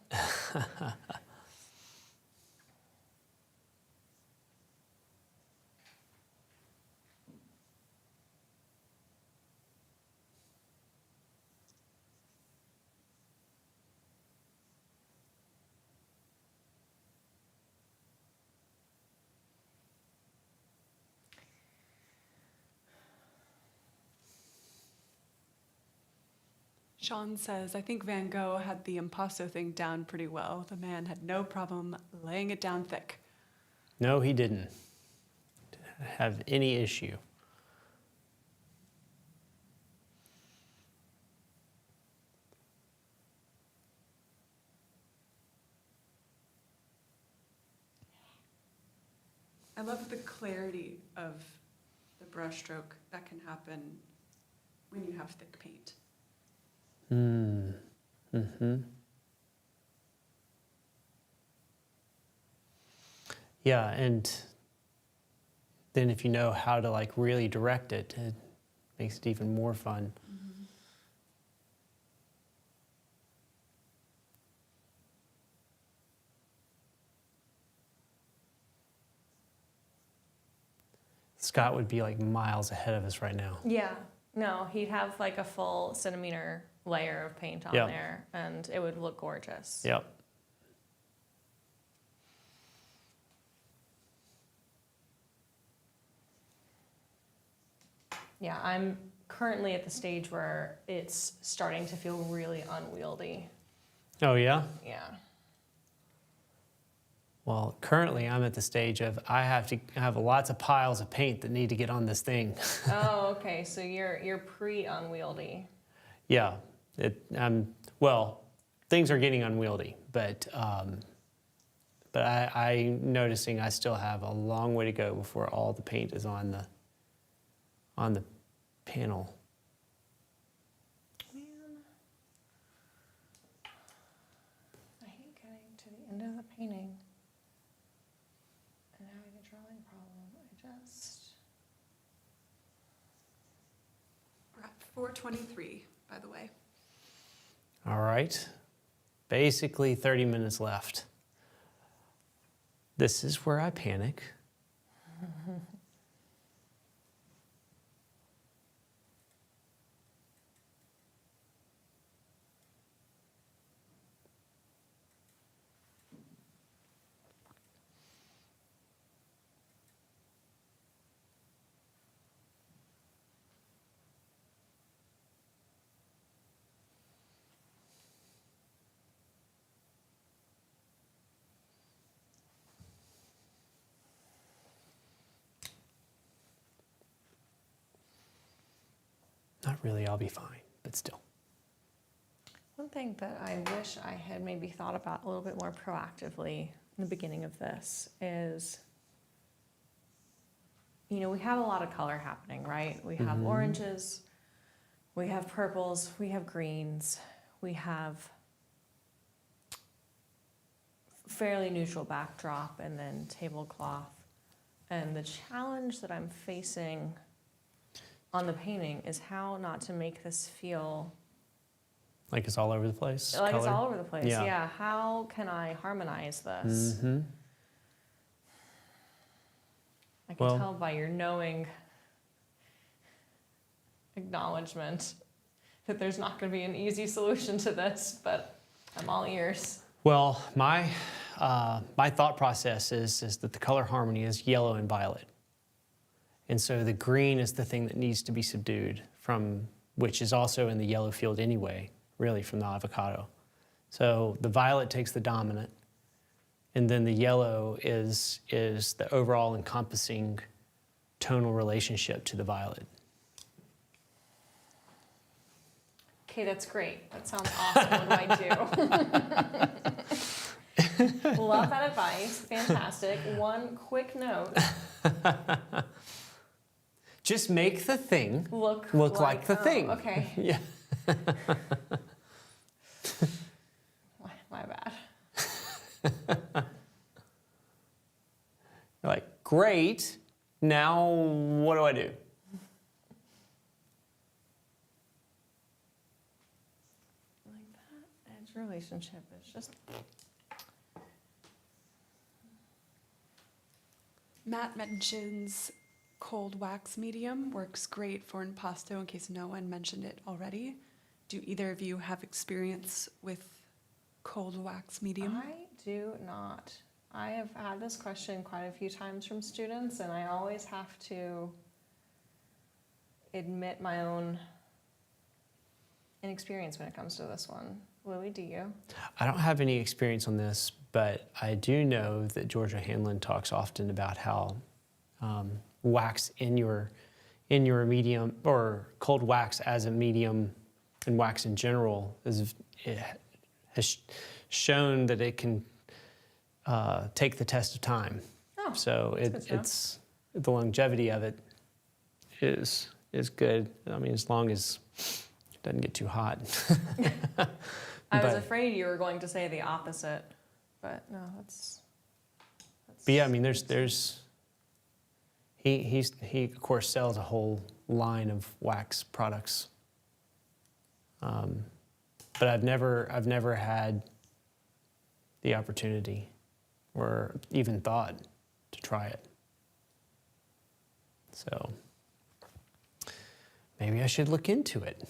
Sean says, I think Van Gogh had the impasto thing down pretty well. The man had no problem laying it down thick. No, he didn't have any issue. I love the clarity of the brushstroke that can happen when you have thick paint. Yeah, and then if you know how to like really direct it, it makes it even more fun. Scott would be like miles ahead of us right now. Yeah. No, he'd have like a full centimeter layer of paint on Yep. there, and it would look gorgeous. Yep. Yeah, I'm currently at the stage where it's starting to feel really unwieldy. Oh, yeah? Yeah. Well, currently I'm at the stage of I have lots of piles of paint that need to get on this thing. Oh, okay. So you're pre-unwieldy. Yeah. Well, things are getting unwieldy, but I'm noticing I still have a long way to go before all the paint is on the panel. Man, I hate getting to the end of the painting and having a drawing problem. We're at 4:23, by the way. All right. Basically 30 minutes left. This is where I panic. Not really, I'll be fine, but still. One thing that I wish I had maybe thought about a little bit more proactively in the beginning of this is, you know, we have a lot of color happening, right? We have oranges, we have purples, we have greens, we have fairly neutral backdrop and then tablecloth. And the challenge that I'm facing on the painting is how not to make this feel Like it's all over the place? like it's color? all over the place. Yeah. Yeah. How can I harmonize this? Mm-hmm. I can Well- tell by your knowing acknowledgement that there's not going to be an easy solution to this, but I'm all ears. Well, my thought process is that the color harmony is yellow and violet. And so the green is the thing that needs to be subdued which is also in the yellow field anyway, really from the avocado. So the violet takes the dominant, and then the yellow is the overall encompassing tonal relationship to the violet. Okay, that's great. That sounds awesome. What do I do? Love that advice. Fantastic. One quick note. Just make the thing Look like the thing. Okay. Yeah. My bad. You're like, great. Now what do I do? Like that edge relationship is just. Matt mentions cold wax medium works great for impasto in case no one mentioned it already. Do either of you have experience with cold wax medium? I do not. I have had this question quite a few times from students, and I always have to admit my own inexperienced when it comes to this one. Louie, do you? I don't have any experience on this, but I do know that Georgia Hanlon talks often about how wax in your medium, or cold wax as a medium, and wax in general it has shown that it can take the test of time. Oh, So that's good to know. it's the longevity of it is good. I mean, as long as it doesn't get too hot. I was But- afraid you were going to say the opposite, but no, that's But yeah, I mean, he of course sells a whole line of wax products. But I've never had the opportunity or even thought to try it. So maybe I should look into it.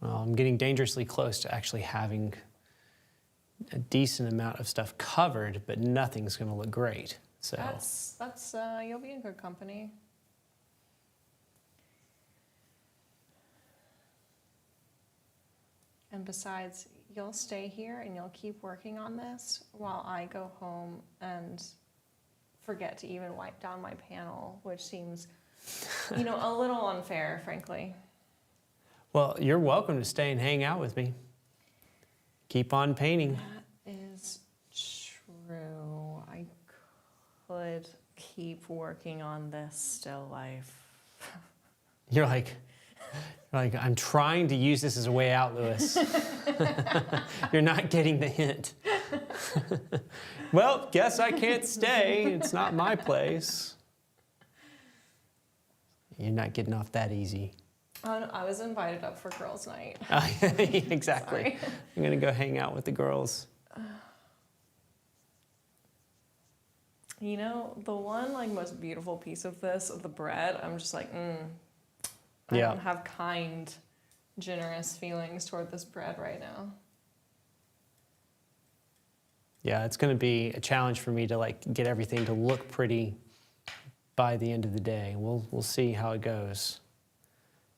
Well, I'm getting dangerously close to actually having a decent amount of stuff covered, but nothing's going to look great. So that's you'll be in good company. And besides, you'll stay here and you'll keep working on this while I go home and forget to even wipe down my panel, which seems, a little unfair, frankly. well, you're welcome to stay and hang out with me. Keep on painting. That is true. I could keep working on this still life. You're like, I'm trying to use this as a way out, Lewis. You're not getting the hint. Well, guess I can't stay. It's not my place. You're not getting off that easy. Oh, no, I was invited up for girls' night. Exactly. Sorry. I'm going to go hang out with the girls. The one most beautiful piece of this, of the bread, I'm just like, I Yeah. don't have kind, generous feelings toward this bread right now. Yeah, it's going to be a challenge for me to get everything to look pretty by the end of the day. We'll see how it goes.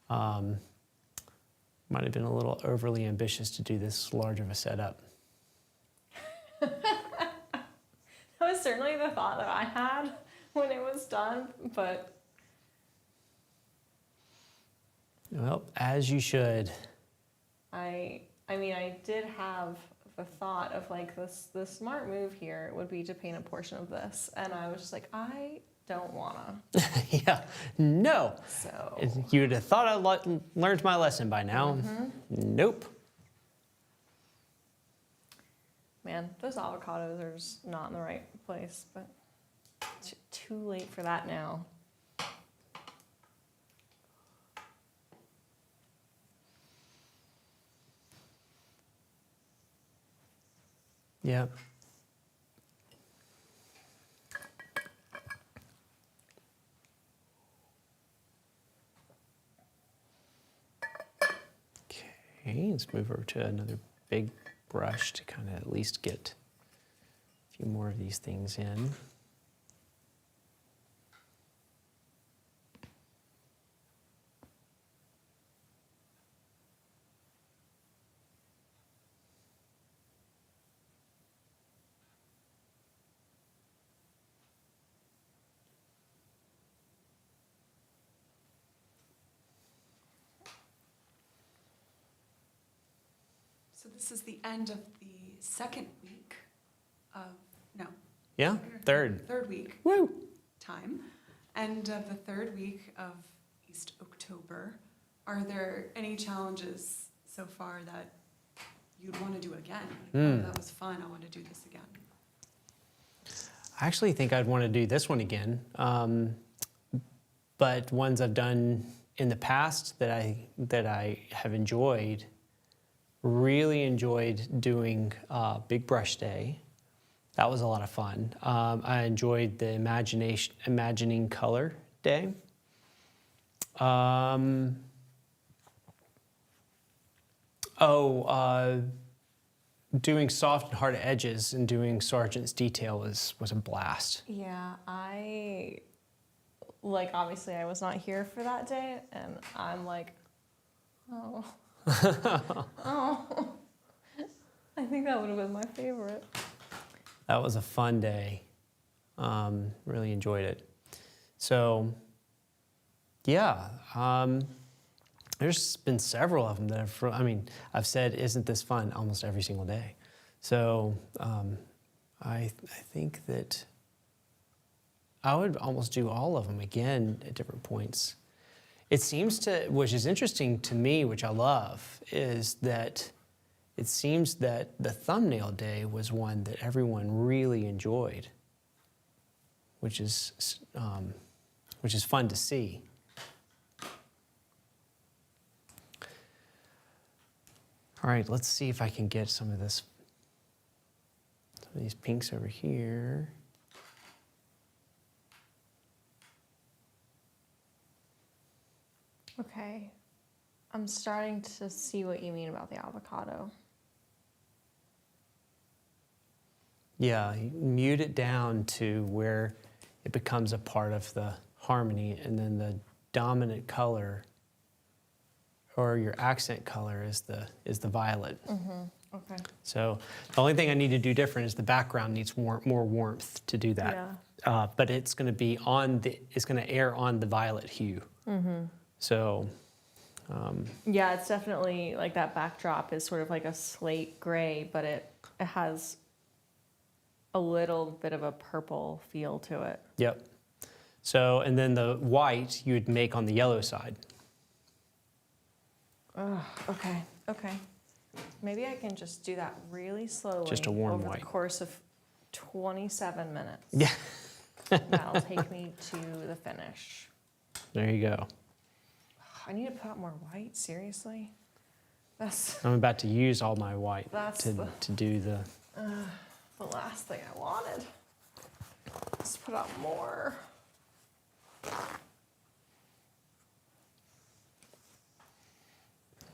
Might have been a little overly ambitious to do this large of a setup. That was certainly the thought that I had when it was done, but Well, as you should. I did have the thought of the smart move here would be to paint a portion of this, and I was just like, I don't wanna. Yeah, no. So You'd have thought I learned my lesson by now. Nope. man, those avocados are just not in the right place, but too late for that now. Yeah. Okay, let's move over to another big brush to kind of at least get a few more of these things in. So this is the end of the second week of, no, Yeah, third. third week Woo! time. End of the third week of East Oaktober. Are there any challenges so far that you'd want to do again? Oh, that was fun, I want to do this again. I actually think I'd want to do this one again, but ones I've done in the past that I have enjoyed. Really enjoyed doing Big Brush Day. That was a lot of fun. I enjoyed the Imagining Color Day. Doing soft and hard edges and doing Sergeant's Detail was a blast. Yeah, I like, obviously I was not here for that day, and I'm like, oh, oh. I think that would have been my favorite. That was a fun day. Really enjoyed it. So, yeah, there's been several of them that I've said, isn't this fun almost every single day. So I think that I would almost do all of them again at different points. It seems to, which is interesting to me, which I love, is that it seems that the thumbnail day was one that everyone really enjoyed, which is fun to see. All right, let's see if I can get some of these pinks over here. Okay, I'm starting to see what you mean about the avocado. Yeah, you mute it down to where it becomes a part of the harmony, and then the dominant color or your accent color is the violet. Okay. So the only thing I need to do different is the background needs more warmth to do that. Yeah. But it's going to be it's going to err on the violet hue. So. Yeah, it's definitely like that backdrop is sort of like a slate gray, but it has a little bit of a purple feel to it. Yep. So, and then the white you would make on the yellow side. Okay. Maybe I can just do that really slowly. Just a warm over white. the course of 27 minutes. Yeah. That'll take me to the finish. There you go. I need to put more white, seriously? That's I'm about to use all my white That's to do the. the last thing I wanted. Let's put out more.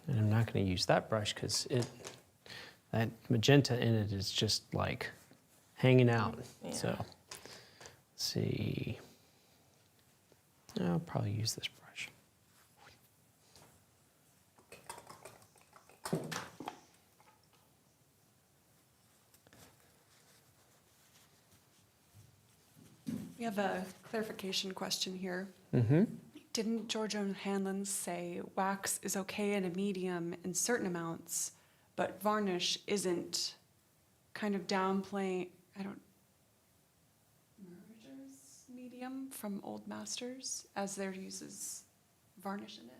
And I'm not going to use that brush because that magenta in it is just like hanging out. Yeah. So let's see. I'll probably use this brush. We have a clarification question here. Mm-hmm. Didn't George O'Hanlon say wax is okay in a medium in certain amounts, but varnish isn't, kind of downplaying, Merger's medium from Old Masters as there uses varnish in it?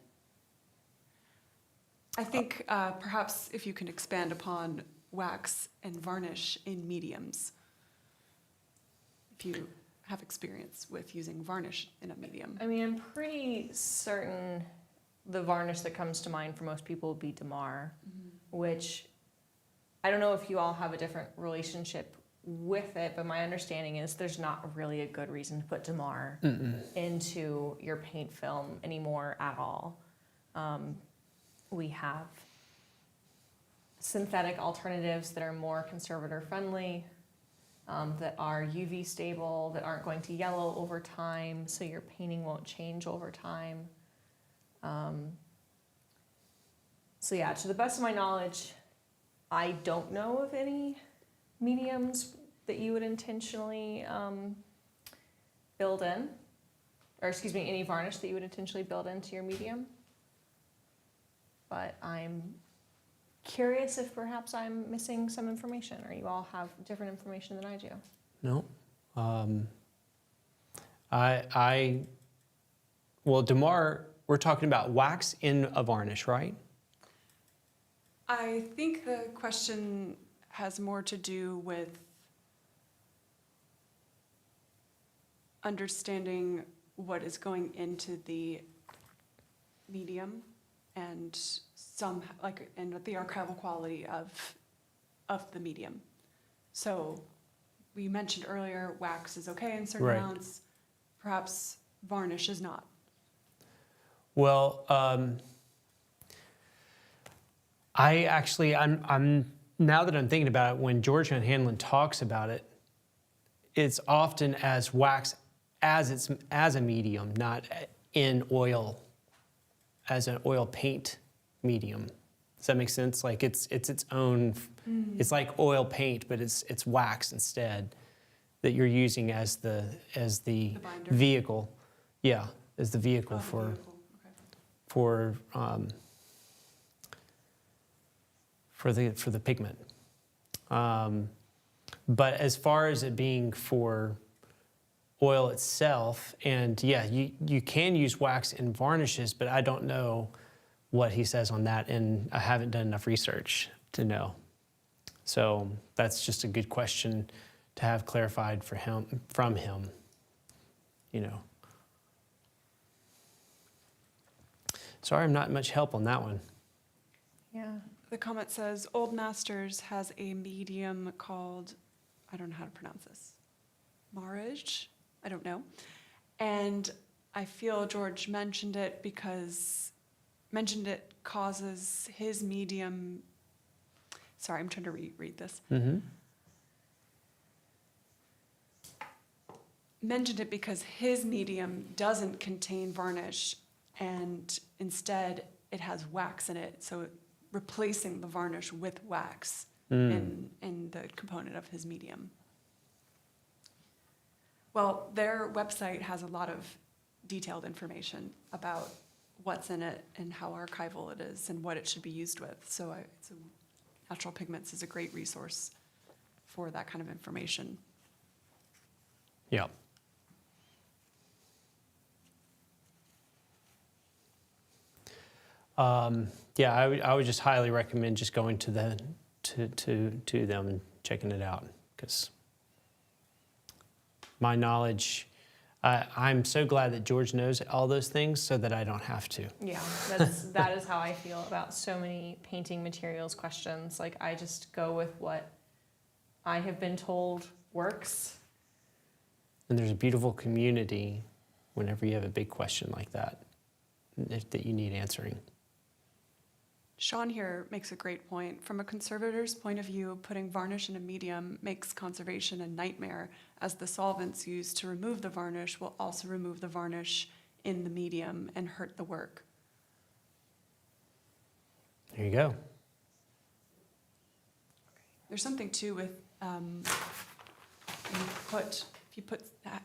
I think perhaps if you can expand upon wax and varnish in mediums, if you have experience with using varnish in a medium. I mean, I'm pretty certain the varnish that comes to mind for most people would be Damar, which I don't know if you all have a different relationship with it, but my understanding is there's not really a good reason to put Damar into your paint film anymore at all. We have synthetic alternatives that are more conservator friendly, that are UV stable, that aren't going to yellow over time, so your painting won't change over time. So yeah, to the best of my knowledge, I don't know of any mediums that you would intentionally build in, or excuse me, any varnish that you would intentionally build into your medium. But I'm curious if perhaps I'm missing some information, or you all have different information than I do. No. Well, Damar, we're talking about wax in a varnish, right? I think the question has more to do with understanding what is going into the medium and and the archival quality of the medium. So we mentioned earlier wax is okay in certain Right. amounts, perhaps varnish is not. Well, I'm now that I'm thinking about it, when George O'Hanlon talks about it, it's often as wax as a medium, not in oil, as an oil paint medium. Does that make sense? Like it's its own. It's like oil paint, but it's wax instead that you're using as the binder? vehicle. Yeah, as the vehicle Oh, for vehicle. Okay. for the pigment. But as far as it being for oil itself, and yeah, you can use wax in varnishes, but I don't know what he says on that, and I haven't done enough research to know. So that's just a good question to have clarified from him, you know. Sorry, I'm not much help on that one. Yeah. The comment says, Old Masters has a medium called, I don't know how to pronounce this, marriage? I don't know. And I feel George mentioned it causes his medium, sorry, I'm trying to read this. Mm-hmm. Mentioned it because his medium doesn't contain varnish, and instead it has wax in it, so replacing the varnish with wax in the component of his medium. Well, their website has a lot of detailed information about what's in it and how archival it is and what it should be used with. So Natural Pigments is a great resource for that kind of information. Yeah. Yeah, I would just highly recommend just going to them and checking it out, because my knowledge, I'm so glad that George knows all those things so that I don't have to. Yeah, that is how I feel about so many painting materials questions. Like, I just go with what I have been told works. And there's a beautiful community whenever you have a big question like that that you need answering. Sean here makes a great point. From a conservator's point of view, putting varnish in a medium makes conservation a nightmare, as the solvents used to remove the varnish will also remove the varnish in the medium and hurt the work. There you go. There's something too with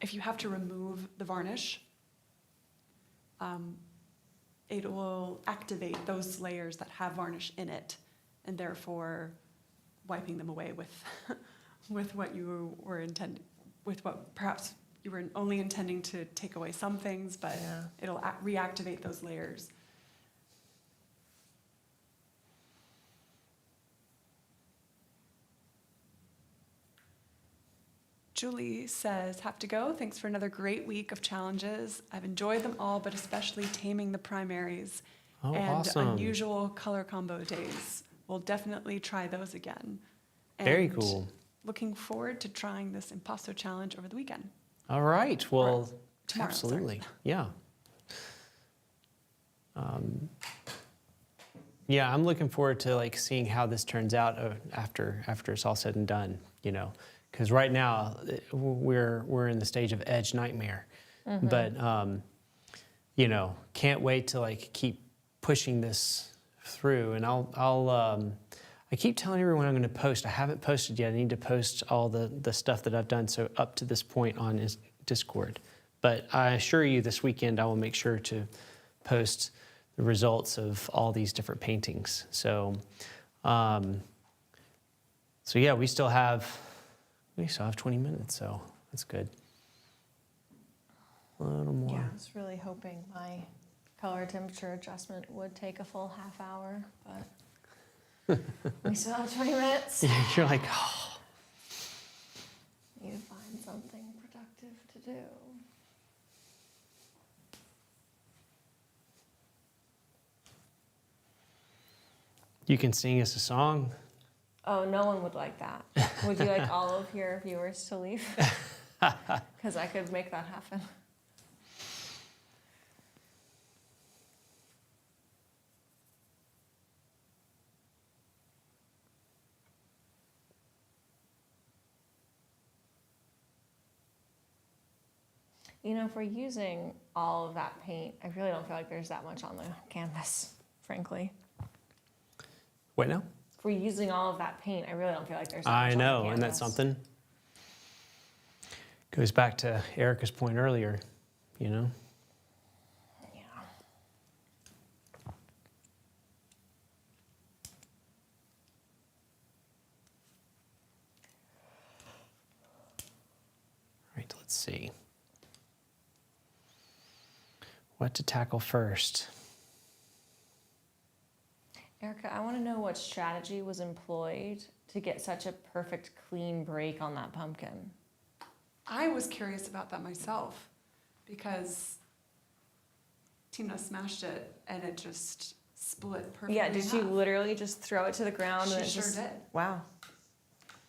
if you have to remove the varnish, it will activate those layers that have varnish in it, and therefore wiping them away with with what you were intending, with what perhaps you were only intending to take away some things, but Yeah. it'll reactivate those layers. Julie says, have to go. Thanks for another great week of challenges. I've enjoyed them all, but especially taming the primaries Oh, and awesome. unusual color combo days. We'll definitely try those again. Very And cool. Looking forward to trying this Impasto challenge over the weekend. All right. Well, tomorrow, absolutely. Yeah. Yeah, I'm looking forward to like seeing how this turns out after it's all said and done, you know. Because right now we're in the stage of edge nightmare, but you know, can't wait to like keep pushing this through. And I keep telling everyone I'm going to post. I haven't posted yet. I need to post all the stuff that I've done so up to this point on Discord. But I assure you, this weekend I will make sure to post the results of all these different paintings. So, so yeah, we still have 20 minutes, so that's good. A little more. Yeah, I was really hoping my color temperature adjustment would take a full half hour, but we still have 20 minutes. Yeah, you're like, oh. Need to find something productive to do. You can sing us a song. Oh, no one would like that. Would you like all of your viewers to leave? Because I could make that happen. You know, if we're using all of that paint, I really don't feel like there's that much on the canvas, frankly. Wait, now? If we're using all of that paint, I really don't feel like there's that much I on the know, canvas. isn't that something? Goes back to Erica's point earlier, you know? Yeah. All right, let's see. What to tackle first? Erica, I want to know what strategy was employed to get such a perfect clean break on that pumpkin. I was curious about that myself because Tina smashed it and it just split perfectly. Yeah, did in she half. literally just throw it to the ground? She and it sure just, did. Wow.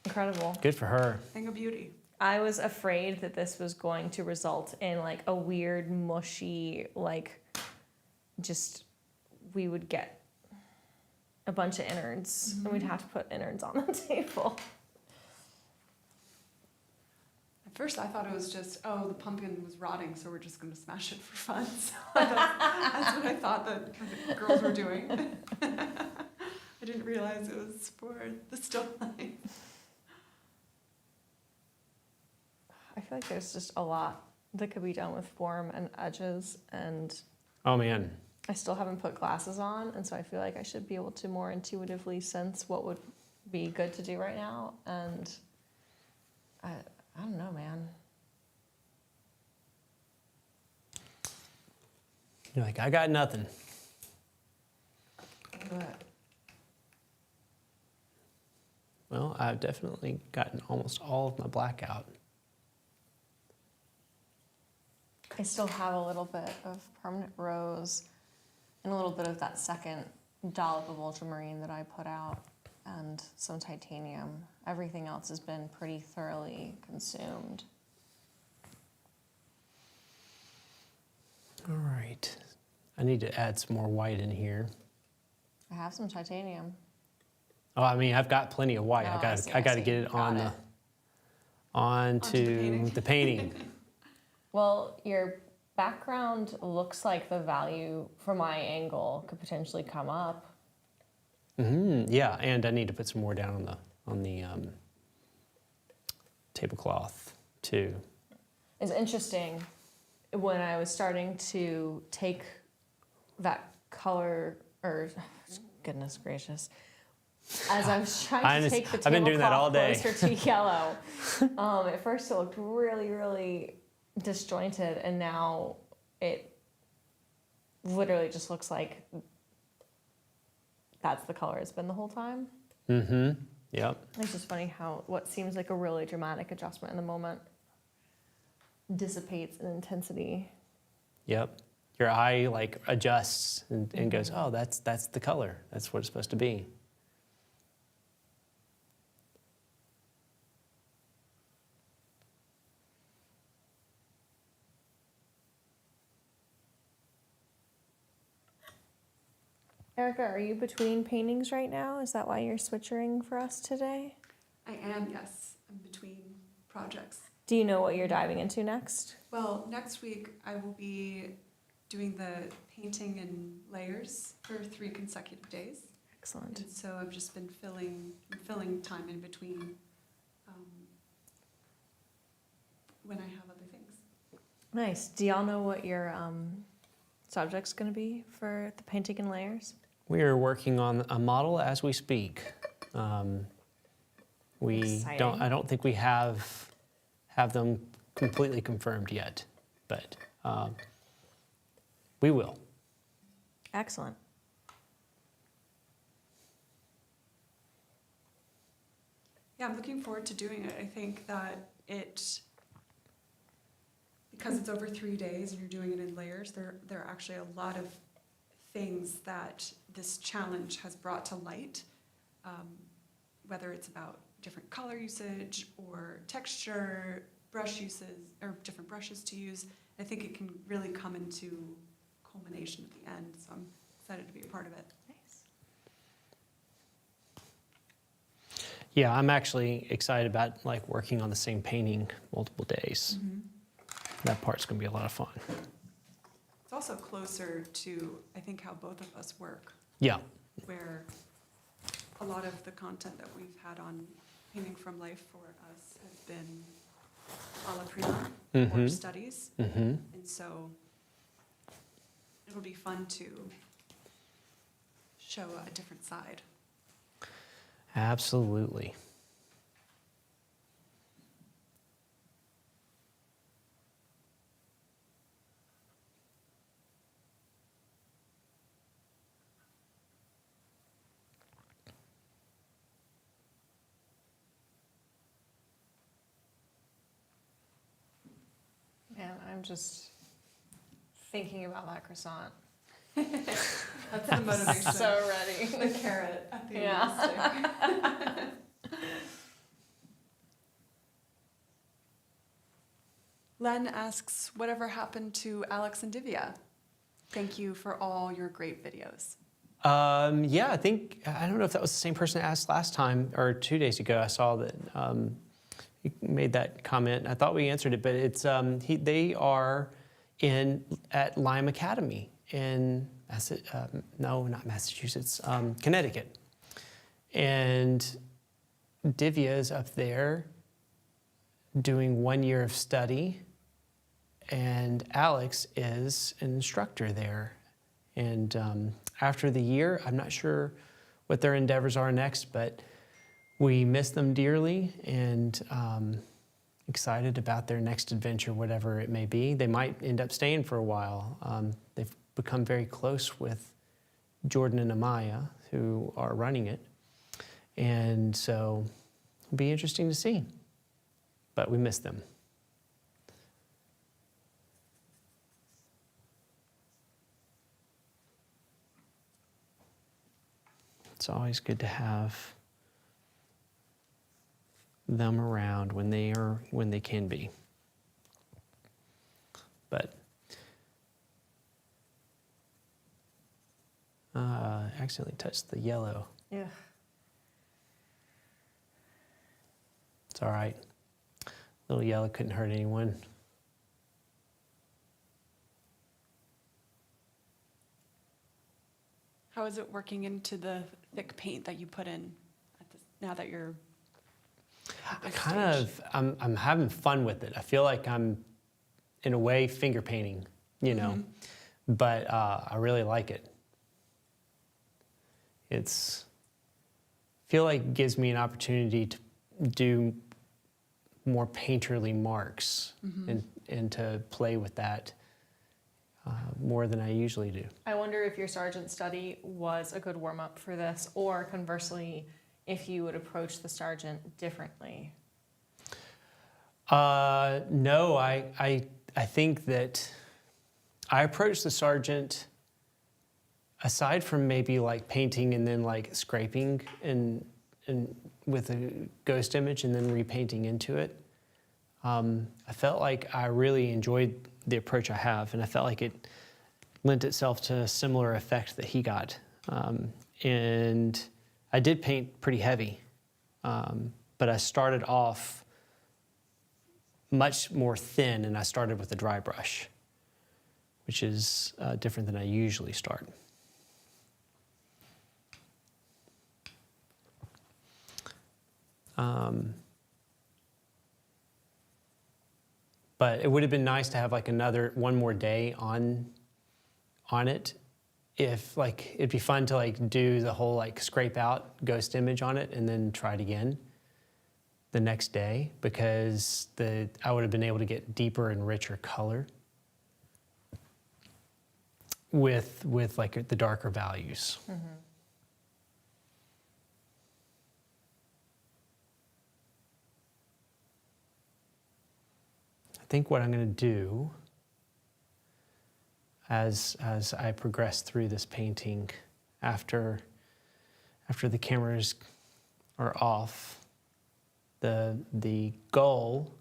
Incredible. Good for her. Thing of beauty. I was afraid that this was going to result in like a weird, mushy, like just we would get a bunch of innards and we'd have to put innards on the table. At first, I thought it was just, oh, the pumpkin was rotting, so we're just going to smash it for fun. So that's what I thought that the girls were doing. I didn't realize it was for the still life. I feel like there's just a lot that could be done with form and edges, and Oh, man. I still haven't put glasses on, and so I feel like I should be able to more intuitively sense what would be good to do right now, and I don't know, man. You're like, I got nothing. But Well, I've definitely gotten almost all of my black out. I still have a little bit of permanent rose and a little bit of that second dollop of ultramarine that I put out and some titanium. Everything else has been pretty thoroughly consumed. All right. I need to add some more white in here. I have some titanium. Oh, I mean, I've got plenty of white. Oh, I I see, got to see. get it on Got it. onto the painting. Well, your background looks like the value from my angle could potentially come up. Yeah, and I need to put some more down on the tablecloth too. It's interesting when I was starting to take that color, or goodness gracious, as I was trying to take the I've been doing that all tablecloth day. closer to yellow. At first it looked really, really disjointed, and now it literally just looks like that's the color it's been the whole time. Yep. It's just funny how what seems like a really dramatic adjustment in the moment dissipates in intensity. Yep. Your eye like adjusts and goes, oh, that's the color. That's what it's supposed to be. Erica, are you between paintings right now? Is that why you're switchering for us today? I am, yes. I'm between projects. Do you know what you're diving into next? Well, next week I will be doing the painting in layers for 3 consecutive days. Excellent. And so I've just been filling time in between when I have other things. Nice. Do y'all know what your subject's going to be for the painting in layers? We are working on a model as we speak. Exciting. I don't think we have them completely confirmed yet, but we will. Excellent. Yeah, I'm looking forward to doing it. I think that because it's over 3 days and you're doing it in layers, there are actually a lot of things that this challenge has brought to light, whether it's about different color usage or texture, brush uses, or different brushes to use. I think it can really come into culmination at the end, so I'm excited to be a part of it. Nice. Yeah, I'm actually excited about like working on the same painting multiple days. That part's gonna be a lot of fun. It's also closer to, I think, how both of us work, Yeah, where a lot of the content that we've had on Painting from Life for us has been a la prima or studies. And so it'll be fun to show a different side. absolutely. Man, I'm just thinking about that croissant. That's the motivation. So ready. The carrot at the end of the stick. Len asks, whatever happened to Alex and Divya? Thank you for all your great videos. Yeah, I don't know if that was the same person that asked last time or 2 days ago. I saw that he made that comment. I thought we answered it, but it's they are at Lime Academy in not Massachusetts, Connecticut, and Divya is up there doing 1 year of study, and Alex is an instructor there. And after the year, I'm not sure what their endeavors are next, but we miss them dearly and excited about their next adventure, whatever it may be. They might end up staying for a while. They've become very close with Jordan and Amaya, who are running it. And so it'll be interesting to see. But we miss them. It's always good to have them around when they can be. But accidentally touched the yellow. Yeah. It's all right. Little yellow couldn't hurt anyone. How is it working into the thick paint that you put in now that you're at this stage? I'm having fun with it. I feel like I'm, in a way, finger painting, you know, but I really like it. Feel like it gives me an opportunity to do more painterly marks and to play with that more than I usually do. I wonder if your sergeant study was a good warm-up for this, or conversely, if you would approach the sergeant differently. No, I think that I approached the sergeant, aside from maybe like painting and then like scraping and with a ghost image and then repainting into it. I felt like I really enjoyed the approach I have, and I felt like it lent itself to a similar effect that he got. And I did paint pretty heavy, but I started off much more thin, and I started with a dry brush, which is different than I usually start. But it would have been nice to have like one more day on it. If like, it'd be fun to like do the whole like scrape out ghost image on it and then try it again the next day, because I would have been able to get deeper and richer color with like the darker values. I think what I'm going to do as I progress through this painting, after the cameras are off, the goal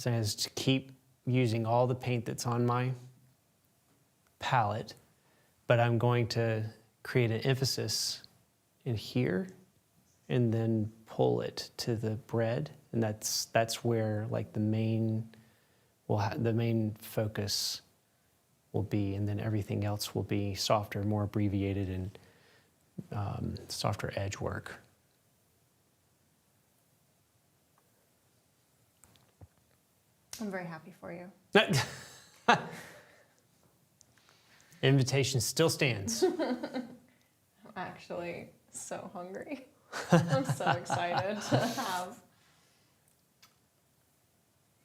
is to keep using all the paint that's on my palette, but I'm going to create an emphasis in here and then pull it to the bread, and that's where like the main the main focus will be, and then everything else will be softer, more abbreviated, and softer edge work. I'm very happy for you. Invitation still stands. I'm actually so hungry. I'm so excited to have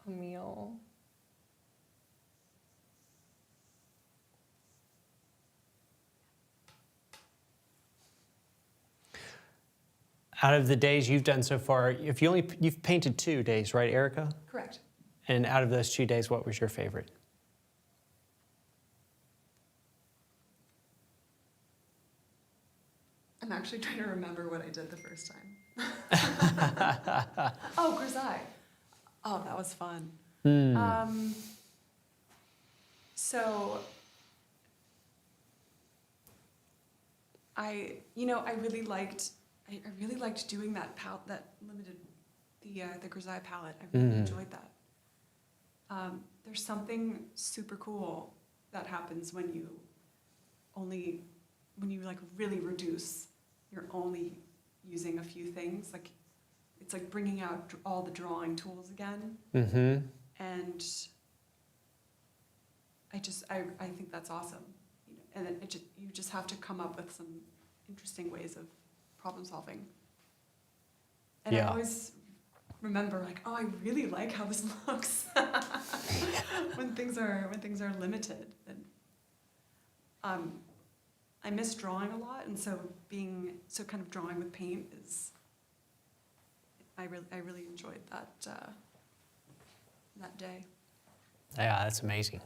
a meal. Out of the days you've done so far, you've painted 2 days, right, Erica? Correct. And out of those 2 days, what was your favorite? I'm actually trying to remember what I did the first time. Oh, grisaille. Oh, that was fun. So I really liked doing that that limited the grisaille palette. I really enjoyed that. There's something super cool that happens when you like really reduce. You're only using a few things. Like it's like bringing out all the drawing tools again. Mm-hmm. And I think that's awesome. And you just have to come up with some interesting ways of problem solving. And I always remember like, oh, I really like how this looks when things are limited. And I miss drawing a lot, and so kind of drawing with paint is. I really enjoyed that day. Yeah, that's amazing.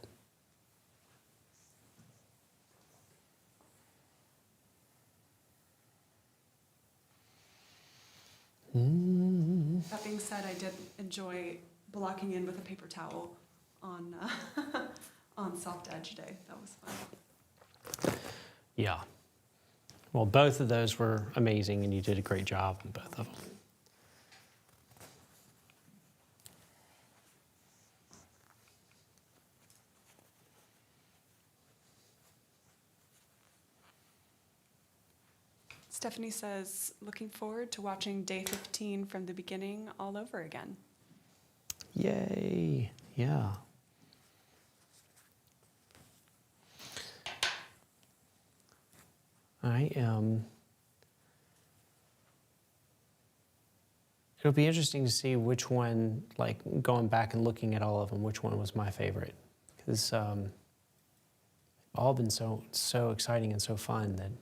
That being said, I did enjoy blocking in with a paper towel on on soft edge day. That was fun. Yeah. Well, both of those were amazing, and you did a great job on both of them. Stephanie says, looking forward to watching day 15 from the beginning all over again. Yay. Yeah. It'll be interesting to see which one, like going back and looking at all of them, which one was my favorite. Because all been so exciting and so fun that it'd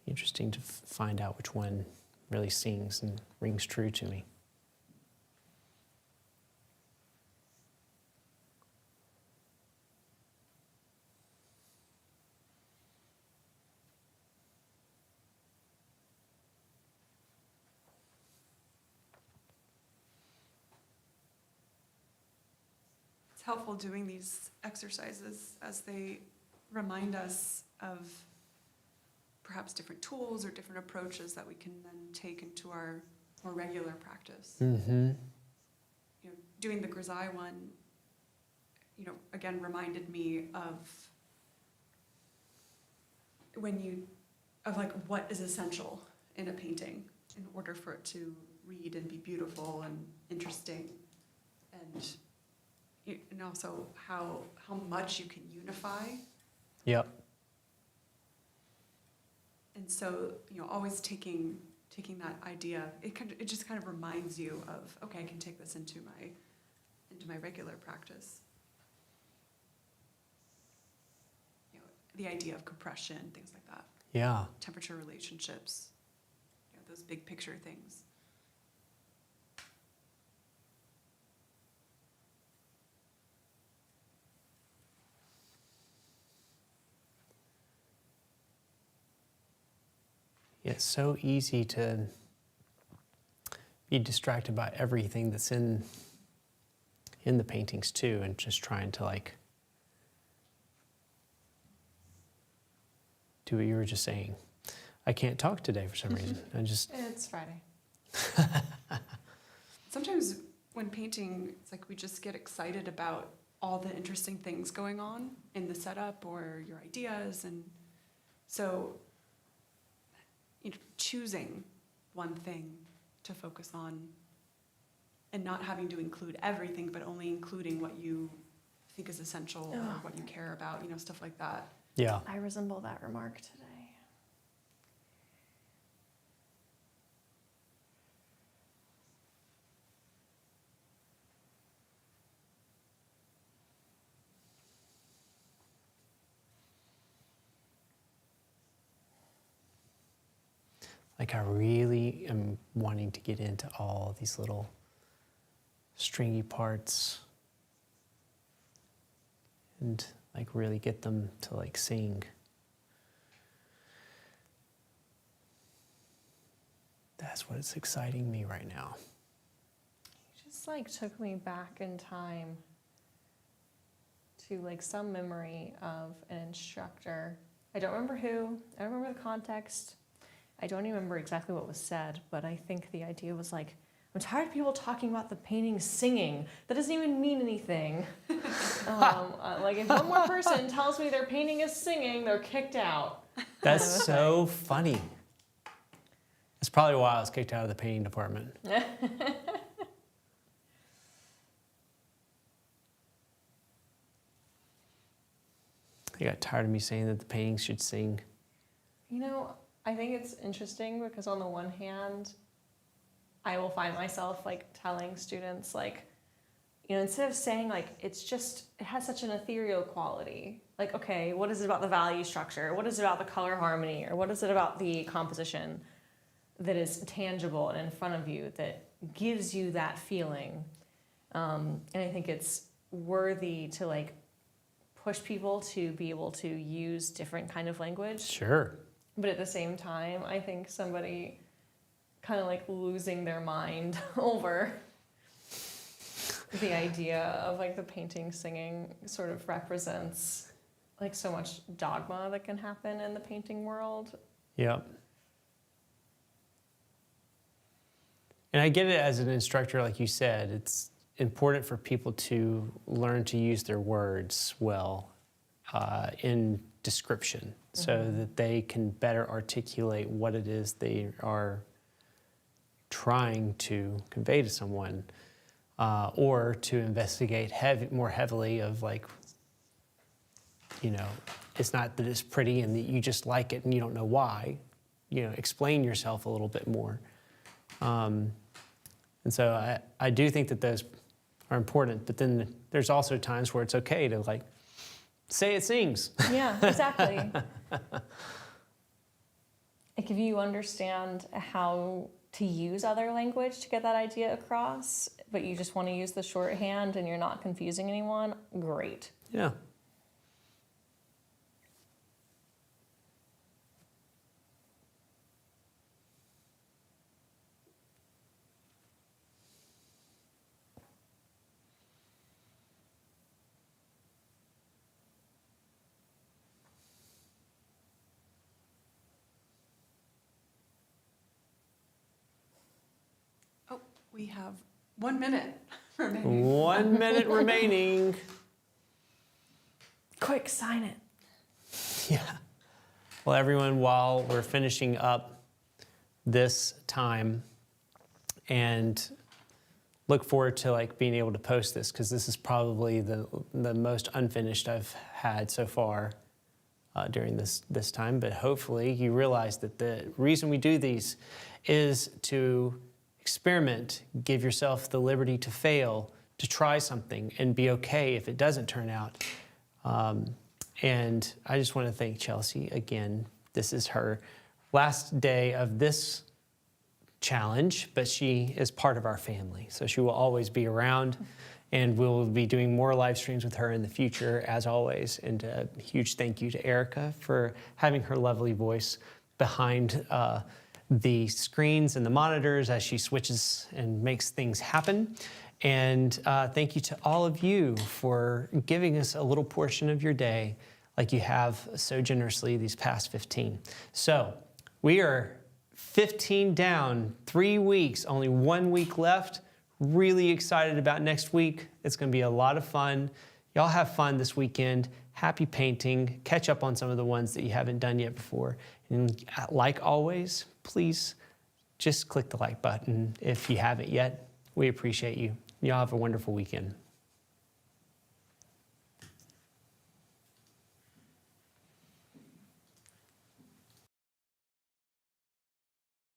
be interesting to find out which one really sings and rings true to me. Helpful doing these exercises as they remind us of perhaps different tools or different approaches that we can then take into our more regular practice. Mm-hmm. Doing the grisaille one, again reminded me of what is essential in a painting in order for it to read and be beautiful and interesting, and also how much you can unify. Yep. And so, always taking that idea, it just kind of reminds you of, okay, I can take this into my regular practice. The idea of compression, things like that. Yeah. Temperature relationships, those big picture things. It's so easy to be distracted by everything that's in the paintings too, and just trying to do what you were just saying. I can't talk today for some reason. It's Friday. Sometimes when painting, it's like we just get excited about all the interesting things going on in the setup or your ideas. And so, choosing one thing to focus on and not having to include everything, but only including what you think is essential or what you care about, stuff like that. Yeah. I resemble that remark today. Like I really am wanting to get into all these little stringy parts and like really get them to like sing. That's what's exciting me right now. It just like took me back in time to like some memory of an instructor. I don't remember who, I don't remember the context. I don't even remember exactly what was said, but I think the idea was like, I'm tired of people talking about the painting singing. That doesn't even mean anything. Like if one more person tells me their painting is singing, they're kicked out. That's so funny. That's probably why I was kicked out of the painting department. They got tired of me saying that the paintings should sing. I think it's interesting because on the one hand, I will find myself like telling students like, instead of saying like, it has such an ethereal quality. Like, okay, what is it about the value structure? What is it about the color harmony? Or what is it about the composition that is tangible and in front of you that gives you that feeling? And I think it's worthy to like push people to be able to use different kind of language. Sure. But at the same time, I think somebody kind of like losing their mind over the idea of like the painting singing sort of represents like so much dogma that can happen in the painting world. Yep. And I get it as an instructor, like you said, it's important for people to learn to use their words well in description so that they can better articulate what it is they are trying to convey to someone, or to investigate more heavily of like, it's not that it's pretty and that you just like it and you don't know why. Explain yourself a little bit more. And so I do think that those are important, but then there's also times where it's okay to like, say it sings. Yeah, exactly. Like if you understand how to use other language to get that idea across, but you just want to use the shorthand and you're not confusing anyone, great. Yeah. We have 1 minute remaining. 1 minute remaining. Quick, sign it. Yeah. Well, everyone, while we're finishing up this time, and look forward to like being able to post this because this is probably the most unfinished I've had so far during this time. But hopefully you realize that the reason we do these is to experiment, give yourself the liberty to fail, to try something and be okay if it doesn't turn out. And I just want to thank Chelsea again. This is her last day of this challenge, but she is part of our family. So she will always be around, and we'll be doing more live streams with her in the future, as always. And a huge thank you to Erica for having her lovely voice behind the screens and the monitors as she switches and makes things happen. And thank you to all of you for giving us a little portion of your day like you have so generously these past 15. So we are 15 down, 3 weeks, only 1 week left. really excited about next week. It's going to be a lot of fun. Y'all have fun this weekend. Happy painting. Catch up on some of the ones that you haven't done yet before. And like always, please just click the like button if you haven't yet. We appreciate you. Y'all have a wonderful weekend.